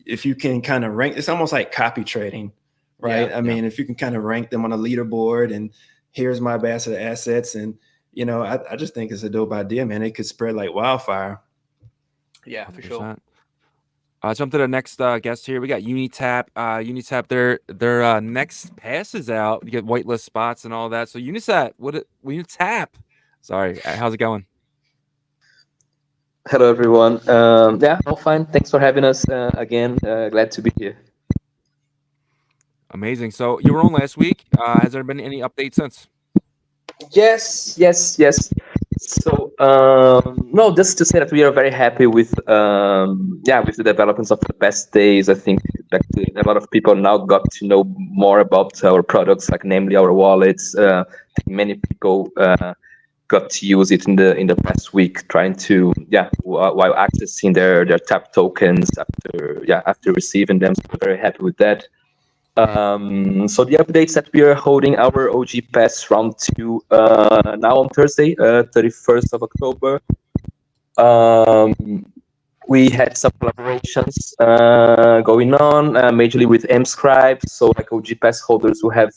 If you can kind of rank, it's almost like copy trading, right? I mean, if you can kind of rank them on a leaderboard, and here's my basket of assets, and you know, I just think it's a dope idea, man. It could spread like wildfire. Yeah, for sure. Jump to the next guest here. We got Unitap. Unitap, their next pass is out. You get whitelist spots and all that. So Unitap. Sorry, how's it going? Hello, everyone. Yeah, all fine. Thanks for having us again. Glad to be here. Amazing. So you were on last week. Has there been any updates since? Yes. So no, just to say that we are very happy with with the developments of the past days. I think that a lot of people now got to know more about our products, like namely our wallets. Many people got to use it in the past week, trying to while accessing their tap tokens after receiving them. So we're very happy with that. So the updates that we are holding our OG Pass round 2 now on Thursday, 31st of October. we had some collaborations going on, majorly with mScribe, so like OG pass holders who have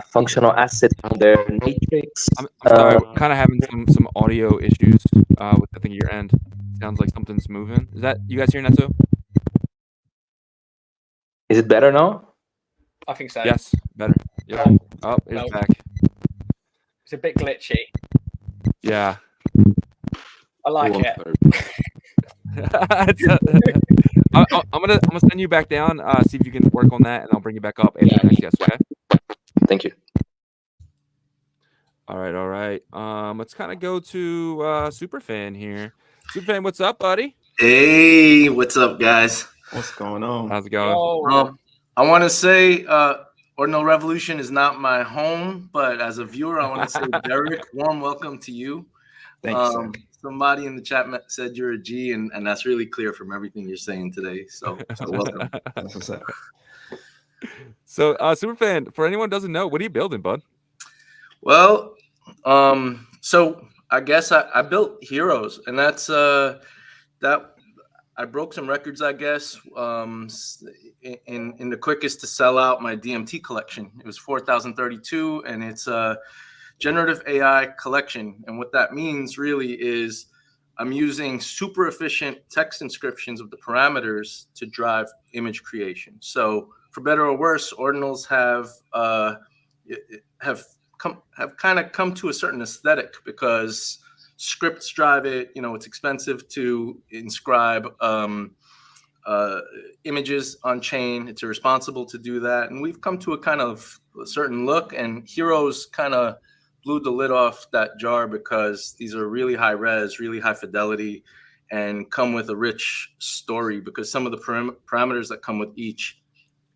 functional assets on their matrix. I'm sorry, we're kind of having some audio issues with I think your end. Sounds like something's moving. Is that you guys hearing that too? Is it better now? I think so. Yes, better. Yep. Oh, it's No. back. It's a bit glitchy. Yeah. I like Cool. it. I'm gonna send you back down. See if you can work on that, and I'll bring you back up after the next guest. Okay. Thank you. All right. Let's kind of go to Superfan here. Superfan, what's up, buddy? Hey, what's up, guys? What's going on? How's it going? Oh, I want to say Ordinal Revolution is not my home, but as a viewer, I want to say, Derek, warm welcome to you. Thanks. Sir. Somebody in the chat said you're a G, and that's really clear from everything you're saying today. So welcome. That's what's up. So, Superfan, for anyone who doesn't know, what are you building, bud? Well, so I guess I built Heroes, and that's that I broke some records, I guess, in the quickest to sell out my DMT collection. It was 4,032, and it's a generative AI collection. And what that means really is I'm using super efficient text inscriptions of the parameters to drive image creation. So for better or worse, ordinals have kind of come to a certain aesthetic because scripts drive it. You know, it's expensive to inscribe images on chain. It's irresponsible to do that. And we've come to a kind of a certain look, and Heroes kind of blew the lid off that jar because these are really high res, really high fidelity, and come with a rich story because some of the parameters that come with each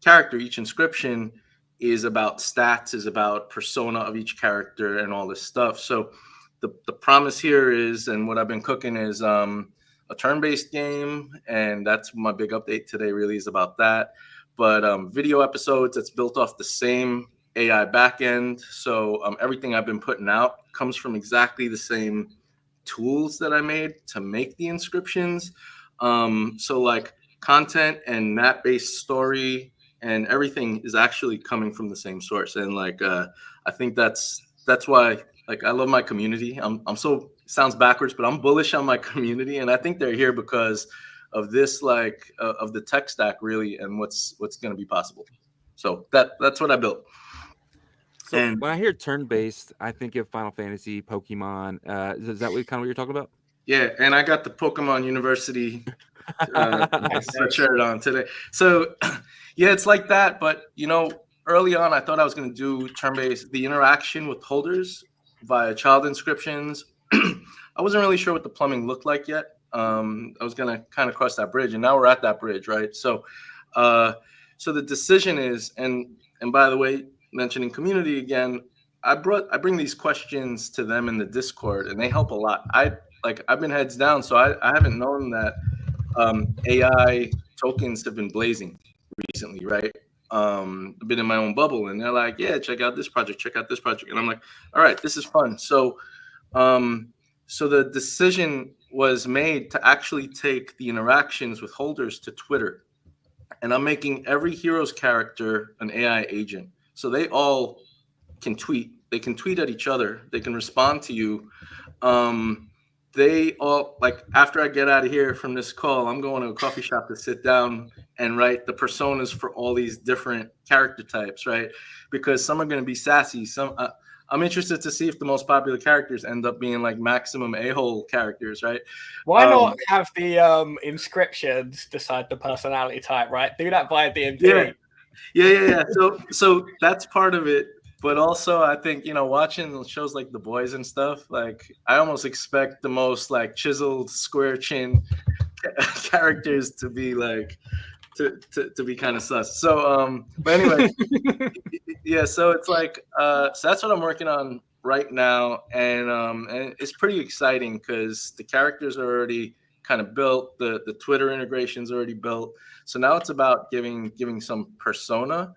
character, each inscription, is about stats, is about persona of each character and all this stuff. So the promise here is, and what I've been cooking is a turn-based game, and that's my big update today really is about that. But video episodes that's built off the same AI backend. So everything I've been putting out comes from exactly the same tools that I made to make the inscriptions. So like content and map-based story and everything is actually coming from the same source. And like I think that's why like I love my community. I'm so sounds backwards, but I'm bullish on my community, and I think they're here because of this like of the tech stack really and what's going to be possible. So that's what I built. So And when I hear turn-based, I think of Final Fantasy, Pokemon. Is that what you're talking about? yeah, and I got the Pokemon University sweatshirt on today. So yeah, it's like that. But you know, early on, I thought I was going to do turn-based, the interaction with holders via child inscriptions. I wasn't really sure what the plumbing looked like yet. I was going to kind of cross that bridge, and now we're at that bridge, right? So, so the decision is, and by the way, mentioning community again, I bring these questions to them in the Discord, and they help a lot. I've been heads down, so I haven't known that AI tokens have been blazing recently, right? I've been in my own bubble, and they're like, yeah, check out this project, check out this project. And I'm like, all right, this is fun. So so the decision was made to actually take the interactions with holders to Twitter. And I'm making every Heroes character an AI agent. So they all can tweet. They can tweet at each other. They can respond to you. They all, like, after I get out of here from this call, I'm going to a coffee shop to sit down and write the personas for all these different character types, right? Because some are going to be sassy. Some I'm interested to see if the most popular characters end up being like maximum a-hole characters, right? Why not have the inscriptions decide the personality type, right? Do that via DMT. Yeah. So that's part of it. But also, I think, you know, watching shows like The Boys and stuff, like I almost expect the most like chiseled, square chin characters to be like to be kind of sus. So, but anyway, yeah. So it's like, so that's what I'm working on right now, and it's pretty exciting because the characters are already kind of built, the Twitter integration's already built. So now it's about giving some persona.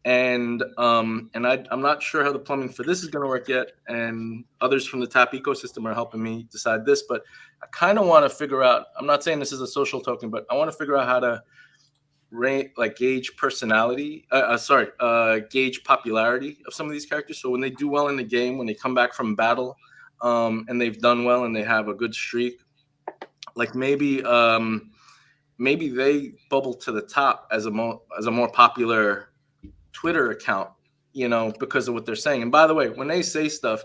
And I'm not sure how the plumbing for this is going to work yet. And others from the Tap ecosystem are helping me decide this. But I kind of want to figure out. I'm not saying this is a social token, but I want to figure out how to gauge personality. Gauge popularity of some of these characters. So when they do well in the game, when they come back from battle, and they've done well and they have a good streak, like maybe they bubble to the top as a more popular Twitter account, because of what they're saying. And by the way, when they say stuff,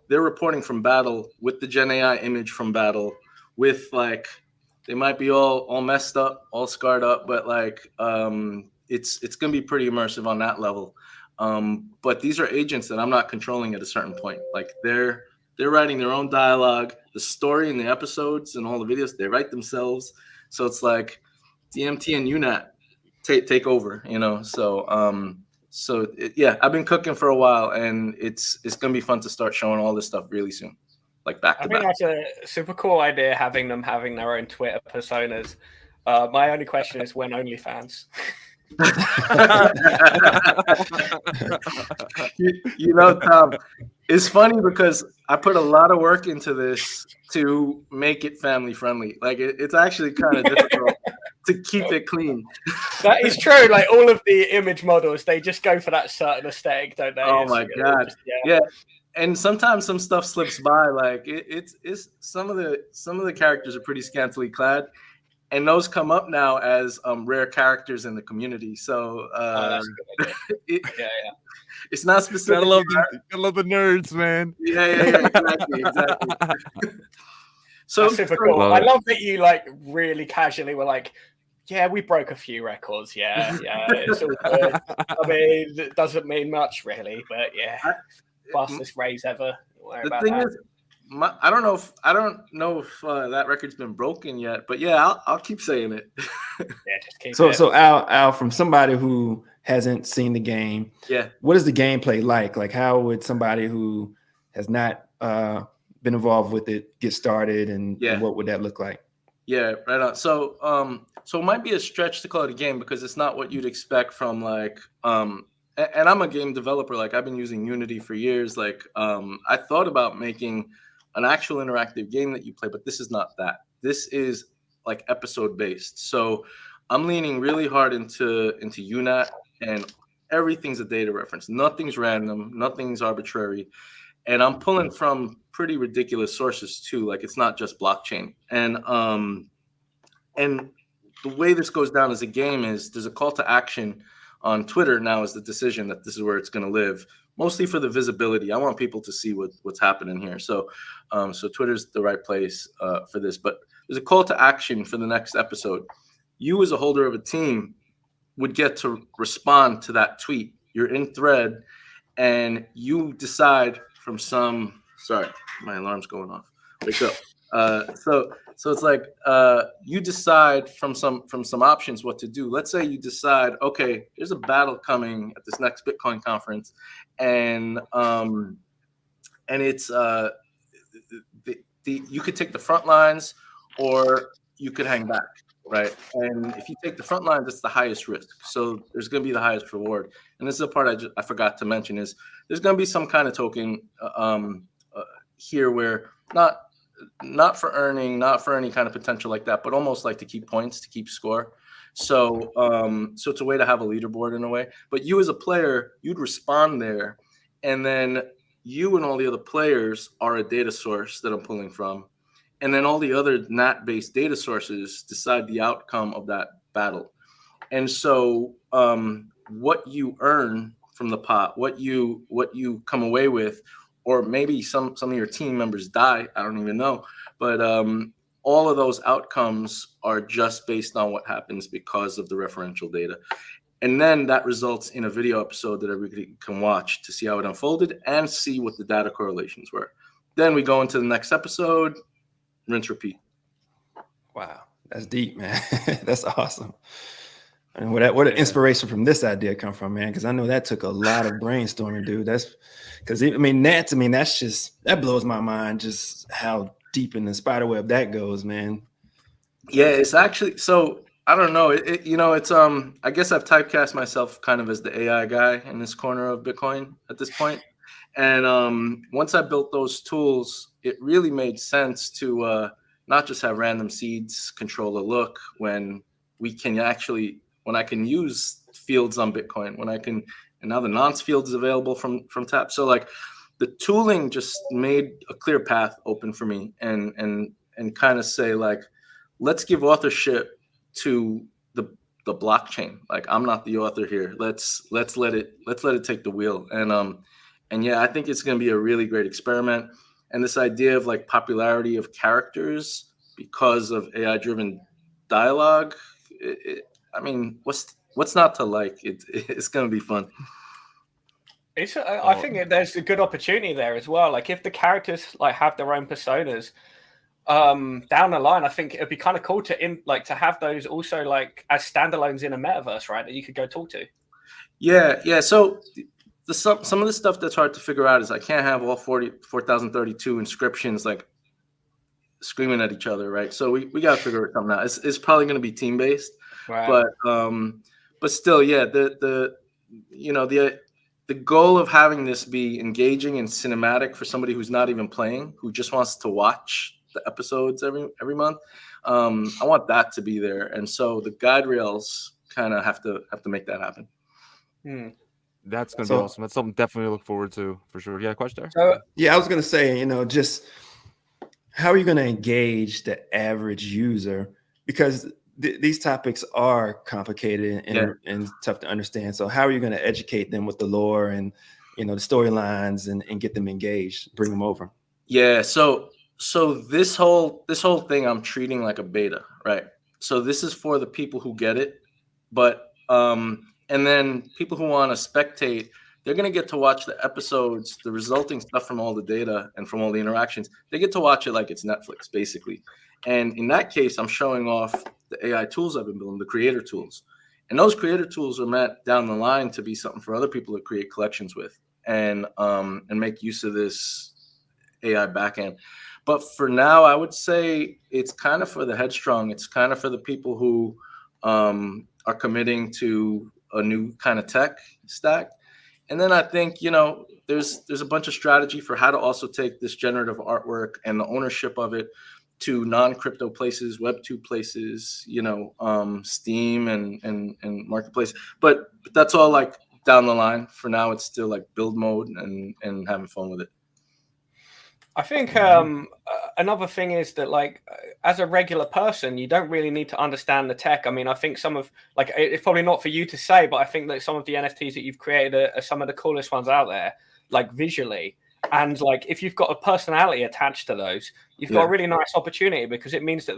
they're reporting from battle with the Gen AI image from battle, with like they might be all messed up, all scarred up, but like it's gonna be pretty immersive on that level. But these are agents that I'm not controlling at a certain point. Like they're writing their own dialogue, the story and the episodes and all the videos they write themselves. So it's like DMT and UNAT take over, So I've been cooking for a while, and it's gonna be fun to start showing all this stuff really soon, like back to back. I think that's a super cool idea, having their own Twitter personas. My only question is, when OnlyFans? Tom, it's funny because I put a lot of work into this to make it family friendly. Like it's actually kind of difficult to keep it clean. That is true. Like all of the image models, they just go for that certain aesthetic, don't they? Oh my god, yeah. And sometimes some stuff slips by. Like it's some of the characters are pretty scantily clad, and those come up now as rare characters in the community. So that's a good idea. It's not specific. Gotta love the nerds, man. Yeah, exactly. So super cool. I love that you like really casually were like, yeah, we broke a few records. Yeah, it's all good. I mean, it doesn't mean much really, but yeah, fastest raise ever. The thing is, I don't know if that record's been broken yet, but yeah, I'll keep saying it. Just keep so it. So Al, from somebody who hasn't seen the game, what is the gameplay like? Like, how would somebody who has not been involved with it get started, and what would that look like? Yeah, right on. So it might be a stretch to call it a game, because it's not what you'd expect from like and I'm a game developer. Like I've been using Unity for years. Like I thought about making an actual interactive game that you play, but this is not that. This is like episode based. So I'm leaning really hard into UNAT, and everything's a data reference. Nothing's random, nothing's arbitrary. And I'm pulling from pretty ridiculous sources too. Like it's not just blockchain. And the way this goes down as a game is there's a call to action on Twitter now is the decision that this is where it's going to live, mostly for the visibility. I want people to see what's happening here. So Twitter's the right place for this. But there's a call to action for the next episode. You as a holder of a team would get to respond to that tweet. You're in thread, and you decide from some. Sorry, my alarm's going off. Wake up. So it's like you decide from some options what to do. Let's say you decide, okay, there's a battle coming at this next Bitcoin conference, and it's you could take the front lines, or you could hang back, right? And if you take the front lines, it's the highest risk. So there's going to be the highest reward. And this is the part I forgot to mention is there's going to be some kind of token here where not for earning, not for any kind of potential like that, but almost like to keep points, to keep score. So it's a way to have a leaderboard in a way. But you as a player, you'd respond there, and then you and all the other players are a data source that I'm pulling from. And then all the other NAT-based data sources decide the outcome of that battle. And so what you earn from the pot, what you come away with, or maybe some of your team members die, I don't even know. But all of those outcomes are just based on what happens because of the referential data. And then that results in a video episode that everybody can watch to see how it unfolded and see what the data correlations were. Then we go into the next episode, rinse, repeat. Wow, that's deep, man. That's awesome. And where did inspiration from this idea come from, man? Because I know that took a lot of brainstorming, dude. That's because that blows my mind, just how deep in the spider web that goes, man. Yeah, it's actually so. I don't know. It's I guess I've typecast myself kind of as the AI guy in this corner of Bitcoin at this point. And once I built those tools, it really made sense to not just have random seeds control a look when I can use fields on Bitcoin, and now the nonce field is available from Tap. So like the tooling just made a clear path open for me and kind of say like, let's give authorship to the blockchain. Like I'm not the author here. Let's let it take the wheel. And yeah, I think it's going to be a really great experiment. And this idea of like popularity of characters because of AI driven dialogue, I mean, what's not to like? It's going to be fun. I think there's a good opportunity there as well. Like if the characters like have their own personas, down the line, I think it'd be kind of cool to have those also like as standalones in a metaverse, right? That you could go talk to. Yeah. So some of the stuff that's hard to figure out is I can't have all 4,032 inscriptions like screaming at each other, right? So we got to figure something out. It's probably going to be team based, right. But still, yeah. The goal of having this be engaging and cinematic for somebody who's not even playing, who just wants to watch the episodes every month. I want that to be there, and so the guide rails kind of have to make that happen. That's gonna be awesome. That's something definitely to look forward to for sure. Yeah, question there? So yeah, I was gonna say, just how are you gonna engage the average user, because these topics are complicated and tough to understand. So how are you going to educate them with the lore and the storylines and get them engaged, bring them over? Yeah. So this whole thing I'm treating like a beta, right? So this is for the people who get it, but and then people who want to spectate, they're going to get to watch the episodes, the resulting stuff from all the data and from all the interactions. They get to watch it like it's Netflix, basically. And in that case, I'm showing off the AI tools I've been building, the creator tools. And those creator tools are meant down the line to be something for other people to create collections with and make use of this AI backend. But for now, I would say it's kind of for the headstrong. It's kind of for the people who are committing to a new kind of tech stack. And then I think, there's a bunch of strategy for how to also take this generative artwork and the ownership of it to non-crypto places, Web2 places, Steam and Marketplace. But that's all like down the line. For now, it's still like build mode and having fun with it. I think another thing is that like as a regular person, you don't really need to understand the tech. I mean, I think some of like it's probably not for you to say, but I think that some of the NFTs that you've created are some of the coolest ones out there, like visually. And like if you've got a personality attached to those, you've got a really nice opportunity, because it means that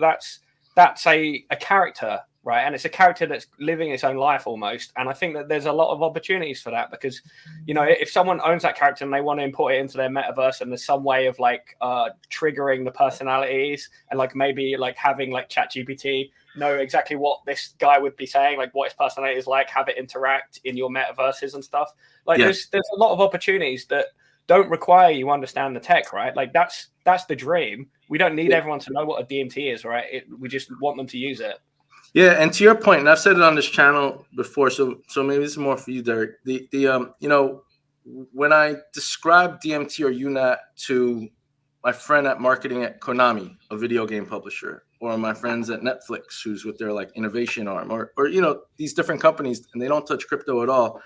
that's a character, right? And it's a character that's living its own life almost. And I think that there's a lot of opportunities for that, because if someone owns that character and they want to import it into their metaverse, and there's some way of like triggering the personalities and like maybe like having like ChatGPT know exactly what this guy would be saying, like what his personality is like, have it interact in your metaverses and stuff. Like there's a lot of opportunities that don't require you understand the tech, right? Like that's the dream. We don't need everyone to know what a DMT is, right? We just want them to use it. Yeah, and to your point, and I've said it on this channel before, so maybe this is more for you, Derek. When I describe DMT or UNAT to my friend at marketing at Konami, a video game publisher, or my friends at Netflix, who's with their like innovation arm, or these different companies, and they don't touch crypto at all,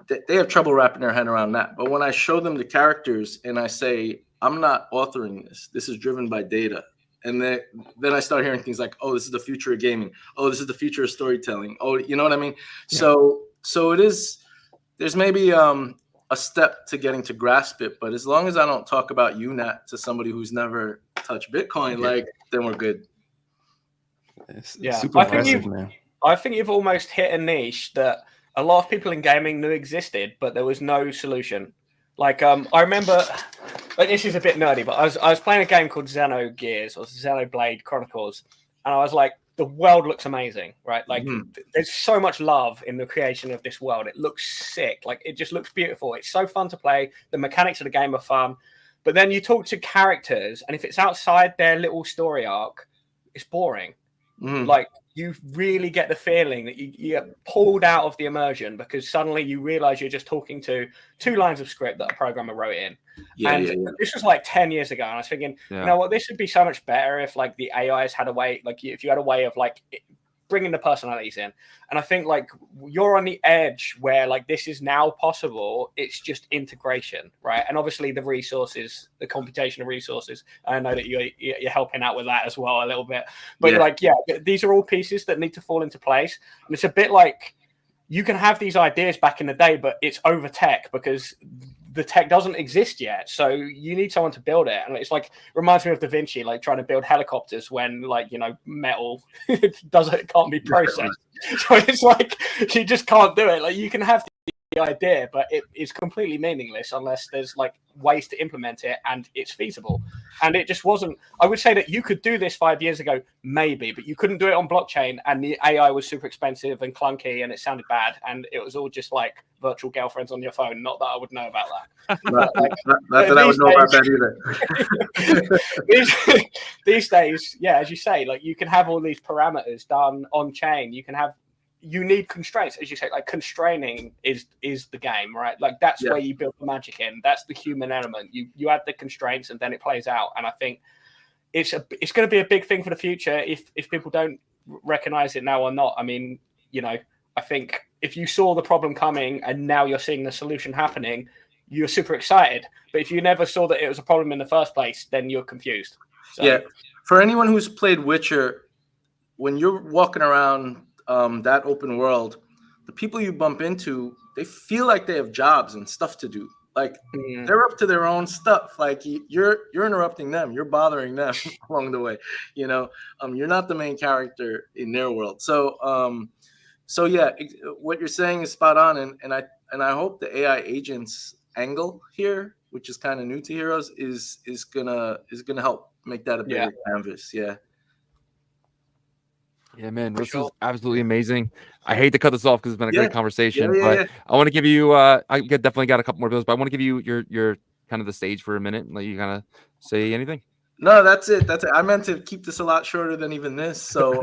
they have trouble wrapping their head around that. But when I show them the characters and I say, I'm not authoring this is driven by data. And then I start hearing things like, oh, this is the future of gaming. Oh, this is the future of storytelling. Oh, you know what I mean? Yeah. So it is, there's maybe a step to getting to grasp it. But as long as I don't talk about UNAT to somebody who's never touched Bitcoin, then we're good. It's super impressive, man. I think you've almost hit a niche that a lot of people in gaming knew existed, but there was no solution. Like, I remember, like, this is a bit nerdy, but I was playing a game called Xenogears or Xenoblade Chronicles, and I was like, the world looks amazing, right? Like, there's so much love in the creation of this world. It looks sick. Like, it just looks beautiful. It's so fun to play. The mechanics of the game are fun. But then you talk to characters, and if it's outside their little story arc, it's boring. Like, you really get the feeling that you get pulled out of the immersion because suddenly you realize you're just talking to 2 lines of script that a programmer wrote in. This was like 10 years ago. And I was thinking, you know what, this would be so much better if like the AIs had a way, like if you had a way of like bringing the personalities in. And I think like you're on the edge where like this is now possible. It's just integration, right? And obviously the resources, the computational resources. I know that you're helping out with that as well a little bit. But like, these are all pieces that need to fall into place. And it's a bit like you can have these ideas back in the day, but it's over tech because the tech doesn't exist yet, so you need someone to build it. And it's like reminds me of Da Vinci, like trying to build helicopters when like metal can't be processed. So it's like you just can't do it. Like you can have the idea, but it is completely meaningless unless there's like ways to implement it and it's feasible. And it just wasn't. I would say that you could do this 5 years ago, maybe, but you couldn't do it on blockchain, and the AI was super expensive and clunky, and it sounded bad, and it was all just like virtual girlfriends on your phone. Not that I would know about that. Not that I would know about that either. these days, yeah, as you say, like you can have all these parameters done on chain. You need constraints, as you say, like constraining is the game, right? Like that's where you build the magic in. That's the human element. You add the constraints and then it plays out. And I think it's going to be a big thing for the future if people don't recognize it now or not. I mean, I think if you saw the problem coming and now you're seeing the solution happening, you're super excited. But if you never saw that it was a problem in the first place, then you're confused. So. Yeah. For anyone who's played Witcher, when you're walking around that open world, the people you bump into, they feel like they have jobs and stuff to do. Like they're up to their own stuff. Like you're interrupting them, you're bothering them along the way. You're not the main character in their world. So yeah, what you're saying is spot on. And I hope the AI agents angle here, which is kind of new to Heroes, is gonna help make that a bigger canvas. Yeah. Yeah, man, this is absolutely amazing. I hate to cut this off because it's been a great conversation, but I want to give you, I definitely got a couple more bills, but I want to give you your kind of the stage for a minute and let you kind of say anything. No, that's it. I meant to keep this a lot shorter than even this. So,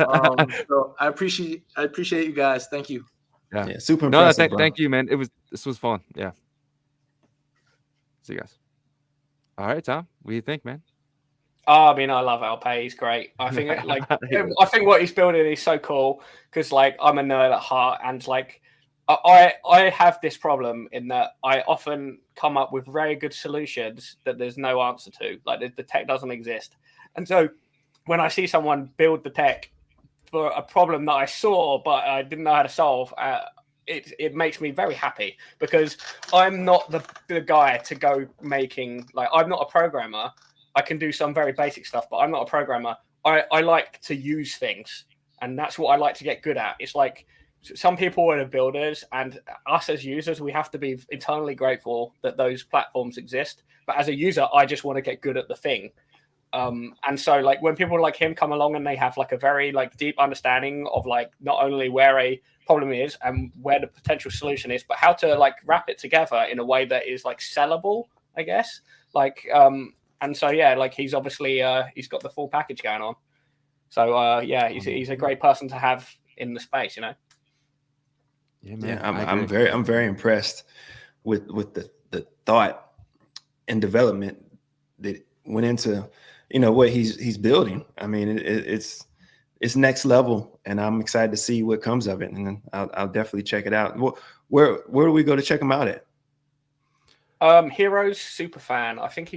so I appreciate you guys. Thank you. Yeah, super impressive. Thank you, man. This was fun. Yeah. See you guys. All right, Tom. What do you think, man? I mean, I love Alpay. He's great. I think I think what he's building is so cool because like I'm a nerd at heart, and like I have this problem in that I often come up with very good solutions that there's no answer to. Like the tech doesn't exist, and so when I see someone build the tech for a problem that I saw but I didn't know how to solve, it makes me very happy because I'm not the guy to go making like I'm not a programmer. I can do some very basic stuff, but I'm not a programmer. I like to use things, and that's what I like to get good at. It's like some people are the builders, and us as users, we have to be eternally grateful that those platforms exist. But as a user, I just want to get good at the thing. And so like when people like him come along and they have like a very like deep understanding of like not only where a problem is and where the potential solution is, but how to like wrap it together in a way that is like sellable, I guess. Like, and so, yeah, like he's obviously he's got the full package going on. So, yeah, he's a great person to have in the space, you know. Yeah, man. Yeah, I'm very impressed with the thought and development that went into, what he's building. I mean, it's next level, and I'm excited to see what comes of it. And I'll definitely check it out. Where do we go to check him out at? Heroes Superfan. I think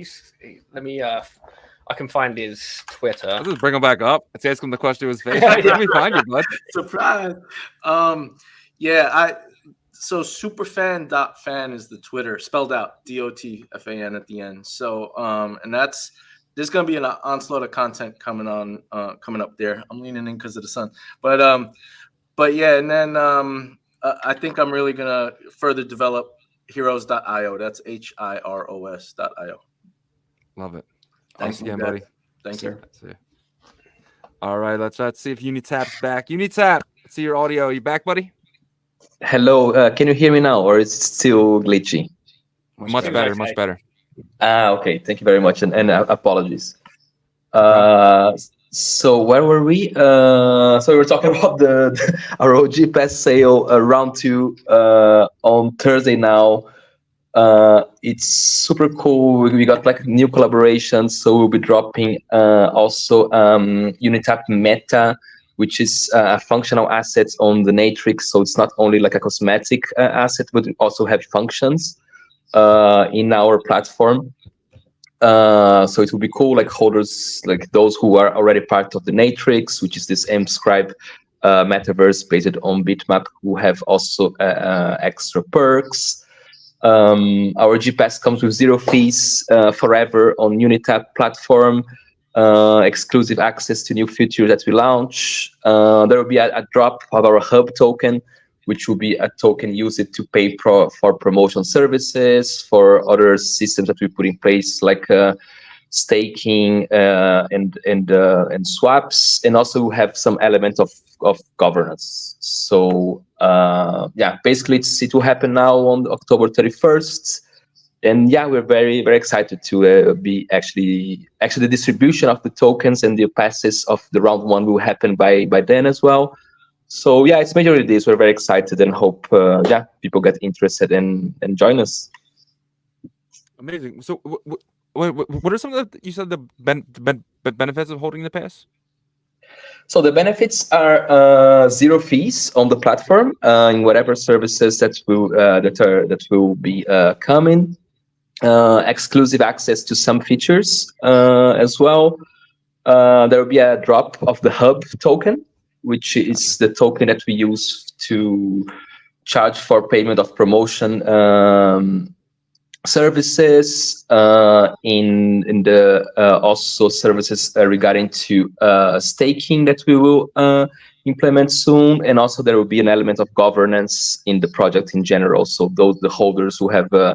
let me I can find his Twitter. I'll just bring him back up. Let's ask him the question to his face. Let me find you, bud. Surprise. So superfan.fan is the Twitter, spelled out DOTFAN at the end. So and there's gonna be an onslaught of content coming up there. I'm leaning in because of the sun. But yeah, and then I think I'm really gonna further develop heroes.io. That's HIROS.io. Love it. Thanks again, buddy. Thank you. All right, let's see if Unitap's back. Unitap, let's see your audio. You back, buddy? Hello. Can you hear me now, or is it still glitchy? Much better. Okay. Okay. Thank you very much, and apologies. So where were we? So we were talking about our OG Pass sale round 2 on Thursday now. It's super cool. We got like new collaborations, so we'll be dropping also Unitap Meta, which is a functional asset on the Matrix. So it's not only like a cosmetic asset, but we also have functions in our platform. So it will be cool, like holders, like those who are already part of the Matrix, which is this mScribe metaverse based on Bitmap, who have also extra perks. Our GPS comes with 0 fees forever on Unitap platform, exclusive access to new features that we launch. There will be a drop of our hub token, which will be a token used to pay for promotion services, for other systems that we put in place, like staking and swaps, and also have some element of governance. So yeah, basically it will happen now on October 31st. And yeah, we're very, very excited to be actually the distribution of the tokens and the passes of the round 1 will happen by then as well. So yeah, it's majorly this. We're very excited and hope yeah, people get interested and join us. Amazing. So what are some of the, you said the benefits of holding the pass? So the benefits are 0 fees on the platform in whatever services that will be coming. Exclusive access to some features as well. There will be a drop of the hub token, which is the token that we use to charge for payment of promotion services, in the also services regarding to staking that we will implement soon, and also there will be an element of governance in the project in general. So those the holders who have a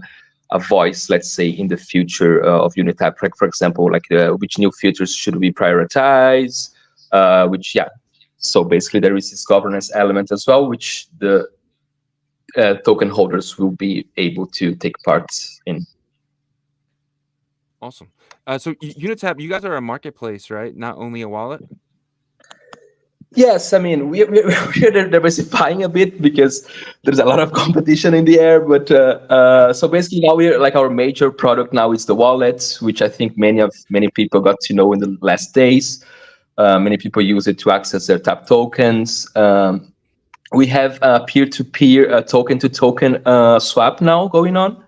voice, let's say, in the future of Unitap, like for example, like which new features should we prioritize, which yeah. So basically, there is this governance element as well, which the token holders will be able to take part in. Awesome. So Unitap, you guys are a marketplace, right? Not only a wallet. Yes, I mean we're diversifying a bit because there's a lot of competition in the air. But so basically now we're like our major product now is the wallet, which I think many people got to know in the last days. Many people use it to access their TAP tokens. We have a peer-to-peer, token-to-token swap now going on.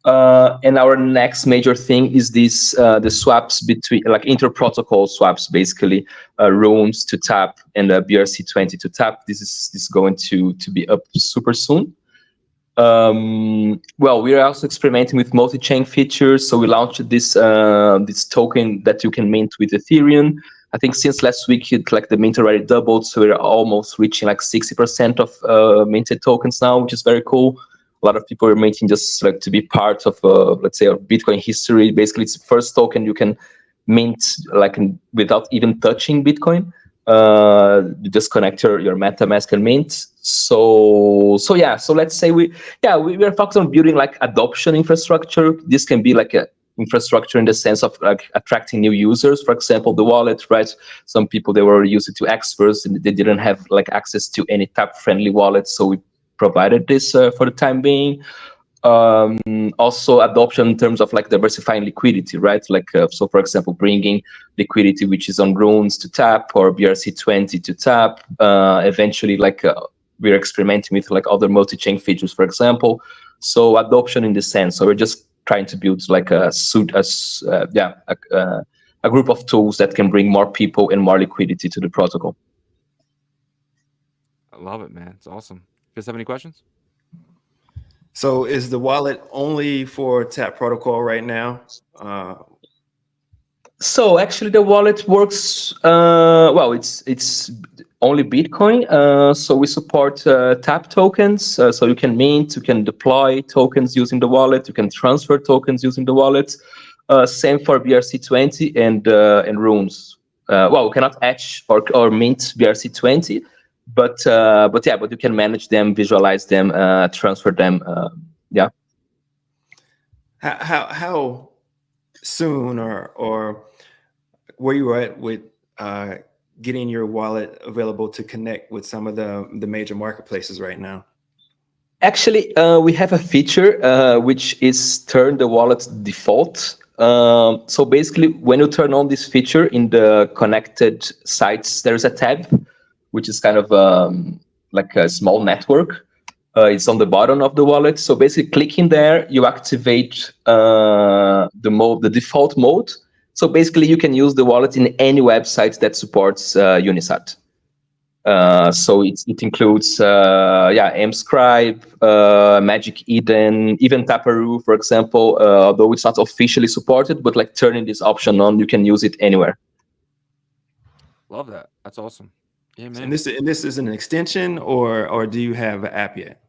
And our next major thing is this the swaps between, like inter-protocol swaps, basically runes to TAP and BRC20 to TAP. This is going to be up super soon. Well, we are also experimenting with multi-chain features. So we launched this this token that you can mint with Ethereum. I think since last week, the mint already doubled. So we're almost reaching like 60% of minted tokens now, which is very cool. A lot of people are minting just like to be part of, let's say, of Bitcoin history. Basically, it's the first token you can mint like without even touching Bitcoin. You just connect your MetaMask and mint. So yeah. So let's say we are focused on building like adoption infrastructure. This can be like a infrastructure in the sense of like attracting new users. For example, the wallet, right? Some people, they were using to experts and they didn't have like access to any tap-friendly wallet. So we provided this for the time being. Also adoption in terms of like diversifying liquidity, right? Like so for example, bringing liquidity which is on runes to TAP or BRC20 to TAP. Eventually, like we're experimenting with like other multi-chain features, for example. So adoption in this sense. So we're just trying to build like a group of tools that can bring more people and more liquidity to the protocol. I love it, man. It's awesome. You guys have any questions? So is the wallet only for TAP protocol right now? So actually the wallet works, well, it's only Bitcoin. So we support TAP tokens. So you can mint, you can deploy tokens using the wallet, you can transfer tokens using the wallet. Same for BRC20 and runes. Well, we cannot etch or mint BRC20, but you can manage them, visualize them, transfer them. Yeah. How soon or where you were at with getting your wallet available to connect with some of the major marketplaces right now? Actually, we have a feature which is turn the wallet default. So basically, when you turn on this feature in the connected sites, there's a tab, which is kind of like a small network. It's on the bottom of the wallet. So basically, clicking there, you activate the default mode. So basically, you can use the wallet in any website that supports Unisat. So it includes Mscribe, Magic Eden, even Taparoo, for example. Although it's not officially supported, but like turning this option on, you can use it anywhere. Love that. That's awesome. Yeah, man. And this is an extension, or do you have an app yet?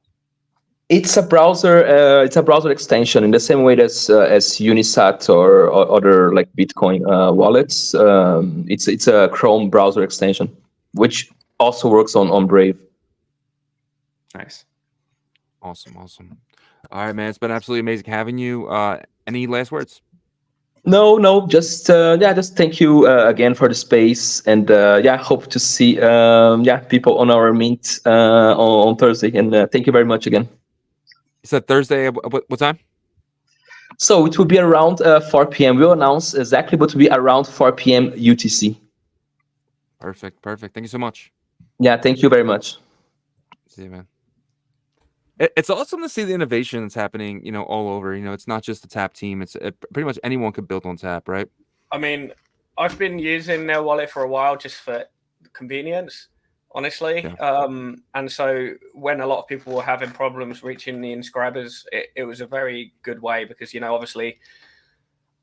It's a browser. It's a browser extension in the same way as Unisat or other like Bitcoin wallets. It's a Chrome browser extension, which also works on Brave. Nice. Awesome. All right, man. It's been absolutely amazing having you. Any last words? No, just thank you again for the space, and hope to see people on our meet on Thursday, and thank you very much again. You said Thursday. What time? So it will be around 4 p.m. We'll announce exactly, but it will be around 4 p.m. UTC. Perfect. Thank you so much. Yeah, thank you very much. See you, man. It's awesome to see the innovation that's happening, all over. It's not just the Tap team. It's pretty much anyone could build on Tap, right? I mean, I've been using their wallet for a while just for convenience, honestly. Yeah. And so when a lot of people were having problems reaching the inscribers, it was a very good way because, obviously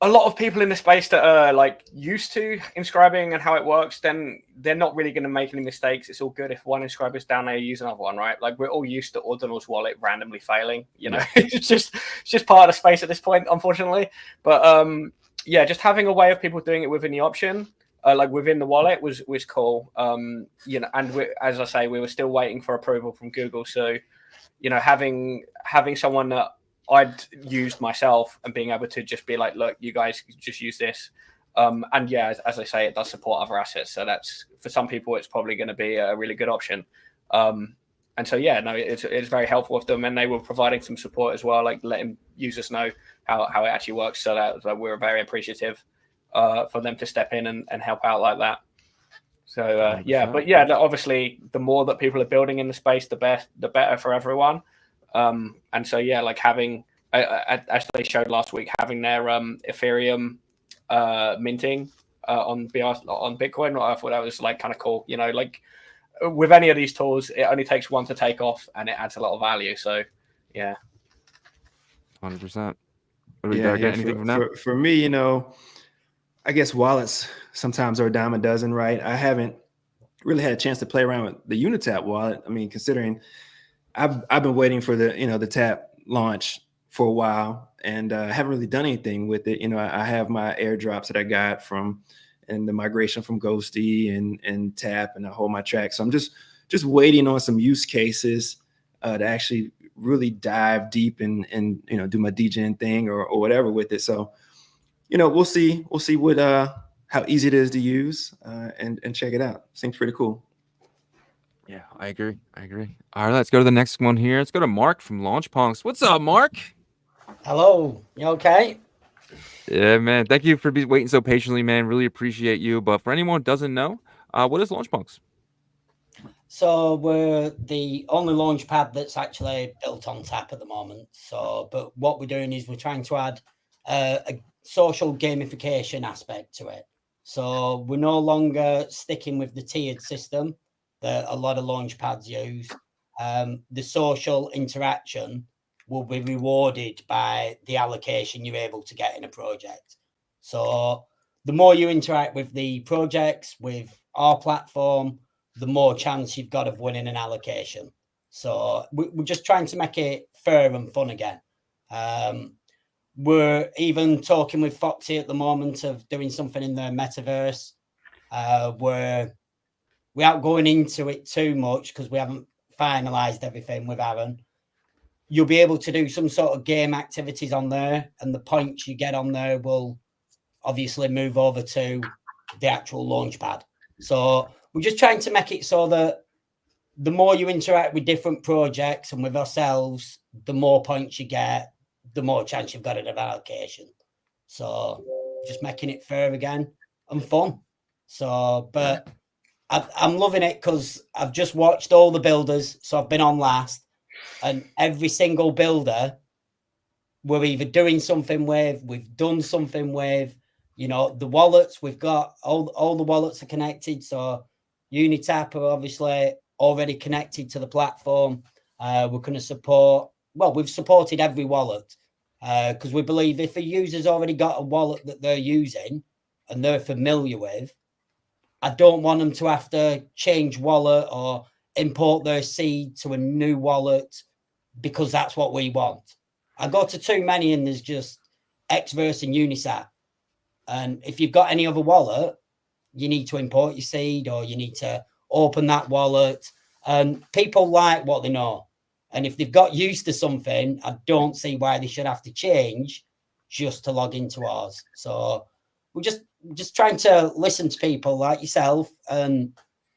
a lot of people in the space that are like used to inscribing and how it works, then they're not really going to make any mistakes. It's all good if one inscriber's down there, you use another one, right? Like we're all used to Ordinal's wallet randomly failing, it's just part of the space at this point, unfortunately. But just having a way of people doing it within the option, like within the wallet was cool. And as I say, we were still waiting for approval from Google. So, having someone that I'd used myself and being able to just be like, look, you guys just use this. And as I say, it does support other assets. So that's, for some people, it's probably going to be a really good option. And so, it's very helpful with them. And they were providing some support as well, like letting users know how it actually works. So that we're very appreciative for them to step in and help out like that. So, obviously, the more that people are building in the space, the better for everyone. And so, like having, as they showed last week, having their Ethereum minting on Bitcoin, I thought that was like kind of cool. Like with any of these tools, it only takes one to take off, and it adds a lot of value. So, yeah, 100%. Anything from that? For me, I guess wallets sometimes are a dime a dozen, right? I haven't really had a chance to play around with the Unitap wallet. I mean, considering I've been waiting for the Tap launch for a while, and haven't really done anything with it. I have my airdrops that I got and the migration from Ghosty and Tap, and I hold my track. So I'm just waiting on some use cases to actually really dive deep and do my DJing thing or whatever with it. So we'll see what how easy it is to use and check it out. Seems pretty cool. Yeah, I agree. All right, let's go to the next one here. Let's go to Mark from Launchpunks. What's up, Mark? Hello. You okay? Yeah, man. Thank you for waiting so patiently, man. Really appreciate you. But for anyone who doesn't know, what is Launchpunks? So we're the only launch pad that's actually built on Tap at the moment. But what we're doing is we're trying to add a social gamification aspect to it. So we're no longer sticking with the tiered system that a lot of launch pads use. The social interaction will be rewarded by the allocation you're able to get in a project. So the more you interact with the projects, with our platform, the more chance you've got of winning an allocation. So we're just trying to make it fair and fun again. We're even talking with Foxy at the moment of doing something in the metaverse. Without going into it too much, because we haven't finalized everything with Aaron, you'll be able to do some sort of game activities on there, and the points you get on there will obviously move over to the actual launch pad. So we're just trying to make it so that the more you interact with different projects and with ourselves, the more points you get, the more chance you've got at an allocation. So just making it fair again and fun. So, but I'm loving it because I've just watched all the builders. So I've been on last, and every single builder we're either doing something with, we've done something with, you know, the wallets, we've got all the wallets are connected. So Unitap are obviously already connected to the platform. We're going to support, well, we've supported every wallet because we believe if a user's already got a wallet that they're using and they're familiar with, I don't want them to have to change wallet or import their seed to a new wallet because that's what we want. I go to too many and there's just Xverse and Unisat. And if you've got any other wallet, you need to import your seed or you need to open that wallet. And people like what they know. And if they've got used to something, I don't see why they should have to change just to log into ours. So we're just trying to listen to people like yourself and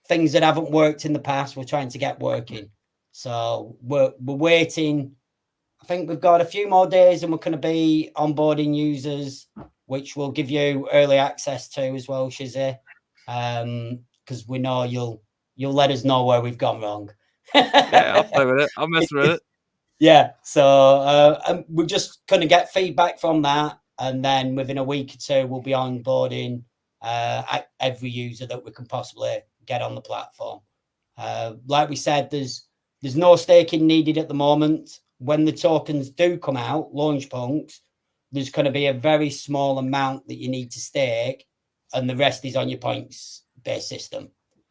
things that haven't worked in the past, we're trying to get working. So we're waiting. I think we've got a few more days and we're going to be onboarding users, which will give you early access to as well, Shizzy, because we know you'll let us know where we've gone wrong. Yeah, I'll play with it. I'll mess with it. Yeah, so we're just going to get feedback from that, and then within a week or two, we'll be onboarding every user that we can possibly get on the platform. Like we said, there's no staking needed at the moment. When the tokens do come out, launch punks, there's going to be a very small amount that you need to stake, and the rest is on your points-based system.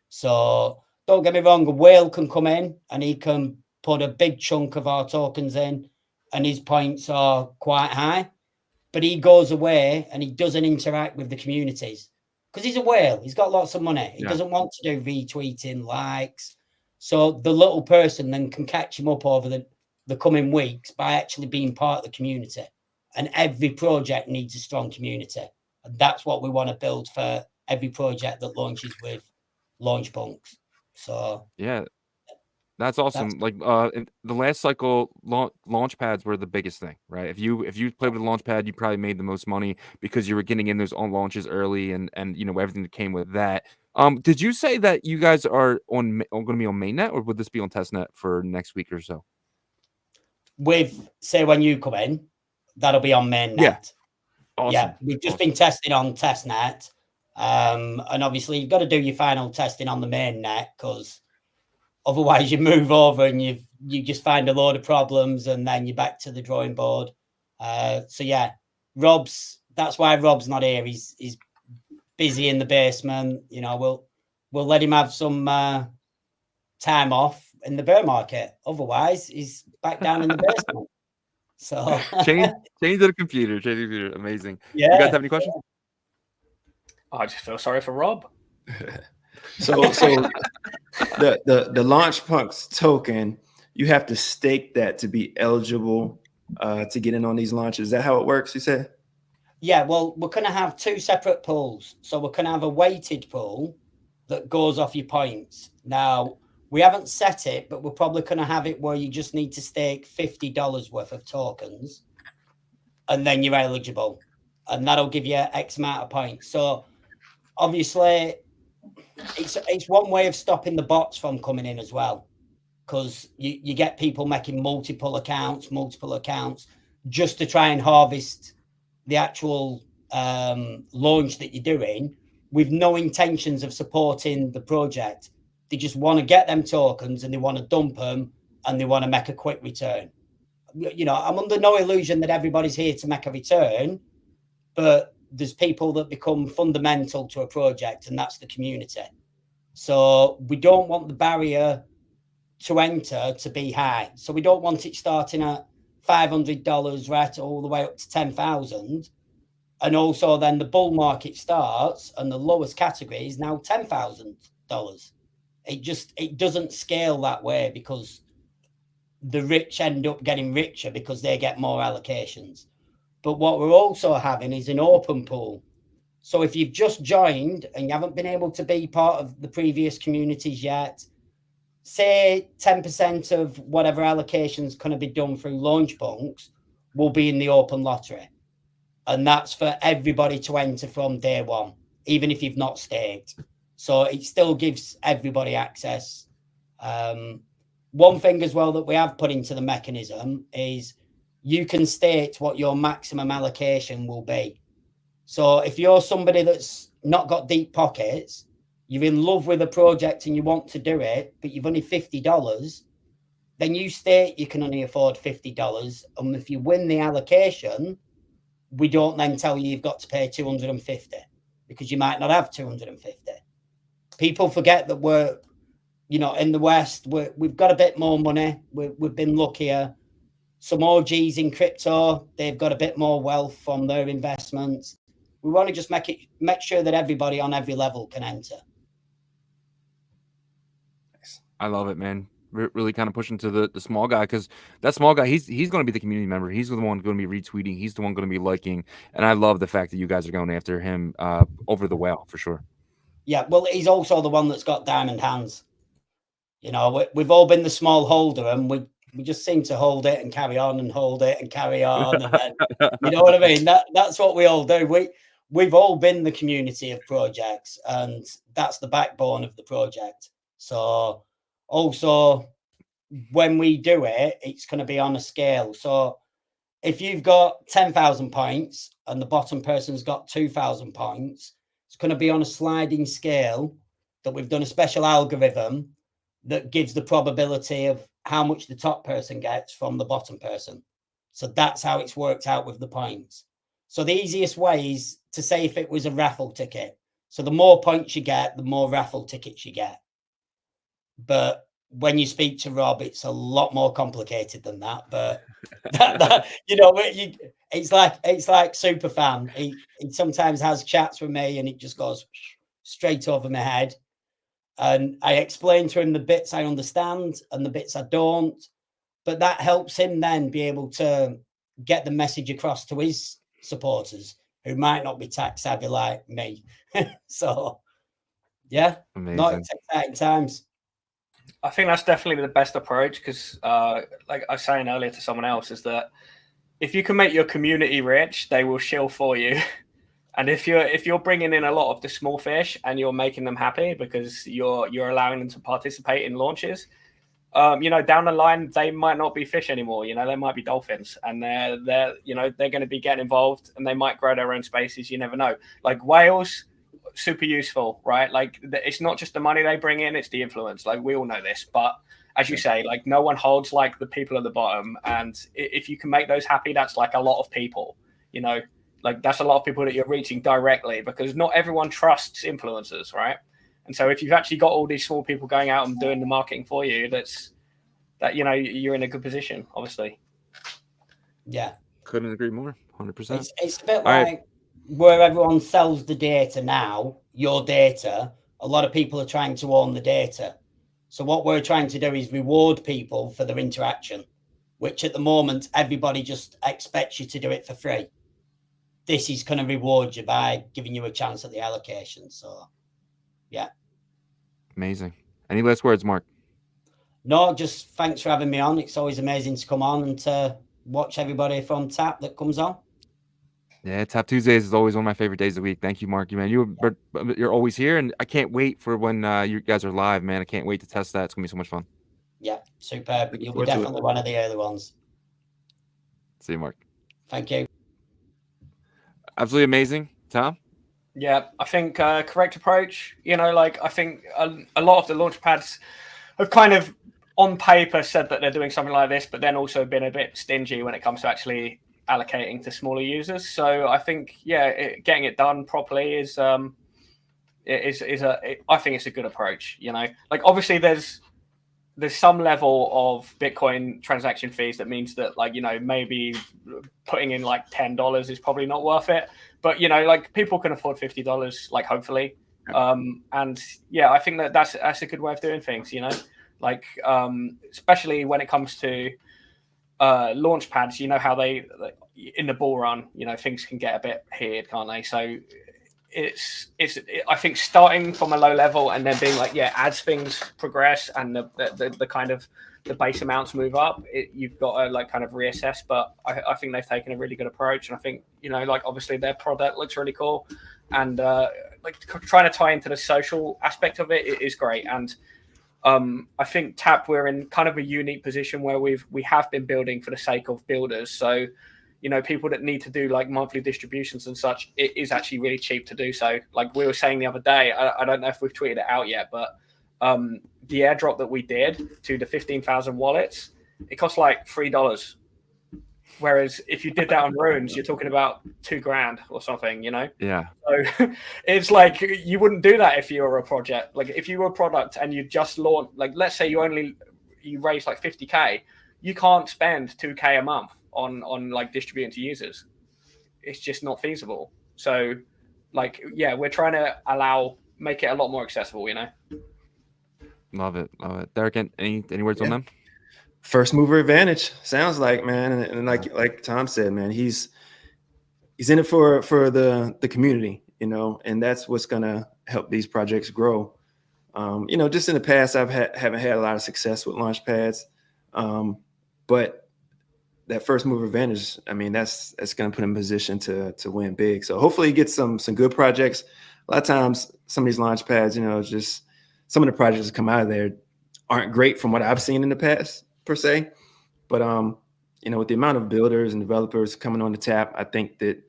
So don't get me wrong, a whale can come in and he can put a big chunk of our tokens in, and his points are quite high, but he goes away and he doesn't interact with the communities because he's a whale. He's got lots of money. He doesn't want to do retweeting, likes. So the little person then can catch him up over the coming weeks by actually being part of the community. And every project needs a strong community. And that's what we want to build for every project that launches with launch punks. So yeah, that's awesome. Like in the last cycle, launch pads were the biggest thing, right? If you played with a launch pad, you probably made the most money because you were getting in those on launches early and you know everything that came with that. Did you say that you guys are going to be on mainnet, or would this be on testnet for next week or so? With say when you come in, that'll be on mainnet. Yeah, awesome. Yeah, we've just been testing on testnet, and obviously you've got to do your final testing on the mainnet because otherwise you move over and you just find a load of problems and then you're back to the drawing board. So yeah, that's why Rob's not here. He's busy in the basement. You know, we'll let him have some time off in the bear market. Otherwise, he's back down in the basement. So change the computer. Change the computer. Amazing. Yeah. You guys have any questions? I just feel sorry for Rob. So the launch punks token, you have to stake that to be eligible to get in on these launches. Is that how it works, you said? Yeah, well, we're going to have two separate pools. So we're going to have a weighted pool that goes off your points. Now, we haven't set it, but we're probably going to have it where you just need to stake $50 worth of tokens, and then you're eligible. And that'll give you X amount of points. So obviously, it's one way of stopping the bots from coming in as well, because you get people making multiple accounts just to try and harvest the actual launch that you're doing with no intentions of supporting the project. They just want to get them tokens and they want to dump them and they want to make a quick return. You know, I'm under no illusion that everybody's here to make a return, but there's people that become fundamental to a project, and that's the community. So we don't want the barrier to enter to be high. So we don't want it starting at $500 right all the way up to 10,000. And also then the bull market starts and the lowest category is now $10,000. It doesn't scale that way because the rich end up getting richer because they get more allocations. But what we're also having is an open pool. So if you've just joined and you haven't been able to be part of the previous communities yet, say 10% of whatever allocation's going to be done through launch bunks will be in the open lottery. And that's for everybody to enter from day one, even if you've not staked. So it still gives everybody access. One thing as well that we have put into the mechanism is you can state what your maximum allocation will be. So if you're somebody that's not got deep pockets, you're in love with a project and you want to do it, but you've only $50, then you state you can only afford $50. And if you win the allocation, we don't then tell you you've got to pay 250 because you might not have 250. People forget that we're, you know, in the West, we've got a bit more money. We've been luckier. Some OGs in crypto, they've got a bit more wealth from their investments. We want to just make sure that everybody on every level can enter. I love it, man. Really kind of pushing to the small guy, because that small guy, he's going to be the community member. He's the one going to be retweeting. He's the one going to be liking. And I love the fact that you guys are going after him over the whale for sure. Yeah, well, he's also the one that's got diamond hands. You know, we've all been the small holder, and we just seem to hold it and carry on and hold it and carry on. And then, you know what I mean? That's what we all do. We've all been the community of projects, and that's the backbone of the project. So also, when we do it, it's going to be on a scale. So if you've got 10,000 points and the bottom person's got 2,000 points, it's going to be on a sliding scale that we've done a special algorithm that gives the probability of how much the top person gets from the bottom person. So that's how it's worked out with the points. So the easiest way is to say if it was a raffle ticket. So the more points you get, the more raffle tickets you get. But when you speak to Rob, it's a lot more complicated than that. But you know, it's like super fan. He sometimes has chats with me, and it just goes straight over my head. And I explain to him the bits I understand and the bits I don't. But that helps him then be able to get the message across to his supporters who might not be tech savvy like me. So, yeah, not exciting times. I think that's definitely the best approach because, like I was saying earlier to someone else, is that if you can make your community rich, they will shill for you. And if you're bringing in a lot of the small fish and you're making them happy because you're allowing them to participate in launches, you know, down the line they might not be fish anymore. You know, they might be dolphins, and they're you know, they're going to be getting involved, and they might grow their own spaces. You never know. Like whales, super useful, right? Like it's not just the money they bring in, it's the influence. Like we all know this, but as you say, like no one holds like the people at the bottom, and if you can make those happy, that's like a lot of people, you know, like that's a lot of people that you're reaching directly, because not everyone trusts influencers, right? And so if you've actually got all these small people going out and doing the marketing for you, that you know, you're in a good position, obviously. Yeah, couldn't agree more. 100%. It's a bit like where everyone sells the data now, your data, a lot of people are trying to own the data. So what we're trying to do is reward people for their interaction, which at the moment, everybody just expects you to do it for free. This is going to reward you by giving you a chance at the allocation. So, yeah. Amazing. Any last words, Mark? No, just thanks for having me on. It's always amazing to come on and to watch everybody from Tap that comes on. Yeah, Tap Tuesdays is always one of my favorite days of the week. Thank you, Mark. You're always here, and I can't wait for when you guys are live, man. I can't wait to test that. It's gonna be so much fun. Yeah, superb. You'll be definitely one of the early ones. See you, Mark. Thank you. Absolutely amazing, Tom. Yeah, I think correct approach. You know, like I think a lot of the launch pads have kind of on paper said that they're doing something like this, but then also been a bit stingy when it comes to actually allocating to smaller users. So I think, yeah, getting it done properly I think it's a good approach. You know, like obviously there's some level of Bitcoin transaction fees that means that, like, you know, maybe putting in like $10 is probably not worth it. But, you know, like people can afford $50, like hopefully. And yeah, I think that's a good way of doing things, you know, like especially when it comes to launch pads, you know how they in the bull run, you know, things can get a bit heated, can't they? So I think starting from a low level and then being like, yeah, as things progress and the kind of the base amounts move up, you've got to like kind of reassess. But I think they've taken a really good approach, and I think, you know, like obviously their product looks really cool, and like trying to tie into the social aspect of it is great. And I think Tap, we're in kind of a unique position where we have been building for the sake of builders. So, you know, people that need to do like monthly distributions and such, it is actually really cheap to do so. Like we were saying the other day, I don't know if we've tweeted it out yet, but the airdrop that we did to the 15,000 wallets, it cost like $3. Whereas if you did that on Runes, you're talking about $2,000 or something, you know? Yeah. So it's like you wouldn't do that if you were a project. Like if you were a product and you just launched, like let's say you raise like 50K, you can't spend $2K a month on like distributing to users. It's just not feasible. So like, yeah, we're trying to make it a lot more accessible, you know? Love it. Derek, any words on them? First mover advantage sounds like, man, and like Tom said, man, he's in it for the community, you know, and that's what's gonna help these projects grow. You know, just in the past, haven't had a lot of success with launch pads, but that first mover advantage, I mean, that's going to put him in position to win big. So hopefully he gets some good projects. A lot of times, some of these launch pads, you know, just some of the projects that come out of there aren't great from what I've seen in the past per se. But you know, with the amount of builders and developers coming on the Tap, I think that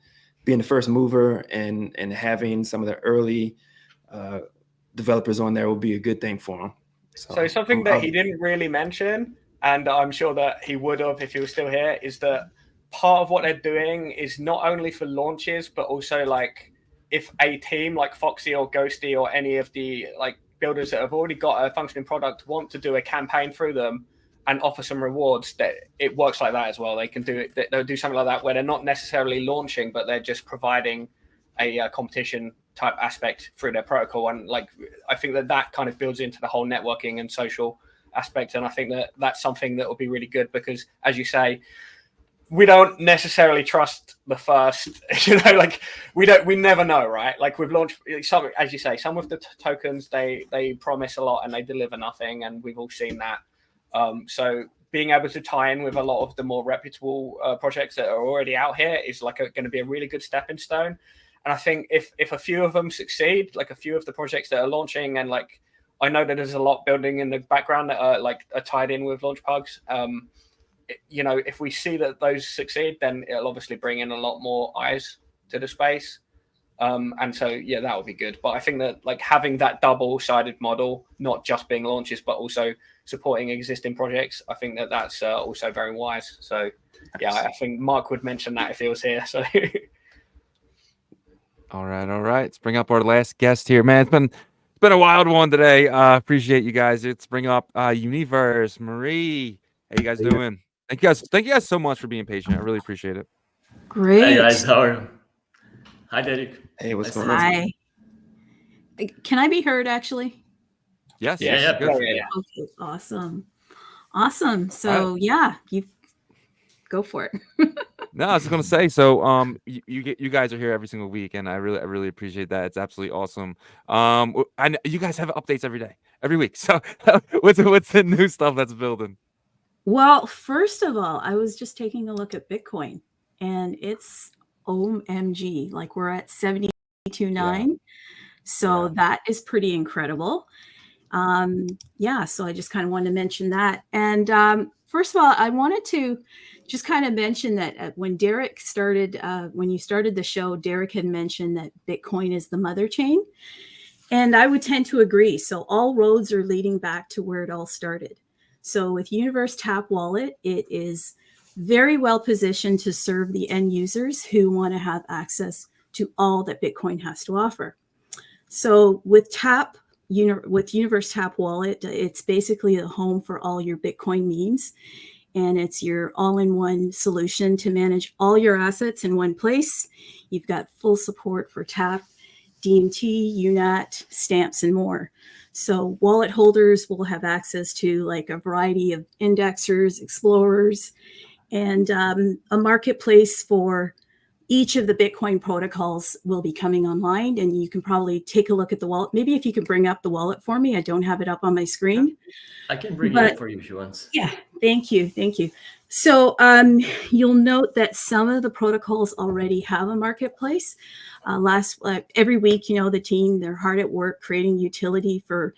being the first mover and having some of the early developers on there will be a good thing for him. So something that he didn't really mention, and I'm sure that he would have if he was still here, is that part of what they're doing is not only for launches, but also like if a team like Foxy or Ghosty or any of the like builders that have already got a functioning product want to do a campaign through them and offer some rewards, that it works like that as well. They can do it. They'll do something like that where they're not necessarily launching, but they're just providing a competition type aspect through their protocol. And like, I think that kind of builds into the whole networking and social aspect. And I think that that's something that will be really good because, as you say, we don't necessarily trust the first, you know, like we never know, right? Like we've launched some, as you say, some of the tokens, they promise a lot and they deliver nothing. And we've all seen that. So being able to tie in with a lot of the more reputable projects that are already out here is like going to be a really good stepping stone. And I think if a few of them succeed, like a few of the projects that are launching, and like I know that there's a lot building in the background that are tied in with launch pugs. You know, if we see that those succeed, then it'll obviously bring in a lot more eyes to the space. And so, yeah, that would be good. But I think that like having that double-sided model, not just being launches, but also supporting existing projects, I think that that's also very wise. So, yeah, I think Mark would mention that if he was here. So. All right. Let's bring up our last guest here, man. It's been a wild one today. Appreciate you guys. Let's bring up Universe, Marie. How you guys doing? Thank you guys so much for being patient. I really appreciate it. Great. Hey guys, how are you? Hi, Derek. Hey, what's going on? Hi. Can I be heard actually? Yes. Yeah. Good. Okay, awesome. So yeah, you go for it. No, I was gonna say. So, you guys are here every single week, and I really appreciate that. It's absolutely awesome. And you guys have updates every week. So, what's the new stuff that's building? Well, first of all, I was just taking a look at Bitcoin, and it's OMG, like we're at 72.9. So that is pretty incredible. So I just kind of wanted to mention that. And first of all, I wanted to just kind of mention that when Derek started, when you started the show, Derek had mentioned that Bitcoin is the mother chain. And I would tend to agree. So all roads are leading back to where it all started. So with Universe Tap Wallet, it is very well positioned to serve the end users who want to have access to all that Bitcoin has to offer. So with Universe Tap Wallet, it's basically a home for all your Bitcoin needs. And it's your all-in-one solution to manage all your assets in one place. You've got full support for Tap, DMT, UNAT, stamps, and more. So wallet holders will have access to like a variety of indexers, explorers, and a marketplace for each of the Bitcoin protocols will be coming online, and you can probably take a look at the wallet. Maybe if you could bring up the wallet for me. I don't have it up on my screen. I can bring it up for you if you want. Yeah, thank you. Thank you. So you'll note that some of the protocols already have a marketplace. Every week, the team, they're hard at work creating utility for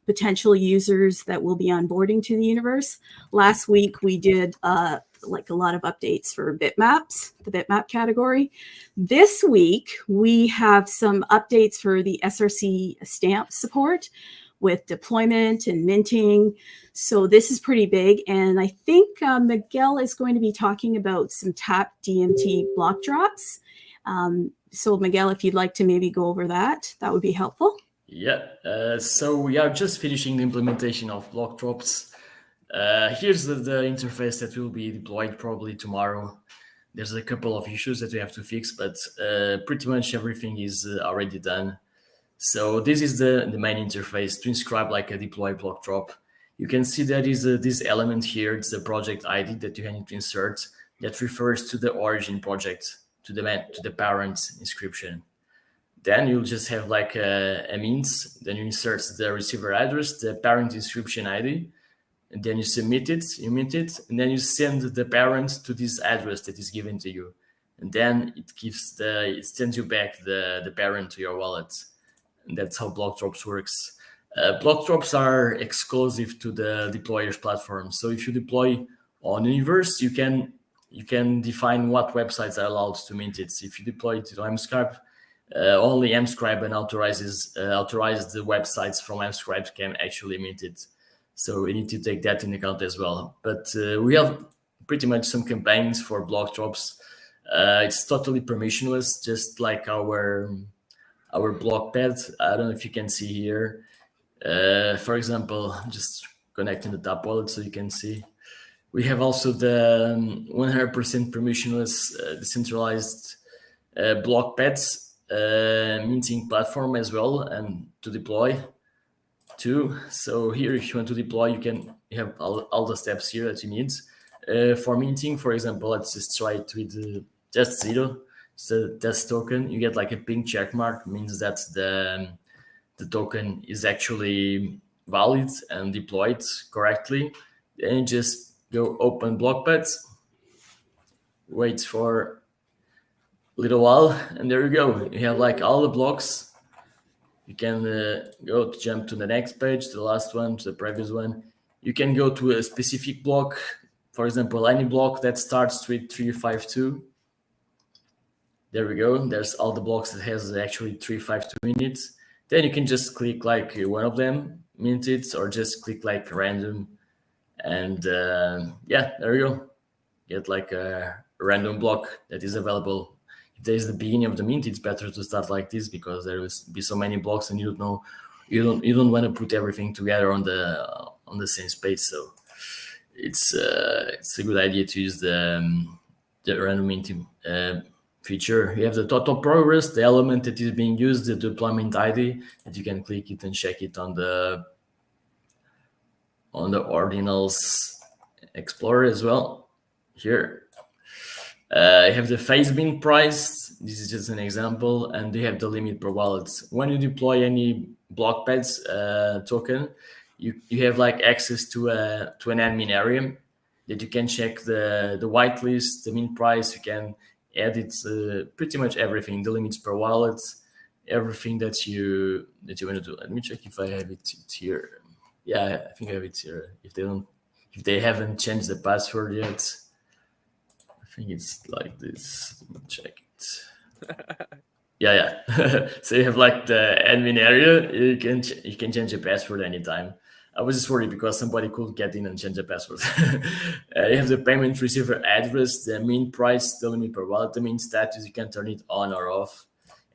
potential users that will be onboarding to the universe. Last week, we did like a lot of updates for bitmaps, the bitmap category. This week, we have some updates for the SRC stamp support with deployment and minting. So this is pretty big. And I think Miguel is going to be talking about some tap DMT block drops. So Miguel, if you'd like to maybe go over that, that would be helpful. Yeah, so we are just finishing the implementation of block drops. Here's the interface that will be deployed probably tomorrow. There's a couple of issues that we have to fix, but pretty much everything is already done. So this is the main interface to inscribe like a deploy block drop. You can see there is this element here. It's the project ID that you need to insert that refers to the origin project, to the parent inscription. Then you'll just have like a means. Then you insert the receiver address, the parent inscription ID, and then you submit it, you mint it, and then you send the parent to this address that is given to you. And then it sends you back the parent to your wallet. And that's how block drops works. Block drops are exclusive to the deployer's platform. So if you deploy on Universe, you can define what websites are allowed to mint it. If you deploy it to Mscribe, only Mscribe and authorized the websites from Mscribe can actually mint it. So we need to take that into account as well. But we have pretty much some campaigns for block drops. It's totally permissionless, just like our block pad. I don't know if you can see here. For example, just connecting the tap wallet so you can see. We have also the 100% permissionless decentralized block pads minting platform as well, and to deploy too. So here, if you want to deploy, you have all the steps here that you need. For minting, for example, let's just try it with test 0. It's the test token. You get like a pink check mark, means that the token is actually valid and deployed correctly. Then you just go open blockpads, wait for a little while, and there you go. You have like all the blocks. You can jump to the next page, the last one, to the previous one. You can go to a specific block, for example, any block that starts with 352. There we go. There's all the blocks that has actually 352 in it. Then you can just click like one of them, mint it, or just click like random. And yeah, there you go. Get like a random block that is available. If there is the beginning of the mint, it's better to start like this because there will be so many blocks and you don't know, you don't want to put everything together on the same space. So it's a good idea to use the random minting feature. You have the total progress, the element that is being used, the deployment ID, that you can click it and check it on the Ordinals Explorer as well. Here, you have the phase bin price. This is just an example, and you have the limit per wallet. When you deploy any block pads token, you have like access to an admin area that you can check the whitelist, the mint price. You can edit pretty much everything, the limits per wallet, everything that you want to do. Let me check if I have it here. Yeah, I think I have it here. If they haven't changed the password yet, I think it's like this. Let me check it. Yeah. So you have like the admin area. You can change the password anytime. I was just worried because somebody could get in and change the password. You have the payment receiver address, the mint price, the limit per wallet, the mint status. You can turn it on or off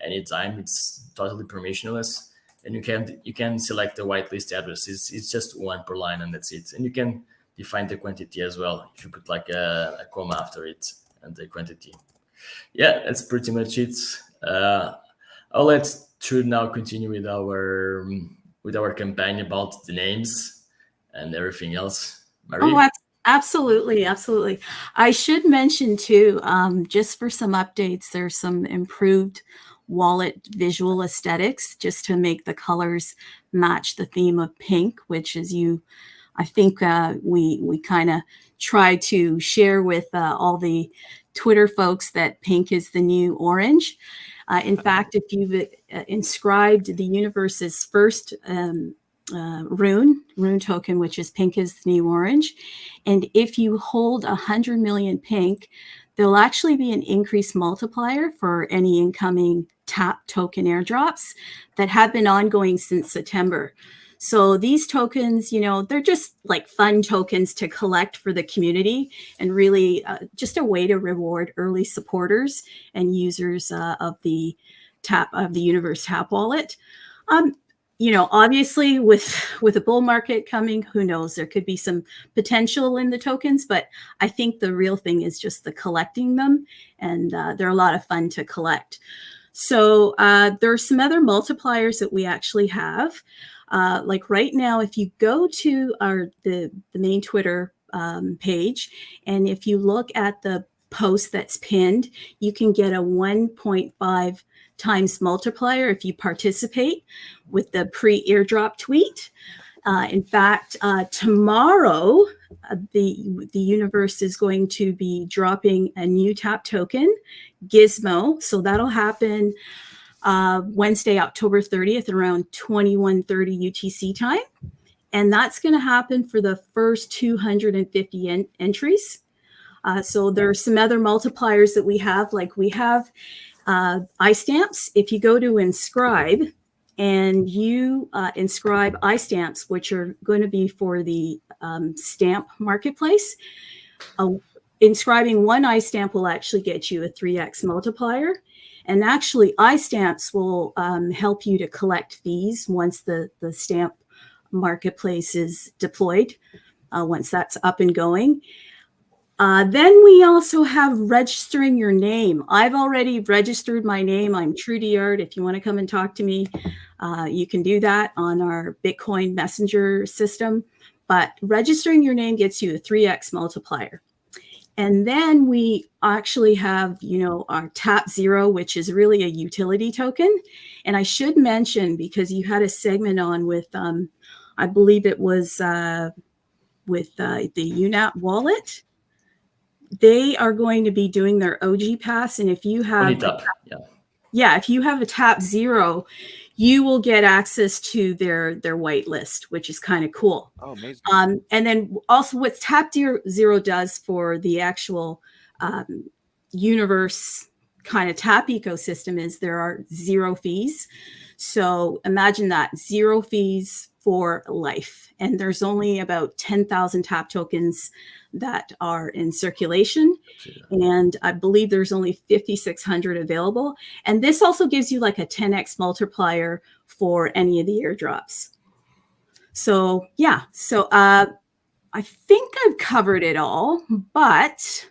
anytime. It's totally permissionless. And you can select the whitelist address. It's just one per line and that's it. And you can define the quantity as well. If you put like a comma after it and the quantity. Yeah, that's pretty much it. I'll let Trude now continue with our campaign about the names and everything else. Marie? Oh, Absolutely, absolutely. I should mention too, just for some updates, there's some improved wallet visual aesthetics just to make the colors match the theme of pink, which is I think we kind of try to share with all the Twitter folks that pink is the new orange. In fact, if you've inscribed the universe's first rune token, which is pink is the new orange, and if you hold 100 million pink, there'll actually be an increased multiplier for any incoming tap token airdrops that have been ongoing since September. So these tokens, they're just like fun tokens to collect for the community, and really just a way to reward early supporters and users of the Universe Tap wallet. Obviously with a bull market coming, who knows, there could be some potential in the tokens, but I think the real thing is just the collecting them, and they're a lot of fun to collect. So there are some other multipliers that we actually have. Like right now, if you go to the main Twitter page, and if you look at the post that's pinned, you can get a 1.5 times multiplier if you participate with the pre-airdrop tweet. In fact, tomorrow, the universe is going to be dropping a new tap token, Gizmo. So that'll happen Wednesday, October 30th, around 21:30 UTC time. And that's going to happen for the first 250 entries. So there are some other multipliers that we have, like we have iStamps. If you go to inscribe and you inscribe iStamps, which are going to be for the stamp marketplace, inscribing one iStamp will actually get you a 3x multiplier. And actually, iStamps will help you to collect fees once the stamp marketplace is deployed, once that's up and going. Then we also have registering your name. I've already registered my name. I'm TrueDyard. If you want to come and talk to me, you can do that on our Bitcoin Messenger system. But registering your name gets you a 3x multiplier. And then we actually have, our Tap Zero, which is really a utility token. And I should mention, because you had a segment on with, I believe it was with the Unitap wallet. They are going to be doing their OG pass. And if you have, if you have a Tap Zero, you will get access to their whitelist, which is kind of cool. Oh, amazing. And then also what Tap Zero does for the actual universe kind of tap ecosystem is there are zero fees. So imagine that, 0 fees for life. And there's only about 10,000 tap tokens that are in circulation. And I believe there's only 5,600 available. And this also gives you like a 10x multiplier for any of the airdrops. So yeah, so I think I've covered it all, but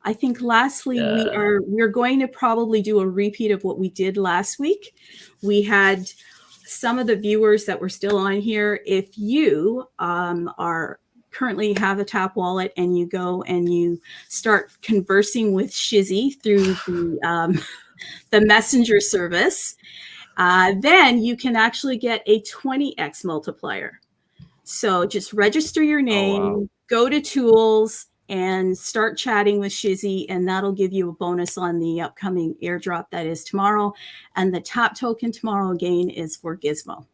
I think lastly, we're going to probably do a repeat of what we did last week. We had some of the viewers that were still on here. If you are currently have a tap wallet and you go and you start conversing with Shizzy through the messenger service, then you can actually get a 20x multiplier. So just register your name, go to tools, and start chatting with Shizzy, and that'll give you a bonus on the upcoming airdrop that is tomorrow. And the tap token tomorrow again is for Gizmo.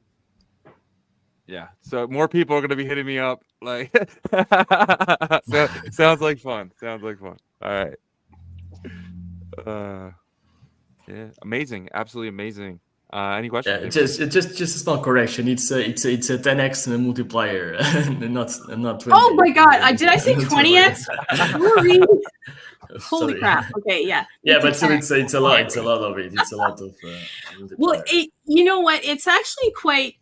Yeah, so more people are going to be hitting me up. Like, so, sounds like fun. Sounds like fun. All right. Yeah, amazing, absolutely amazing. Any questions? Yeah, just a small correction. It's a 10x multiplier, not 20. Oh my god! Did I say 20x? Holy crap! Okay, yeah. Yeah, but still, it's a lot. It's a lot of it. It's a lot of. Well, you know what? It's actually quite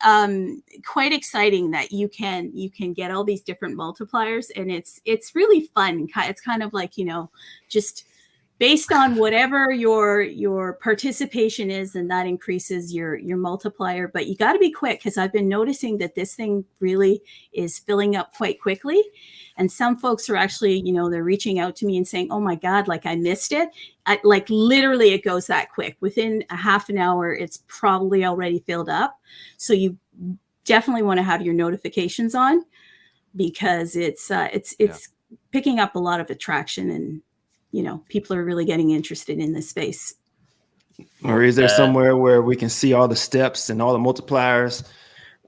exciting that you can get all these different multipliers, and it's really fun. It's kind of like, just based on whatever your participation is, and that increases your multiplier. But you got to be quick, because I've been noticing that this thing really is filling up quite quickly. And some folks are actually, they're reaching out to me and saying, oh my God, like I missed it. Like literally it goes that quick. Within a half an hour, it's probably already filled up. So you definitely want to have your notifications on, because it's picking up a lot of attraction, and people are really getting interested in this space. Or is there somewhere where we can see all the steps and all the multipliers?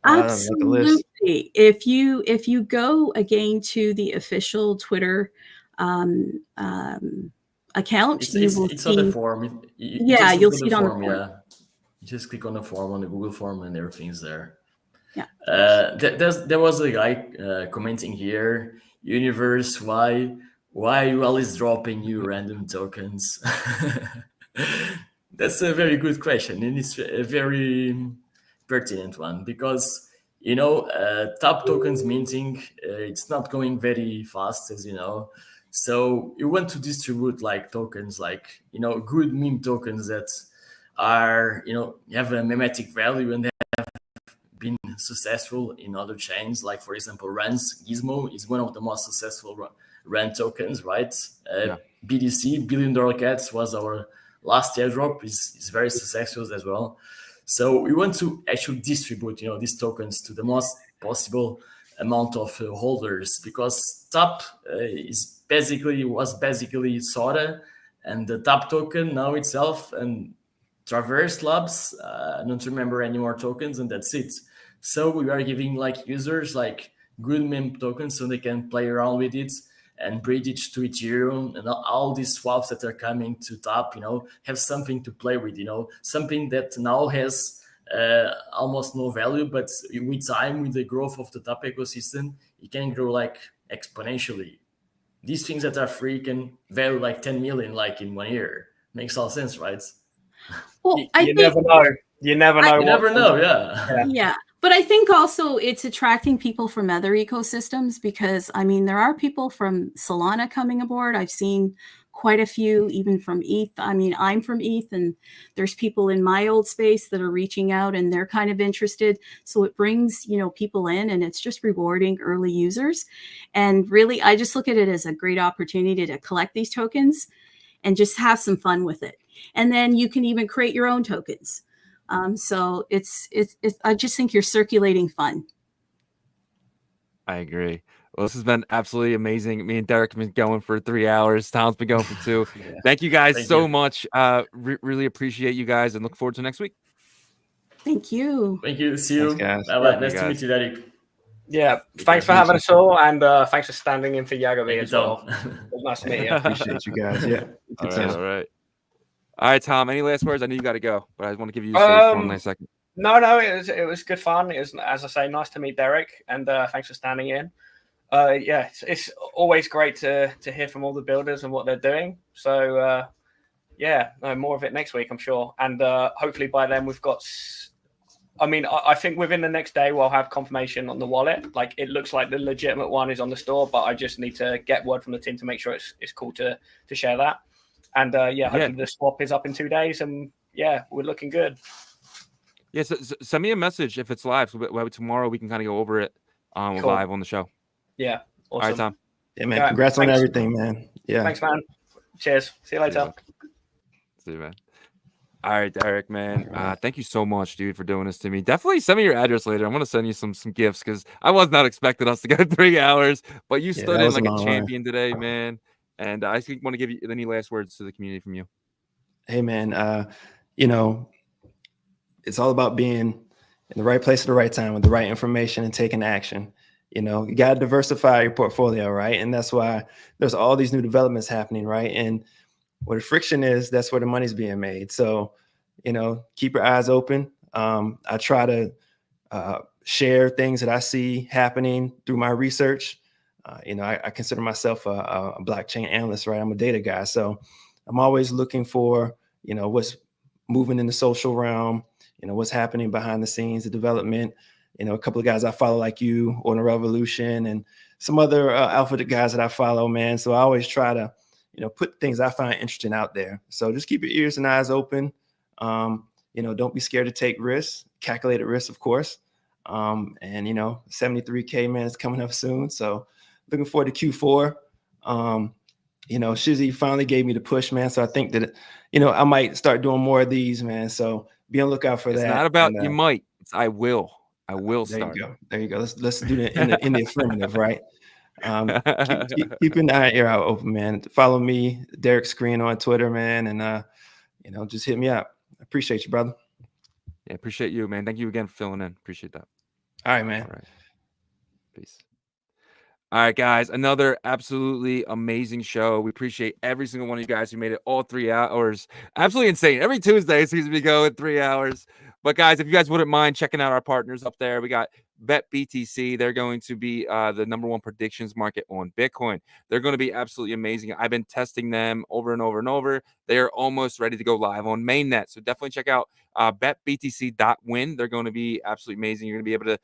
Absolutely. If you go again to the official Twitter account, you will it's see on the form. You'll see it on the form. Yeah, you just click on the form, on the Google form, and everything's there. Yeah. There was a guy commenting here, Universe, why you always dropping new random tokens? That's a very good question, and it's a very pertinent one, because top tokens minting, it's not going very fast, as you know. So you want to distribute like tokens, like good meme tokens that are have a mimetic value and have been successful in other chains. Like for example, Runs Gizmo is one of the most successful Run tokens, right? BTC $1 billion Cats was our last airdrop, is very successful as well. So we want to actually distribute these tokens to the most possible amount of holders, because top was basically Soda and the top token now itself, and Traverse Labs, I don't remember any more tokens, and that's it. So we are giving like users like good meme tokens so they can play around with it and bridge it to Ethereum, and all these swaps that are coming to top, have something to play with, something that now has almost no value, but with time, with the growth of the top ecosystem, it can grow like exponentially. These things that are free can value like 10 million like in 1 year. Makes all sense, right? Well, you never know. You never know. You never know, yeah. Yeah. But I think also it's attracting people from other ecosystems, because there are people from Solana coming aboard. I've seen quite a few, even from ETH. I'm from ETH, and there's people in my old space that are reaching out, and they're kind of interested. So it brings, people in, and it's just rewarding early users. And really, I just look at it as a great opportunity to collect these tokens and just have some fun with it. And then you can even create your own tokens. So it's I just think you're circulating fun. I agree. Well, this has been absolutely amazing. Me and Derek have been going for 3 hours. Tom's been going for 2. Thank you guys so much. Really appreciate you guys, and look forward to next week. Thank you. Thank you. See you. Thanks, guys. Bye-bye. Nice to meet you, Derek. Yeah, thanks for having us all, and thanks for standing in for Yagobi as well. It was nice to meet you. Appreciate you guys. Yeah. All right, Tom. Any last words? I know you got to go, but I want to give you for 1 last second. No, it was good fun. It was, as I say, nice to meet Derek, and thanks for standing in. It's always great to hear from all the builders and what they're doing. So more of it next week, I'm sure, and hopefully by then we've got. I think within the next day we'll have confirmation on the wallet. Like, it looks like the legitimate one is on the store, but I just need to get word from the team to make sure it's cool to share that. And hopefully the swap is up in 2 days, and we're looking good. Yeah, so send me a message if it's live. So tomorrow we can kind of go over it Cool. live on the show. Yeah, awesome. All right, Tom. Yeah, man. Congrats on everything, man. Yeah. Thanks, man. Cheers. See you later. See you, man. All right, Derek, man. Thank you so much, dude, for doing this to me. Definitely send me your address later. I'm gonna send you some gifts, because I was not expecting us to go 3 hours, but you stood in like a champion today, man. And I just want to give you any last words to the community from you. Hey, man. It's all about being in the right place at the right time with the right information and taking action. You got to diversify your portfolio, right? And that's why there's all these new developments happening, right? And where the friction is, that's where the money's being made. So, keep your eyes open. I try to share things that I see happening through my research. I consider myself a blockchain analyst, right? I'm a data guy. So I'm always looking for, what's moving in the social realm, what's happening behind the scenes, the development. A couple of guys I follow like you, Ordinal Revolution, and some other alpha guys that I follow, man. So I always try to, put things I find interesting out there. So just keep your ears and eyes open. Don't be scared to take risks, calculated risks, of course. 73K, man, is coming up soon. So looking forward to Q4. You know, Shizzy finally gave me the push, man. So I think that, you know, I might start doing more of these, man. So be on the lookout for that. It's not about you might. It's I will. I will start. There you go. Let's do that in the affirmative, right? Keeping the ear out open, man. Follow me, Derek Screen on Twitter, man, and you know, just hit me up. I appreciate you, brother. Yeah, appreciate you, man. Thank you again for filling in. Appreciate that. All right, man. All right. Peace. All right, guys, another absolutely amazing show. We appreciate every single one of you guys who made it all 3 hours. Absolutely insane. Every Tuesday it seems to be going 3 hours. But guys, if you guys wouldn't mind checking out our partners up there, we got Bet BTC. They're going to be the #1 predictions market on Bitcoin. They're going to be absolutely amazing. I've been testing them over and over and over. They are almost ready to go live on mainnet. So definitely check out betbtc.win. They're going to be absolutely amazing. You're going to be able to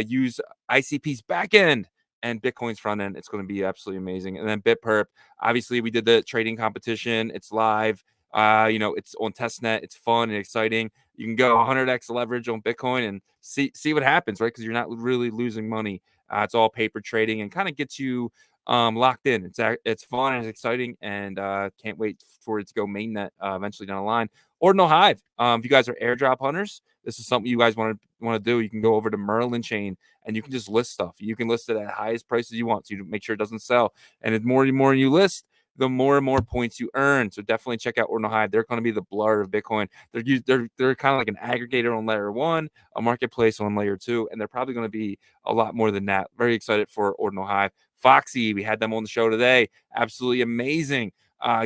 use ICP's backend and Bitcoin's front end. It's going to be absolutely amazing. And then BitPerp, obviously we did the trading competition. It's live. You know, it's on testnet. It's fun and exciting. You can go 100x leverage on Bitcoin and see what happens, right? Because you're not really losing money. It's all paper trading and kind of gets you locked in. It's fun and it's exciting, and can't wait for it to go mainnet eventually down the line. Ordinal Hive. If you guys are airdrop hunters, this is something you guys want to do. You can go over to Merlin Chain and you can just list stuff. You can list it at highest prices you want, so you make sure it doesn't sell. And the more and more you list, the more and more points you earn. So definitely check out Ordinal Hive. They're going to be the Blur of Bitcoin. They're kind of like an aggregator on layer 1, a marketplace on layer 2, and they're probably going to be a lot more than that. Very excited for Ordinal Hive. Foxy, we had them on the show today. Absolutely amazing.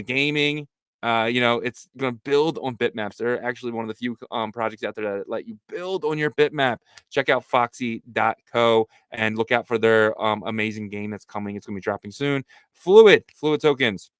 Gaming. You know, it's going to build on bitmaps. They're actually one of the few projects out there that let you build on your bitmap. Check out foxy.co and look out for their amazing game that's coming. It's going to be dropping soon. Fluid tokens.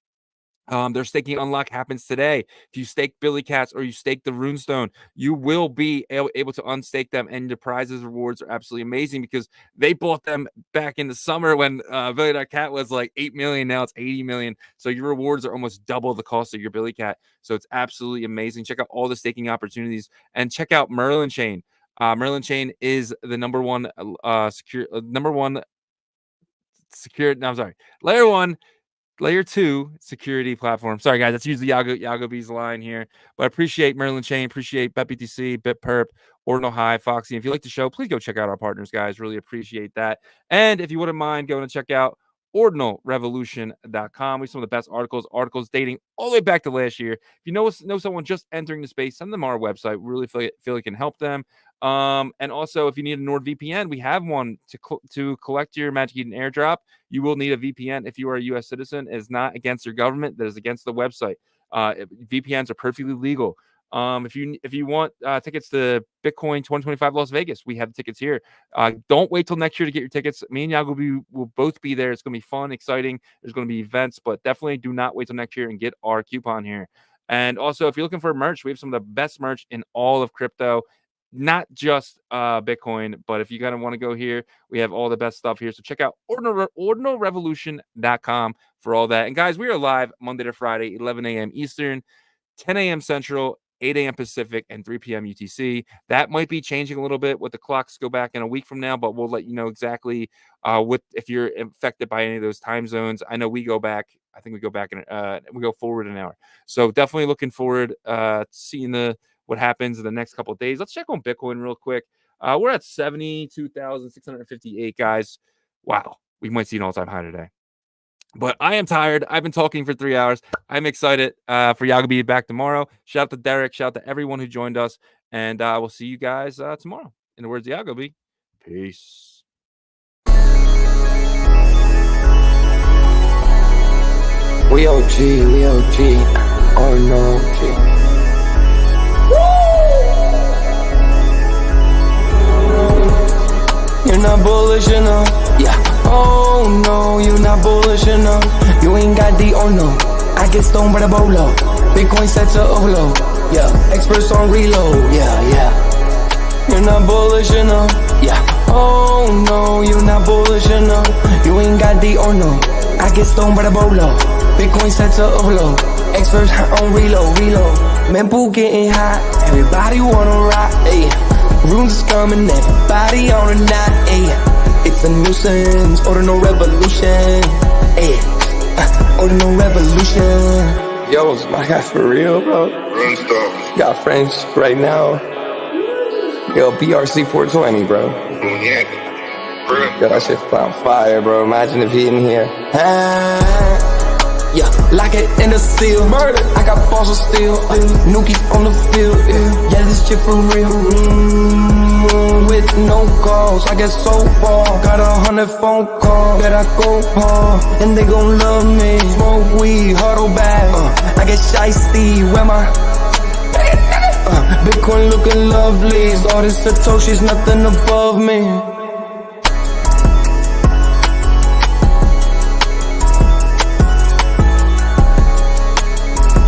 Their staking unlock happens today. If you stake Billy Cats or you stake the Runestone, you will be able to unstake them, and the prizes rewards are absolutely amazing because they bought them back in the summer when Billy.cat was like 8 million. Now it's 80 million. So your rewards are almost double the cost of your Billy Cat. So it's absolutely amazing. Check out all the staking opportunities and check out Merlin Chain. Merlin Chain is the Layer 2 security platform. Sorry, guys, that's usually Yagobi's line here. But I appreciate Merlin Chain, appreciate BetBTC, BitPerp, Ordinal Hive, Foxy. If you like the show, please go check out our partners, guys. Really appreciate that. And if you wouldn't mind going to check out OrdinalRevolution.com. We have some of the best articles dating all the way back to last year. If you know someone just entering the space, send them our website. We really feel it can help them. And also, if you need a NordVPN, we have one to collect your Magic Eden airdrop. You will need a VPN if you are a U.S. citizen. It is not against your government. That is against the website. VPNs are perfectly legal. If you want tickets to Bitcoin 2025 Las Vegas, we have the tickets here. Don't wait till next year to get your tickets. Me and Yagobi will both be there. It's going to be fun, exciting. There's going to be events, but definitely do not wait till next year and get our coupon here. And also, if you're looking for merch, we have some of the best merch in all of crypto. Not just Bitcoin, but if you kind of want to go here, we have all the best stuff here. So check out ordinalrevolution.com for all that. And guys, we are live Monday to Friday, 11 a.m. Eastern, 10 a.m. Central, 8 a.m. Pacific, and 3 p.m. UTC. That might be changing a little bit with the clocks go back in a week from now, but we'll let you know exactly if you're affected by any of those time zones. I know we go back. I think we go back and we go forward an hour. So definitely looking forward to seeing what happens in the next couple of days. Let's check on Bitcoin real quick. We're at 72,658, guys. Wow, we might see an all-time high today. But I am tired. I've been talking for 3 hours. I'm excited for Yagobi to be back tomorrow. Shout out to Derek. Shout out to everyone who joined us. And we'll see you guys tomorrow. In the words of Yagobi, peace. We OG, or no OG. You're not bullish enough, yeah. Oh no, you're not bullish enough. You ain't got the or no. I get stoned by the bolo. Bitcoin set to overload, yeah. Experts on reload, yeah. You're not bullish enough, yeah. Oh no, you're not bullish enough. You ain't got the or no. I get stoned by the bolo. Bitcoin set to overload. Experts on reload. Mempool getting hot. Everybody wanna rock, ayy. Runes is coming, everybody on a knot, ayy. It's it's a nuisance. Ordinal Revolution. Hey, Ordinal Revolution. Yo, it's my guy for real, bro. Got friends right now. Yo, BRC 420, bro. Yo, that shit found fire, bro. Imagine if he in here. Yeah, lock it in the seal. Murder. I got balls of steel. Nuki on the field. Yeah, this shit for real. With no calls, I get so far. Got 100 phone calls that I go hard, and they gon' love me. Smoke weed, huddle back. I get shiesty. Where my Bitcoin looking lovely. All this Satoshi's nothing above me.